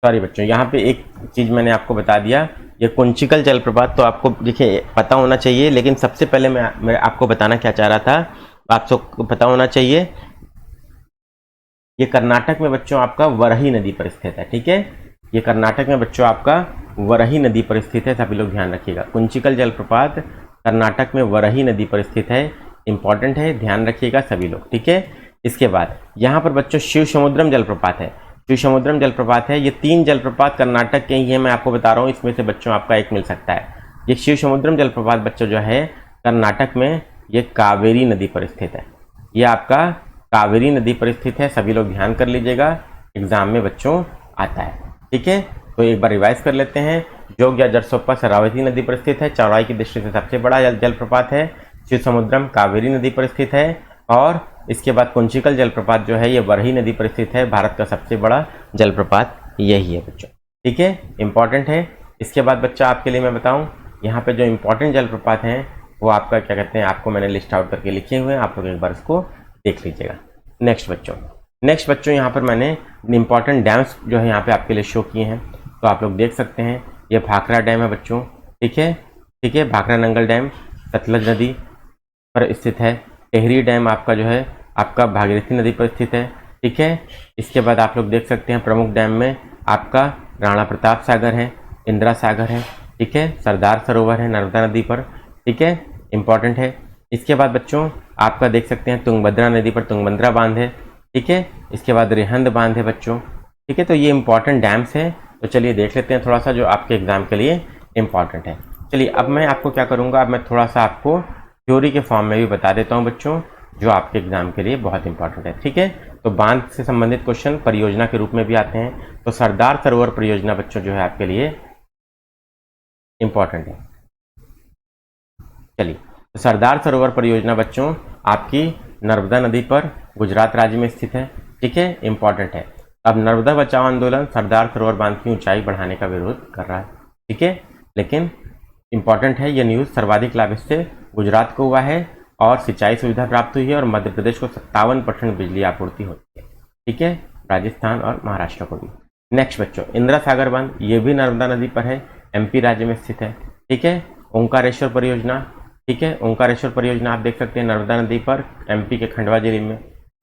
सॉरी बच्चों यहाँ पे एक चीज़ मैंने आपको बता दिया, ये कुंचिकल जलप्रपात तो आपको देखिए पता होना चाहिए, लेकिन सबसे पहले मैं आपको बताना क्या चाह रहा था, आप सबको पता होना चाहिए, ये कर्नाटक में बच्चों आपका वरही नदी पर स्थित है। ठीक है, ये कर्नाटक में बच्चों आपका वरही नदी पर स्थित है, सभी लोग ध्यान रखिएगा, कुंचिकल जलप्रपात कर्नाटक में वरही नदी पर स्थित है, इंपॉर्टेंट है, ध्यान रखिएगा सभी लोग। ठीक है, इसके बाद यहाँ पर बच्चों शिव समुद्रम जलप्रपात है, शिव समुद्रम जलप्रपात है, ये तीन जलप्रपात कर्नाटक के ही है, मैं आपको बता रहा हूँ, इसमें से बच्चों आपका एक मिल सकता है। ये शिव समुद्रम जलप्रपात बच्चों जो है कर्नाटक में ये कावेरी नदी पर स्थित है, ये आपका कावेरी नदी पर स्थित है, सभी लोग ध्यान कर लीजिएगा, एग्जाम में बच्चों आता है। ठीक है, तो एक बार रिवाइज कर लेते हैं, जोग या जरसोप्पा शरावती नदी पर स्थित है, चौड़ाई की दृष्टि से सबसे बड़ा जलप्रपात है, शिव समुद्रम कावेरी नदी पर स्थित है, और इसके बाद कुंचिकल जलप्रपात जो है ये वरही नदी पर स्थित है, भारत का सबसे बड़ा जलप्रपात यही है बच्चों। ठीक है, इंपॉर्टेंट है। इसके बाद बच्चा आपके लिए मैं बताऊं, यहाँ पे जो इंपॉर्टेंट जलप्रपात हैं वो आपका क्या कहते हैं, आपको मैंने लिस्ट आउट करके लिखे हुए हैं, आप लोग एक बार इसको देख लीजिएगा। नेक्स्ट बच्चों यहाँ पर मैंने इंपॉर्टेंट डैम्स जो है यहाँ पे आपके लिए शो किए हैं, तो आप लोग देख सकते हैं। ये भाखड़ा डैम है बच्चों, ठीक है, भाखड़ा नंगल डैम सतलज नदी पर स्थित है। टेहरी डैम आपका जो है आपका भागीरथी नदी पर स्थित है, ठीक है। इसके बाद आप लोग देख सकते हैं प्रमुख डैम में आपका राणा प्रताप सागर है, इंदिरा सागर है, ठीक है, सरदार सरोवर है नर्मदा नदी पर, ठीक है, इंपॉर्टेंट है। इसके बाद बच्चों आपका देख सकते हैं तुंगभद्रा नदी पर तुंगभद्रा बांध है, ठीक है। इसके बाद रिहंद बांध है बच्चों, ठीक है। तो ये इंपॉर्टेंट डैम्स हैं, तो चलिए देख लेते हैं थोड़ा सा जो आपके एग्जाम के लिए इंपॉर्टेंट है। चलिए अब मैं आपको क्या करूँगा, अब मैं थोड़ा सा आपको थ्योरी के फॉर्म में भी बता देता हूँ बच्चों, जो आपके एग्जाम के लिए बहुत इंपॉर्टेंट है, ठीक है। तो बांध से संबंधित क्वेश्चन परियोजना के रूप में भी आते हैं। तो सरदार सरोवर परियोजना बच्चों जो है आपके लिए इंपॉर्टेंट है। चलिए, तो सरदार सरोवर परियोजना बच्चों आपकी नर्मदा नदी पर गुजरात राज्य में स्थित है, ठीक है, इंपॉर्टेंट है। अब नर्मदा बचाओ आंदोलन सरदार सरोवर बांध की ऊंचाई बढ़ाने का विरोध कर रहा है, ठीक है, लेकिन इंपॉर्टेंट है ये न्यूज़। सर्वाधिक लाभ इससे गुजरात को हुआ है और सिंचाई सुविधा प्राप्त हुई है और मध्य प्रदेश को 57% बिजली आपूर्ति होती है, ठीक है, राजस्थान और महाराष्ट्र को भी। नेक्स्ट बच्चों इंदिरा सागर बांध, ये भी नर्मदा नदी पर है, एमपी राज्य में स्थित है, ठीक है। ओंकारेश्वर परियोजना, ठीक है, ओंकारेश्वर परियोजना आप देख सकते हैं नर्मदा नदी पर, एमपी के खंडवा जिले में।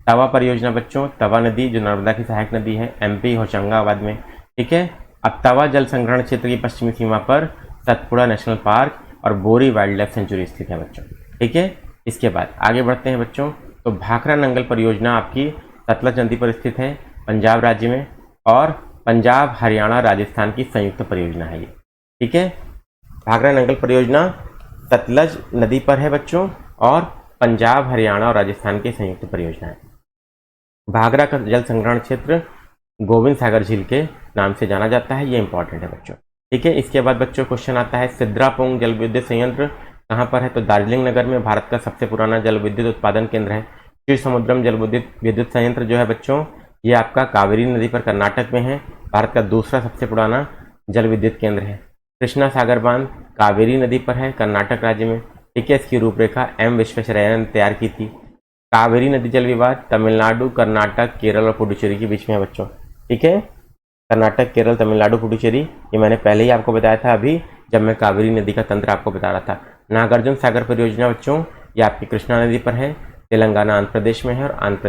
तवा परियोजना बच्चों, तवा नदी जो नर्मदा की सहायक नदी है, एमपी होशंगाबाद में, ठीक है। अब तवा जल संग्रहण क्षेत्र की पश्चिमी सीमा पर सतपुड़ा नेशनल पार्क और बोरी वाइल्ड लाइफ सेंचुरी स्थित है बच्चों, ठीक है। इसके बाद आगे बढ़ते हैं बच्चों, तो भाखड़ा नंगल परियोजना आपकी सतलज नदी पर स्थित है, पंजाब राज्य में, और पंजाब हरियाणा राजस्थान की संयुक्त परियोजना है ये, ठीक है। भाखड़ा नंगल परियोजना सतलज नदी पर है बच्चों और पंजाब हरियाणा और राजस्थान की संयुक्त परियोजना है। भाखड़ा का जल संग्रहण क्षेत्र गोविंद सागर झील के नाम से जाना जाता है, ये इंपॉर्टेंट है बच्चों, ठीक है। इसके बाद बच्चों क्वेश्चन आता है सिद्रापोंग जल विद्युत संयंत्र कहाँ पर है, तो दार्जिलिंग नगर में भारत का सबसे पुराना जल विद्युत उत्पादन केंद्र है। क्षीर समुद्रम जल विद्युत संयंत्र जो है बच्चों ये आपका कावेरी नदी पर कर्नाटक में है, भारत का दूसरा सबसे पुराना जल विद्युत केंद्र है। कृष्णा सागर बांध कावेरी नदी पर है, कर्नाटक राज्य में, ठीक है। इसकी रूपरेखा एम विश्वेश्वरैया ने तैयार की थी। कावेरी नदी जल विवाद तमिलनाडु, कर्नाटक, केरल और पुडुचेरी के बीच में है बच्चों, ठीक है। कर्नाटक, केरल, तमिलनाडु, पुडुचेरी, ये मैंने पहले ही आपको बताया था अभी जब मैं कावेरी नदी का तंत्र आपको बता रहा था। नागार्जुन सागर परियोजना बच्चों ये आपकी कृष्णा नदी पर है, तेलंगाना आंध्र प्रदेश में है और आंध्र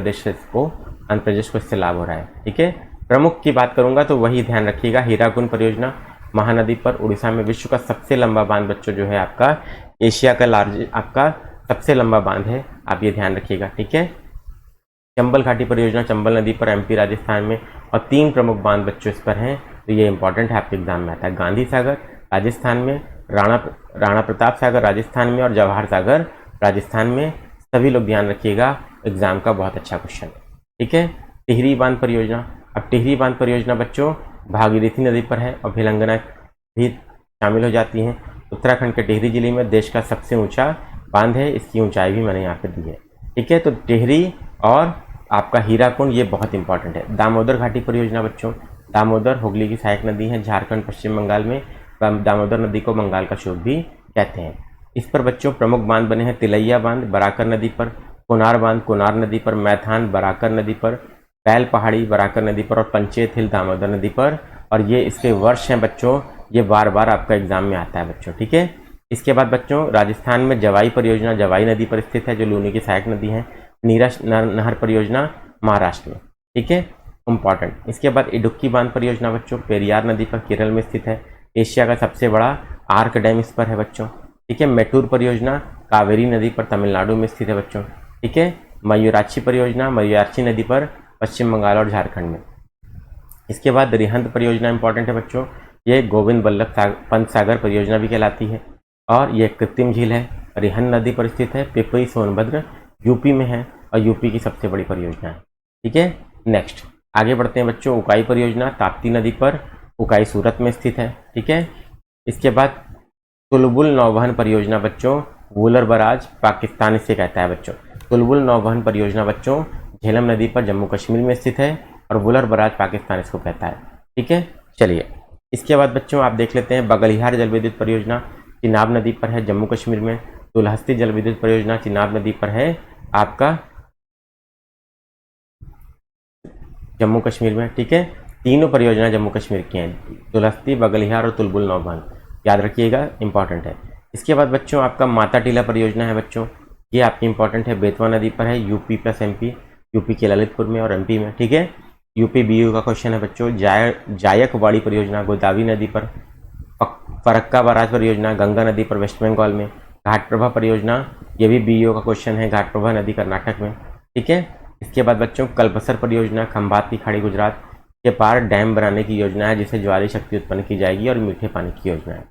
प्रदेश को इससे लाभ हो रहा है, ठीक है। प्रमुख की बात करूंगा तो वही ध्यान रखिएगा, हीराकुंड परियोजना महानदी पर उड़ीसा में विश्व का सबसे लंबा बांध बच्चों जो है आपका एशिया का आपका सबसे लंबा बांध है, आप ये ध्यान रखिएगा, ठीक है। चंबल घाटी परियोजना चंबल नदी पर एमपी राजस्थान में, और 3 प्रमुख बांध बच्चों इस पर हैं, तो ये इंपॉर्टेंट है आपके एग्जाम में आता है। गांधी सागर राजस्थान में, राणा प्रताप सागर राजस्थान में और जवाहर सागर राजस्थान में, सभी लोग ध्यान रखिएगा, एग्जाम का बहुत अच्छा क्वेश्चन है, ठीक है। टिहरी बांध परियोजना, अब टिहरी बांध परियोजना बच्चों भागीरथी नदी पर है और भिलंगना भी शामिल हो जाती हैं। उत्तराखंड के टिहरी जिले में देश का सबसे ऊंचा बांध है, इसकी ऊंचाई भी मैंने यहाँ पे दी है, ठीक है। तो टिहरी और आपका हीराकुंड ये बहुत इंपॉर्टेंट है। दामोदर घाटी परियोजना बच्चों, दामोदर हुगली की सहायक नदी है, झारखंड पश्चिम बंगाल में, दामोदर नदी को बंगाल का शोक भी कहते हैं। इस पर बच्चों प्रमुख बांध बने हैं तिलैया बांध बराकर नदी पर, कोनार बांध कोनार नदी पर, मैथान बराकर नदी पर, पैल पहाड़ी बराकर नदी पर और पंचेत हिल दामोदर नदी पर, और ये इसके वर्ष हैं बच्चों, ये बार बार आपका एग्जाम में आता है बच्चों, ठीक है। इसके बाद बच्चों राजस्थान में जवाई परियोजना जवाई नदी पर स्थित है जो लूनी की सहायक नदी है। नीरज नहर परियोजना महाराष्ट्र में, ठीक है, इंपॉर्टेंट। इसके बाद इडुक्की बांध परियोजना बच्चों पेरियार नदी पर केरल में स्थित है, एशिया का सबसे बड़ा आर्क डैम इस पर है बच्चों, ठीक है। मेटूर परियोजना कावेरी नदी पर तमिलनाडु में स्थित है बच्चों, ठीक है। मयूराक्षी परियोजना मयूराक्षी नदी पर पश्चिम बंगाल और झारखंड में। इसके बाद रिहंद परियोजना इंपॉर्टेंट है बच्चों, ये गोविंद बल्लभ पंत सागर परियोजना भी कहलाती है और ये कृत्रिम झील है, रिहंद नदी पर स्थित है, पिपरी सोनभद्र यूपी में है और यूपी की सबसे बड़ी परियोजना है, ठीक है। नेक्स्ट आगे बढ़ते हैं बच्चों, उकाई परियोजना ताप्ती नदी पर, उकाई सूरत में स्थित है, ठीक है। इसके बाद तुलबुल नौवहन परियोजना बच्चों वुलर बराज पाकिस्तान इसे कहता है बच्चों। तुलबुल नौवहन परियोजना बच्चों झेलम नदी पर जम्मू कश्मीर में स्थित है और वुलर बराज पाकिस्तान इसको कहता है, ठीक है। चलिए इसके बाद बच्चों आप देख लेते हैं बगलिहार जल विद्युत परियोजना चिनाब नदी पर है जम्मू कश्मीर में। दुलहस्ती जल विद्युत परियोजना चिनाब नदी पर है आपका जम्मू कश्मीर में, ठीक है। तीनों परियोजना जम्मू कश्मीर की हैं, दुलहस्ती, बगलिहार और तुलबुल नौबान, याद रखिएगा, इंपॉर्टेंट है। इसके बाद बच्चों आपका माता टीला परियोजना है बच्चों, ये आपकी इंपॉर्टेंट है, बेतवा नदी पर है, यूपी प्लस एमपी, यूपी के ललितपुर में और एमपी में, ठीक है। यूपी बीयू का क्वेश्चन है बच्चों। जायकवाड़ी परियोजना गोदावरी नदी पर, फरक्का बराज परियोजना गंगा नदी पर वेस्ट बंगाल में, घाटप्रभा परियोजना ये भी बीयू का क्वेश्चन है, घाटप्रभा नदी कर्नाटक में, ठीक है। इसके बाद बच्चों कल्पसर परियोजना खंभात की खाड़ी गुजरात के पार डैम बनाने की योजना है जिससे ज्वारी शक्ति उत्पन्न की जाएगी और मीठे पानी की योजना है।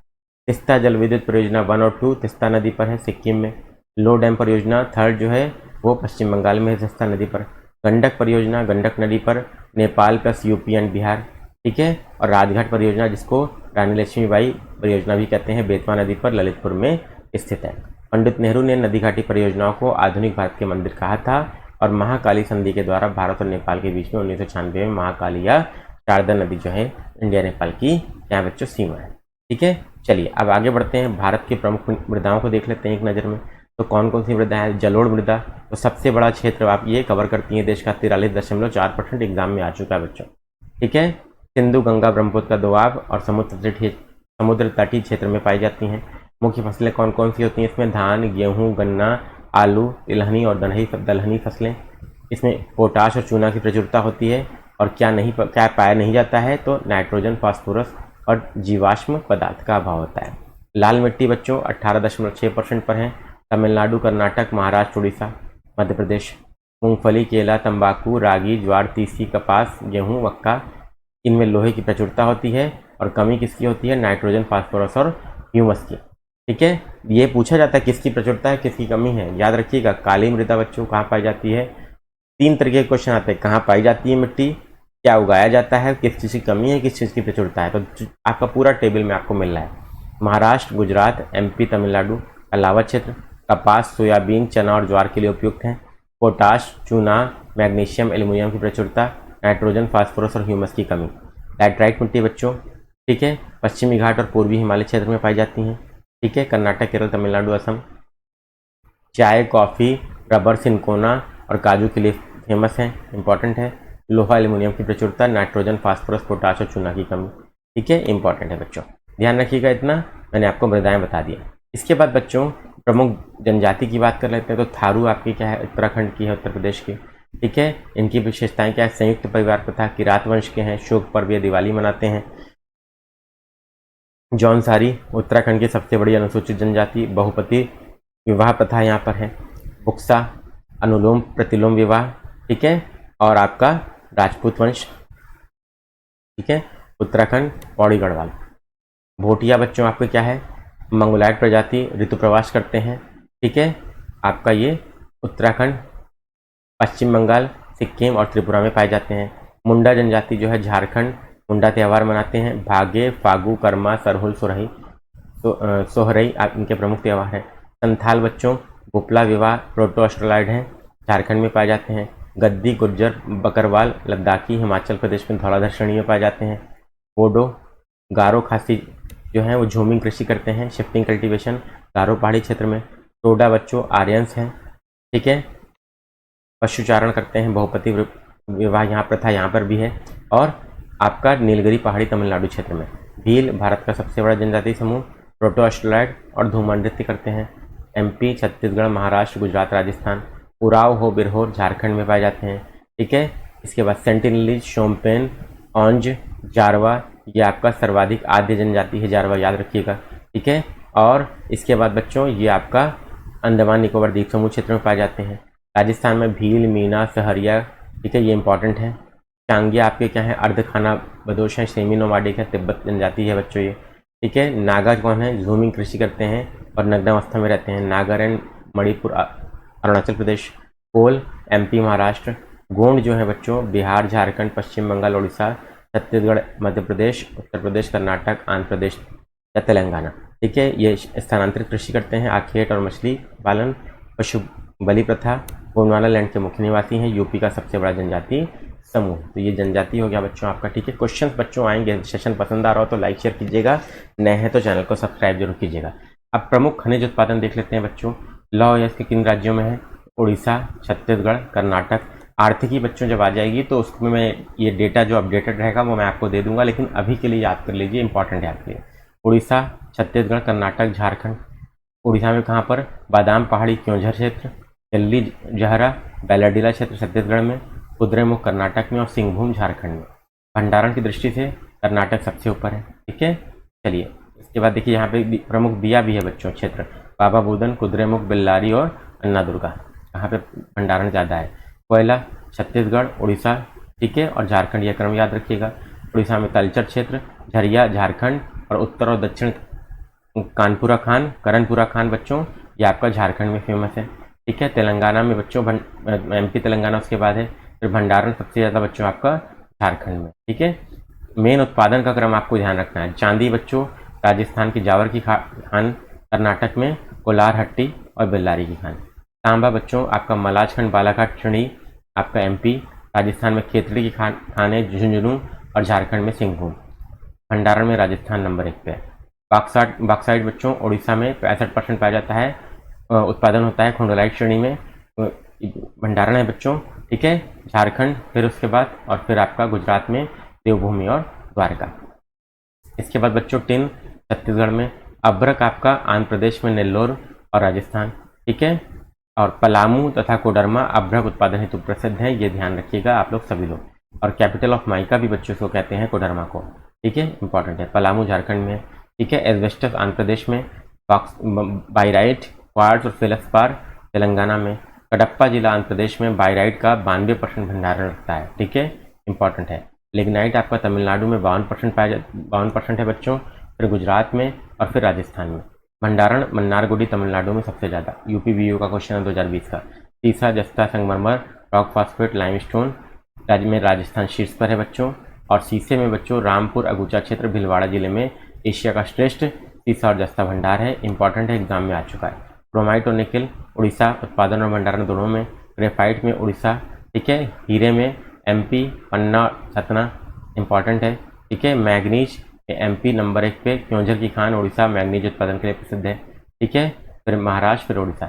तिस्ता जल विद्युत परियोजना 1 और 2 तिस्ता नदी पर है सिक्किम में। लो डैम परियोजना 3rd जो है वो पश्चिम बंगाल में है तिस्ता नदी पर। गंडक परियोजना गंडक नदी पर Nepal plus UP and Bihar, ठीक है। और राजघाट परियोजना जिसको रानी लक्ष्मीबाई परियोजना भी कहते हैं बेतवा नदी पर ललितपुर में स्थित है। पंडित नेहरू ने नदी घाटी परियोजनाओं को आधुनिक भारत के मंदिर कहा था और महाकाली संधि के द्वारा भारत और नेपाल के बीच में 1996 में महाकाली या शारदा नदी जो है इंडिया नेपाल की यहाँ बच्चों सीमा है, ठीक है। चलिए अब आगे बढ़ते हैं, भारत की प्रमुख मृदाओं को देख लेते हैं एक नज़र में। तो कौन कौन सी मृदा है? जलोढ़ मृदा, तो सबसे बड़ा क्षेत्र आप ये कवर करती है देश का, 43.4% एग्जाम में आ चुका है बच्चों, ठीक है। सिंधु गंगा ब्रह्मपुत्र का दोआब और समुद्र तटीय क्षेत्र में पाई जाती हैं। मुख्य फसलें कौन कौन सी होती हैं इसमें? धान, गेहूँ, गन्ना, आलू, तिलहनी और दलहनी फसलें। इसमें पोटाश और चूना की प्रचुरता होती है और क्या पाया नहीं जाता है? तो नाइट्रोजन, फास्फोरस और जीवाश्म पदार्थ का अभाव होता है। लाल मिट्टी बच्चों 18.6% पर है। तमिलनाडु, कर्नाटक, महाराष्ट्र, उड़ीसा, मध्य प्रदेश। मूंगफली, केला, तंबाकू, रागी, ज्वार, तीसी, कपास, गेहूँ, मक्का, इनमें लोहे की प्रचुरता होती है और कमी किसकी होती है? नाइट्रोजन, फास्फोरस और ह्यूमस की, ठीक है। ये पूछा जाता है किसकी प्रचुरता है किसकी कमी है, याद रखिएगा। काली मृदा बच्चों कहाँ पाई जाती है? 3 तरीके के क्वेश्चन आते हैं, कहाँ पाई जाती है मिट्टी, क्या उगाया जाता है, किस चीज़ की कमी है, किस चीज़ की प्रचुरता है। तो आपका पूरा टेबल में आपको मिल रहा है। महाराष्ट्र, गुजरात, एमपी, तमिलनाडु का लावा क्षेत्र कपास, सोयाबीन, चना और ज्वार के लिए उपयुक्त हैं। पोटाश, चूना, मैग्नीशियम, एल्यूमिनियम की प्रचुरता, नाइट्रोजन, फास्फोरस और ह्यूमस की कमी। लैटराइट मिट्टी बच्चों, ठीक है, पश्चिमी घाट और पूर्वी हिमालय क्षेत्र में पाई जाती हैं, ठीक है। कर्नाटक, केरल, तमिलनाडु, असम। चाय, कॉफ़ी, रबर, सिनकोना और काजू के लिए फेमस हैं, इंपॉर्टेंट है। लोहा, एल्यूमिनियम की प्रचुरता, नाइट्रोजन, फास्फोरस, पोटाश और चूना की कमी, ठीक है, इंपॉर्टेंट है बच्चों, ध्यान रखिएगा। इतना मैंने आपको मृदाएं बता दिया। इसके बाद बच्चों प्रमुख जनजाति की बात कर लेते हैं। तो थारू आपकी क्या है? उत्तराखंड की है, उत्तर प्रदेश की, ठीक है। इनकी विशेषताएं क्या है? संयुक्त परिवार प्रथा, किरात वंश के हैं, शोक पर्व या दिवाली मनाते हैं। जौनसारी उत्तराखंड की सबसे बड़ी अनुसूचित जनजाति, बहुपति विवाह प्रथा यहाँ पर है। बुक्सा अनुलोम प्रतिलोम विवाह, ठीक है। और आपका राजपूत वंश, ठीक है, उत्तराखंड, पौड़ी गढ़वाल। भोटिया बच्चों आपके क्या है? मंगोलाइट प्रजाति, ऋतु प्रवास करते हैं, ठीक है। आपका ये उत्तराखंड, पश्चिम बंगाल, सिक्किम और त्रिपुरा में पाए जाते हैं। मुंडा जनजाति जो है झारखंड, मुंडा त्यौहार मनाते हैं। भागे, फागु, कर्मा, सरहुल, सोरही, सोहरई इनके प्रमुख त्यौहार हैं। संथाल बच्चों गोपला विवाह प्रोटो ऑस्ट्रेलॉइड हैं, झारखंड में पाए जाते हैं। गद्दी, गुर्जर, बकरवाल, लद्दाखी हिमाचल प्रदेश में धौलाधर श्रेणी में पाए जाते हैं। बोडो, गारो, खासी जो हैं वो झूमिंग कृषि करते हैं, शिफ्टिंग कल्टीवेशन, गारो पहाड़ी क्षेत्र में। टोडा बच्चों आर्यंस हैं, ठीक है, पशुचारण करते हैं। बहुपति विवाह यहाँ प्रथा यहाँ पर भी है। और आपका नीलगिरी पहाड़ी तमिलनाडु क्षेत्र में। भील भारत का सबसे बड़ा जनजातीय समूह, प्रोटो ऑस्ट्रेलॉइड और धूमर नृत्य करते हैं। एमपी, छत्तीसगढ़, महाराष्ट्र, गुजरात, राजस्थान। उराव, हो, बिरहोर झारखंड में पाए जाते हैं, ठीक है। इसके बाद सेंटिनलीज, शोम्पेन, औंज, जारवा, ये आपका सर्वाधिक आद्य जनजाति है, जारवा याद रखिएगा, ठीक है। और इसके बाद बच्चों ये आपका अंडमान निकोबार द्वीप समूह क्षेत्र में पाए जाते हैं। राजस्थान में भील, मीना, सहरिया, ठीक है, ये इंपॉर्टेंट है। चांगिया आपके क्या है? अर्ध खाना बदोश है, सेमी नोमाडिक है, तिब्बत जनजाति है बच्चों ये, ठीक है। नागा कौन है? झूमिंग कृषि करते हैं और नग्नावस्था में रहते हैं। नागर एंड मणिपुर, अरुणाचल प्रदेश। कोल एमपी, महाराष्ट्र। गोंड जो है बच्चों बिहार, झारखंड, पश्चिम बंगाल, उड़ीसा, छत्तीसगढ़, मध्य प्रदेश, उत्तर प्रदेश, कर्नाटक, आंध्र प्रदेश या तेलंगाना, ठीक है। ये स्थानांतरित कृषि करते हैं, आखेट और मछली पालन। पशु बलि प्रथा, गोंडवाना लैंड के मुख्य निवासी हैं, यूपी का सबसे बड़ा जनजाति समूह। तो ये जनजाति हो गया बच्चों आपका, ठीक है। क्वेश्चंस बच्चों आएंगे, सेशन पसंद आ रहा हो तो लाइक शेयर कीजिएगा, नए हैं तो चैनल को सब्सक्राइब जरूर कीजिएगा। अब प्रमुख खनिज उत्पादन देख लेते हैं बच्चों। लौह अयस्क के किन राज्यों में है? उड़ीसा, छत्तीसगढ़, कर्नाटक। आर्थिकी बच्चों जब आ जाएगी तो उसमें मैं ये डेटा जो अपडेटेड रहेगा वो मैं आपको दे दूंगा, लेकिन अभी के लिए याद कर लीजिए, इंपॉर्टेंट है आपके लिए। उड़ीसा, छत्तीसगढ़, कर्नाटक, झारखंड। उड़ीसा में कहाँ पर? बादाम पहाड़ी क्योंझर क्षेत्र, दिल्ली जहरा बैलाडीला क्षेत्र छत्तीसगढ़ में, कुद्रेमुख कर्नाटक में और सिंहभूम झारखंड में। भंडारण की दृष्टि से कर्नाटक सबसे ऊपर है, ठीक है। चलिए इसके बाद देखिए यहाँ पे प्रमुख दिया भी है बच्चों क्षेत्र, बाबा बुदन, कुद्रेमुख, बेल्लारी और अन्ना दुर्गा। कहाँ पे भंडारण ज़्यादा है? कोयला छत्तीसगढ़, उड़ीसा, ठीक है, और झारखंड, यह क्रम याद रखिएगा। उड़ीसा में तलचर क्षेत्र, झरिया झारखंड, और उत्तर और दक्षिण कानपुरा खान, करणपुरा खान बच्चों, ये आपका झारखंड में फेमस है, ठीक है। तेलंगाना में बच्चों एमपी तेलंगाना उसके बाद है, फिर भंडारण सबसे ज़्यादा बच्चों आपका झारखंड में, ठीक है। मेन उत्पादन का क्रम आपको ध्यान रखना है। चांदी बच्चों राजस्थान की जावर की खान, कर्नाटक में कोलार हट्टी और बेल्लारी की खान। तांबा बच्चों आपका मलाजखंड, बालाघाट, श्रेणी आपका एमपी, राजस्थान में खेतड़ी की खाने झुंझुनू और झारखंड में सिंहभूम। भंडारण में राजस्थान नंबर 1 पे है। बॉक्साइट बच्चों उड़ीसा में 65% पाया जाता है, उत्पादन होता है खोंडोलाइट श्रेणी में। भंडारण है बच्चों, ठीक है, झारखंड, फिर उसके बाद और फिर आपका गुजरात में देवभूमि और द्वारका। इसके बाद बच्चों टिन छत्तीसगढ़ में, अभ्रक आपका आंध्र प्रदेश में, नेल्लोर और राजस्थान, ठीक है, और पलामू तथा कोडरमा अभ्रक उत्पादन हेतु प्रसिद्ध है, ये ध्यान रखिएगा आप लोग सभी लोग। और कैपिटल ऑफ माइका भी बच्चों को कहते हैं कोडरमा को, ठीक है, इंपॉर्टेंट है। पलामू झारखंड में, ठीक है, एस्बेस्टस आंध्र प्रदेश में, बाइराइट, क्वार्ट्ज और फेल्सपार तेलंगाना में। कडप्पा जिला आंध्र प्रदेश में बाइराइट का 92% भंडारण रखता है, ठीक है, इंपॉर्टेंट है। लिग्नाइट आपका तमिलनाडु में 52% है बच्चों, फिर गुजरात में और फिर राजस्थान में। भंडारण मन्नारगुडी तमिलनाडु में सबसे ज़्यादा। यूपी बीओ का क्वेश्चन है 2020 का। सीसा, जस्ता, संगमरमर, रॉक फॉस्फेट, लाइमस्टोन राज्य में राजस्थान शीर्ष पर है बच्चों। और सीसे में बच्चों रामपुर अगुचा क्षेत्र भिलवाड़ा जिले में एशिया का श्रेष्ठ सीसा और जस्ता भंडार है, इंपॉर्टेंट है, एग्जाम में आ चुका है। क्रोमाइट और निकल उड़ीसा, उत्पादन और भंडारण दोनों में। ग्रेफाइट में उड़ीसा, ठीक है, हीरे में एमपी, पन्ना, सतना, इंपॉर्टेंट है, ठीक है। मैग्नीज एमपी नंबर 1 पे, क्योंझर की खान उड़ीसा मैग्नीज उत्पादन के लिए प्रसिद्ध है, ठीक है, फिर महाराष्ट्र, फिर उड़ीसा।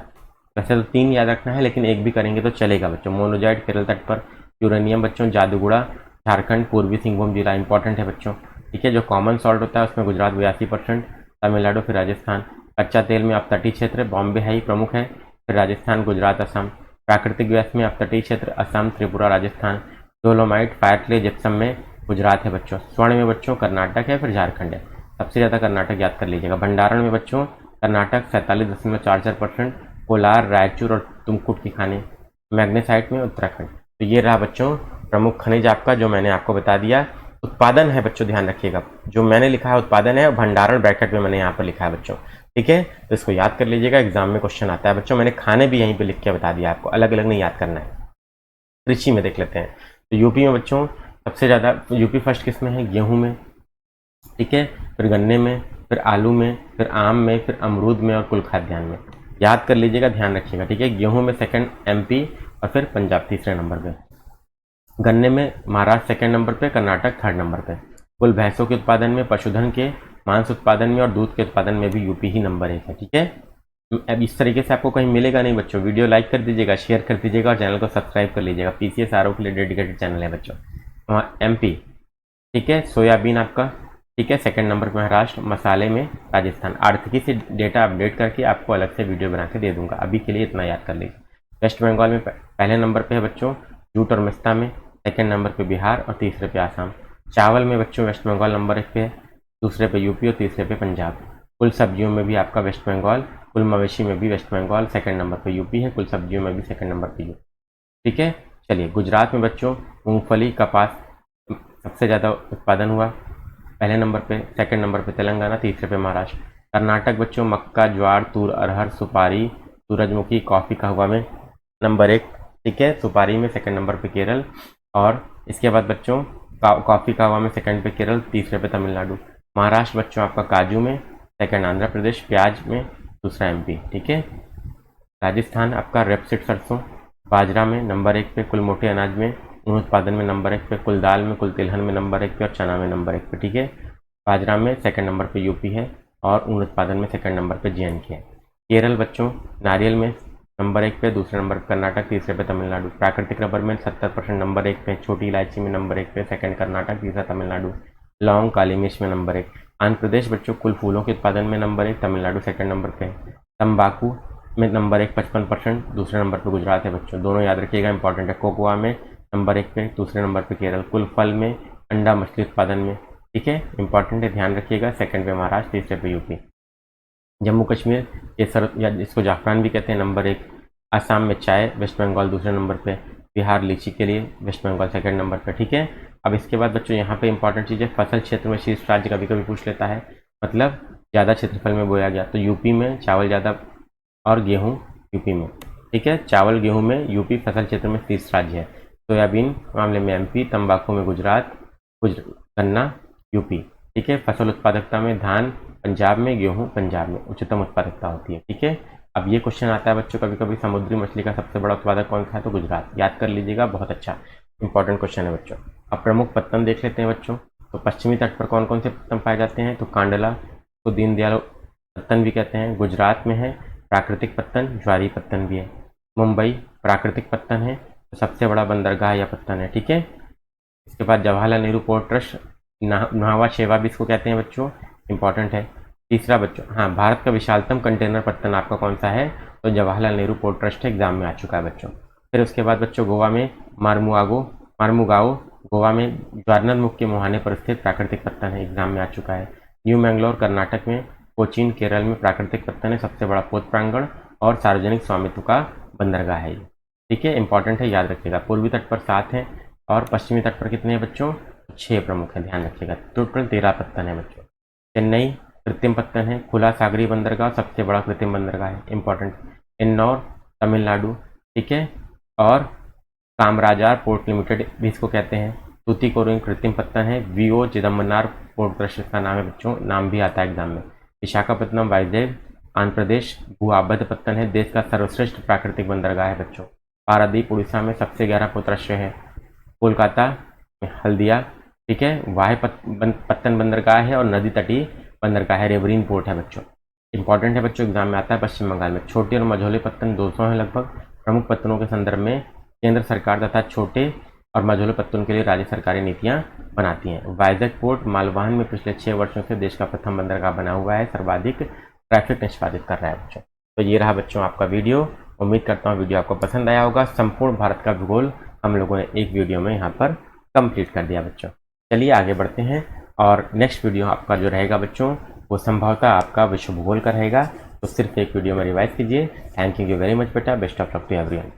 वैसे तो 3 याद रखना है, लेकिन एक भी करेंगे तो चलेगा बच्चों। मोनोजाइट केरल तट पर, यूरेनियम बच्चों जादूगुड़ा झारखंड, पूर्वी सिंहभूम जिला, इंपॉर्टेंट है बच्चों, ठीक है। जो कॉमन सॉल्ट होता है उसमें गुजरात 82%, तमिलनाडु, फिर राजस्थान। कच्चा तेल में अपतटीय क्षेत्र बॉम्बे है ही प्रमुख है, फिर राजस्थान, गुजरात, असम। प्राकृतिक गैस में अपतटीय क्षेत्र Assam, Tripura, Rajasthan. Dolomite, fire clay, gypsum में गुजरात है बच्चों। स्वर्ण में बच्चों कर्नाटक है, फिर झारखंड है, सबसे ज़्यादा कर्नाटक याद कर लीजिएगा। भंडारण में बच्चों कर्नाटक 47.44%, कोलार, रायचूर और तुमकुट की खाने। मैग्नेसाइट में उत्तराखंड। तो ये रहा बच्चों प्रमुख खनिज आपका जो मैंने आपको बता दिया। उत्पादन है बच्चों, ध्यान रखिएगा, जो मैंने लिखा है उत्पादन है, और भंडारण ब्रैकेट में मैंने यहाँ पर लिखा है बच्चों, ठीक है। तो इसको याद कर लीजिएगा, एग्जाम में क्वेश्चन आता है बच्चों। मैंने खाने भी यहीं पे लिख के बता दिया आपको, अलग अलग नहीं याद करना है। कृषि में देख लेते हैं, तो यूपी में बच्चों सबसे ज़्यादा, यूपी फर्स्ट किस में है? गेहूँ में, ठीक है, फिर गन्ने में, फिर आलू में, फिर आम में, फिर अमरूद में और कुल खाद्यान्न में। याद कर लीजिएगा, ध्यान रखिएगा, ठीक है। गेहूँ में सेकंड एमपी और फिर पंजाब तीसरे नंबर पे। गन्ने में महाराष्ट्र सेकंड नंबर पे, कर्नाटक थर्ड नंबर पे। कुल भैंसों के उत्पादन में, पशुधन के मांस उत्पादन में और दूध के उत्पादन में भी यूपी ही नंबर 1 है, ठीक है। अब इस तरीके से आपको कहीं मिलेगा नहीं बच्चों। वीडियो लाइक कर दीजिएगा, शेयर कर दीजिएगा और चैनल को सब्सक्राइब कर लीजिएगा। पीसीएस आरओ के लिए डेडिकेटेड चैनल है बच्चों। वहाँ एमपी, ठीक है, सोयाबीन आपका, ठीक है, सेकंड नंबर पर महाराष्ट्र। मसाले में राजस्थान। आर्थिकी से डेटा अपडेट करके आपको अलग से वीडियो बना के दे दूंगा, अभी के लिए इतना याद कर लीजिए। वेस्ट बंगाल में पहले नंबर पे है बच्चों जूट और मेस्ता में, सेकंड नंबर पे बिहार और तीसरे पे आसाम। चावल में बच्चों वेस्ट बंगाल नंबर 1 पे है, दूसरे पे यूपी और तीसरे पे पंजाब। कुल सब्जियों में भी आपका वेस्ट बंगाल, कुल मवेशी में भी वेस्ट बंगाल, सेकंड नंबर पे यूपी है, कुल सब्जियों में भी सेकंड नंबर पे यूपी, ठीक है। चलिए गुजरात में बच्चों मूंगफली, कपास सबसे ज़्यादा उत्पादन हुआ, पहले नंबर पे, सेकंड नंबर पे तेलंगाना, तीसरे पे महाराष्ट्र। कर्नाटक बच्चों मक्का, ज्वार, तूर, अरहर, सुपारी, सूरजमुखी, कॉफ़ी, कहवा में नंबर 1, ठीक है, सुपारी में सेकंड नंबर पे केरल। और इसके बाद बच्चों कॉफ़ी, कहवा में सेकंड पे केरल, तीसरे पे तमिलनाडु। महाराष्ट्र बच्चों आपका काजू में, सेकंड आंध्र प्रदेश, प्याज में दूसरा एमपी, ठीक है। राजस्थान आपका रेपसीड सरसों, बाजरा में नंबर 1 पे, कुल मोटे अनाज में, ऊन उत्पादन में नंबर 1 पे, कुल दाल में, कुल तिलहन में नंबर 1 पे और चना में नंबर 1 पे, ठीक है। बाजरा में सेकंड नंबर पे यूपी है और ऊन उत्पादन में सेकंड नंबर पे J&K है। केरल बच्चों नारियल में नंबर 1 पे, दूसरे नंबर पर कर्नाटक, तीसरे पे तमिलनाडु। प्राकृतिक रबर में 70% नंबर 1 पे, छोटी इलायची में नंबर 1 पे, सेकंड कर्नाटक, तीसरा तमिलनाडु। लौंग काली मिर्च में नंबर 1। आंध्र प्रदेश बच्चों कुल फूलों के उत्पादन में नंबर 1, तमिलनाडु सेकंड नंबर पे। तंबाकू में नंबर 1 55%, दूसरे नंबर पर गुजरात है बच्चों, दोनों याद रखिएगा, इंपॉर्टेंट है। कोकोआ में नंबर 1 पे, दूसरे नंबर पे केरल। कुल फल में, अंडा मछली उत्पादन में, ठीक है, इंपॉर्टेंट है, ध्यान रखिएगा, सेकंड पे महाराष्ट्र, तीसरे पे यूपी। जम्मू कश्मीर केसर या जिसको जाफरान भी कहते हैं नंबर 1। असम में चाय, वेस्ट बंगाल दूसरे नंबर पे। बिहार लीची के लिए, वेस्ट बंगाल सेकंड नंबर पे, ठीक है। अब इसके बाद बच्चों यहाँ पे इंपॉर्टेंट चीज़ है, फसल क्षेत्र में शीर्ष राज्य कभी कभी पूछ लेता है, मतलब ज़्यादा क्षेत्रफल में बोया गया, तो यूपी में चावल ज़्यादा और गेहूँ यूपी में, ठीक है। चावल गेहूँ में यूपी फसल क्षेत्र में शीर्ष राज्य है। सोयाबीन मामले में MP, तंबाकू में गुजरात, गन्ना यूपी, ठीक है। फसल उत्पादकता में धान पंजाब में, गेहूं पंजाब में उच्चतम उत्पादकता होती है, ठीक है। अब ये क्वेश्चन आता है बच्चों कभी कभी, समुद्री मछली का सबसे बड़ा उत्पादक कौन सा है, तो गुजरात, याद कर लीजिएगा, बहुत अच्छा इंपॉर्टेंट क्वेश्चन है बच्चों। अब प्रमुख पत्तन देख लेते हैं बच्चों, तो पश्चिमी तट पर कौन कौन से पत्तन पाए जाते हैं, तो कांडला को दीनदयाल पत्तन भी कहते हैं, गुजरात में है प्राकृतिक पत्तन, ज्वारी पत्तन भी है। मुंबई प्राकृतिक पत्तन है, तो सबसे बड़ा बंदरगाह या पत्तन है, ठीक है। इसके बाद जवाहरलाल नेहरू पोर्ट ट्रस्ट, न्हावा शेवा भी इसको कहते हैं बच्चों, इंपॉर्टेंट है। तीसरा बच्चों, हाँ, भारत का विशालतम कंटेनर पत्तन आपका कौन सा है, तो Jawaharlal Nehru port trust exam में आ चुका है बच्चों। फिर उसके बाद बच्चों गोवा में मार्मुगाओ, गोवा में ज्वारनदमुख के मुहाने पर स्थित प्राकृतिक पत्तन है, एग्जाम में आ चुका है। न्यू मैंगलोर कर्नाटक में, कोचीन केरल में प्राकृतिक पत्तन है, सबसे बड़ा पोत प्रांगण और सार्वजनिक स्वामित्व का बंदरगाह है ये, ठीक है, इंपॉर्टेंट है, याद रखिएगा। पूर्वी तट पर 7 है और पश्चिमी तट पर कितने हैं बच्चों, 6 प्रमुख है, ध्यान रखिएगा, टोटल 13 पत्तन है बच्चों। चेन्नई कृत्रिम पत्तन है, खुला सागरीय बंदरगाह, सबसे बड़ा कृत्रिम बंदरगाह है, इंपॉर्टेंट। इन्नौर तमिलनाडु, ठीक है, और कामराजार पोर्ट लिमिटेड भी इसको कहते हैं। तूतीकोरिन कृत्रिम पत्तन है, VO चिदम्बरनार पोर्ट ट्रस्ट का नाम है बच्चों, नाम भी आता है एग्जाम में। विशाखापत्तनम वाइजैग आंध्र प्रदेश भू आबद्ध पत्तन है, देश का सर्वश्रेष्ठ प्राकृतिक बंदरगाह है बच्चों। पारादीप उड़ीसा में सबसे गहरा पोतराश्रय है। कोलकाता में हल्दिया, ठीक है, वाह्य पत्तन बंदरगाह है और नदी तटीय बंदरगाह है, रेवरीन पोर्ट है बच्चों, इंपॉर्टेंट है बच्चों, एग्जाम में आता है। पश्चिम बंगाल में छोटे और मझोले पत्तन 200 हैं लगभग। प्रमुख पत्तनों के संदर्भ में केंद्र सरकार तथा छोटे और मझोले पत्तन के लिए राज्य सरकारें नीतियां बनाती हैं। वाइजैक पोर्ट मालवाहन में पिछले 6 वर्षों से देश का प्रथम बंदरगाह बना हुआ है, सर्वाधिक ट्रैफिक निष्पादित कर रहा है बच्चों। तो ये रहा बच्चों आपका वीडियो, उम्मीद करता हूँ वीडियो आपको पसंद आया होगा। संपूर्ण भारत का भूगोल हम लोगों ने एक वीडियो में यहाँ पर कंप्लीट कर दिया बच्चों। चलिए आगे बढ़ते हैं और नेक्स्ट वीडियो आपका जो रहेगा बच्चों वो संभवतः आपका विश्व भूगोल का रहेगा, तो सिर्फ एक वीडियो में रिवाइज कीजिए। थैंक यू वेरी मच बेटा, best of luck to everyone.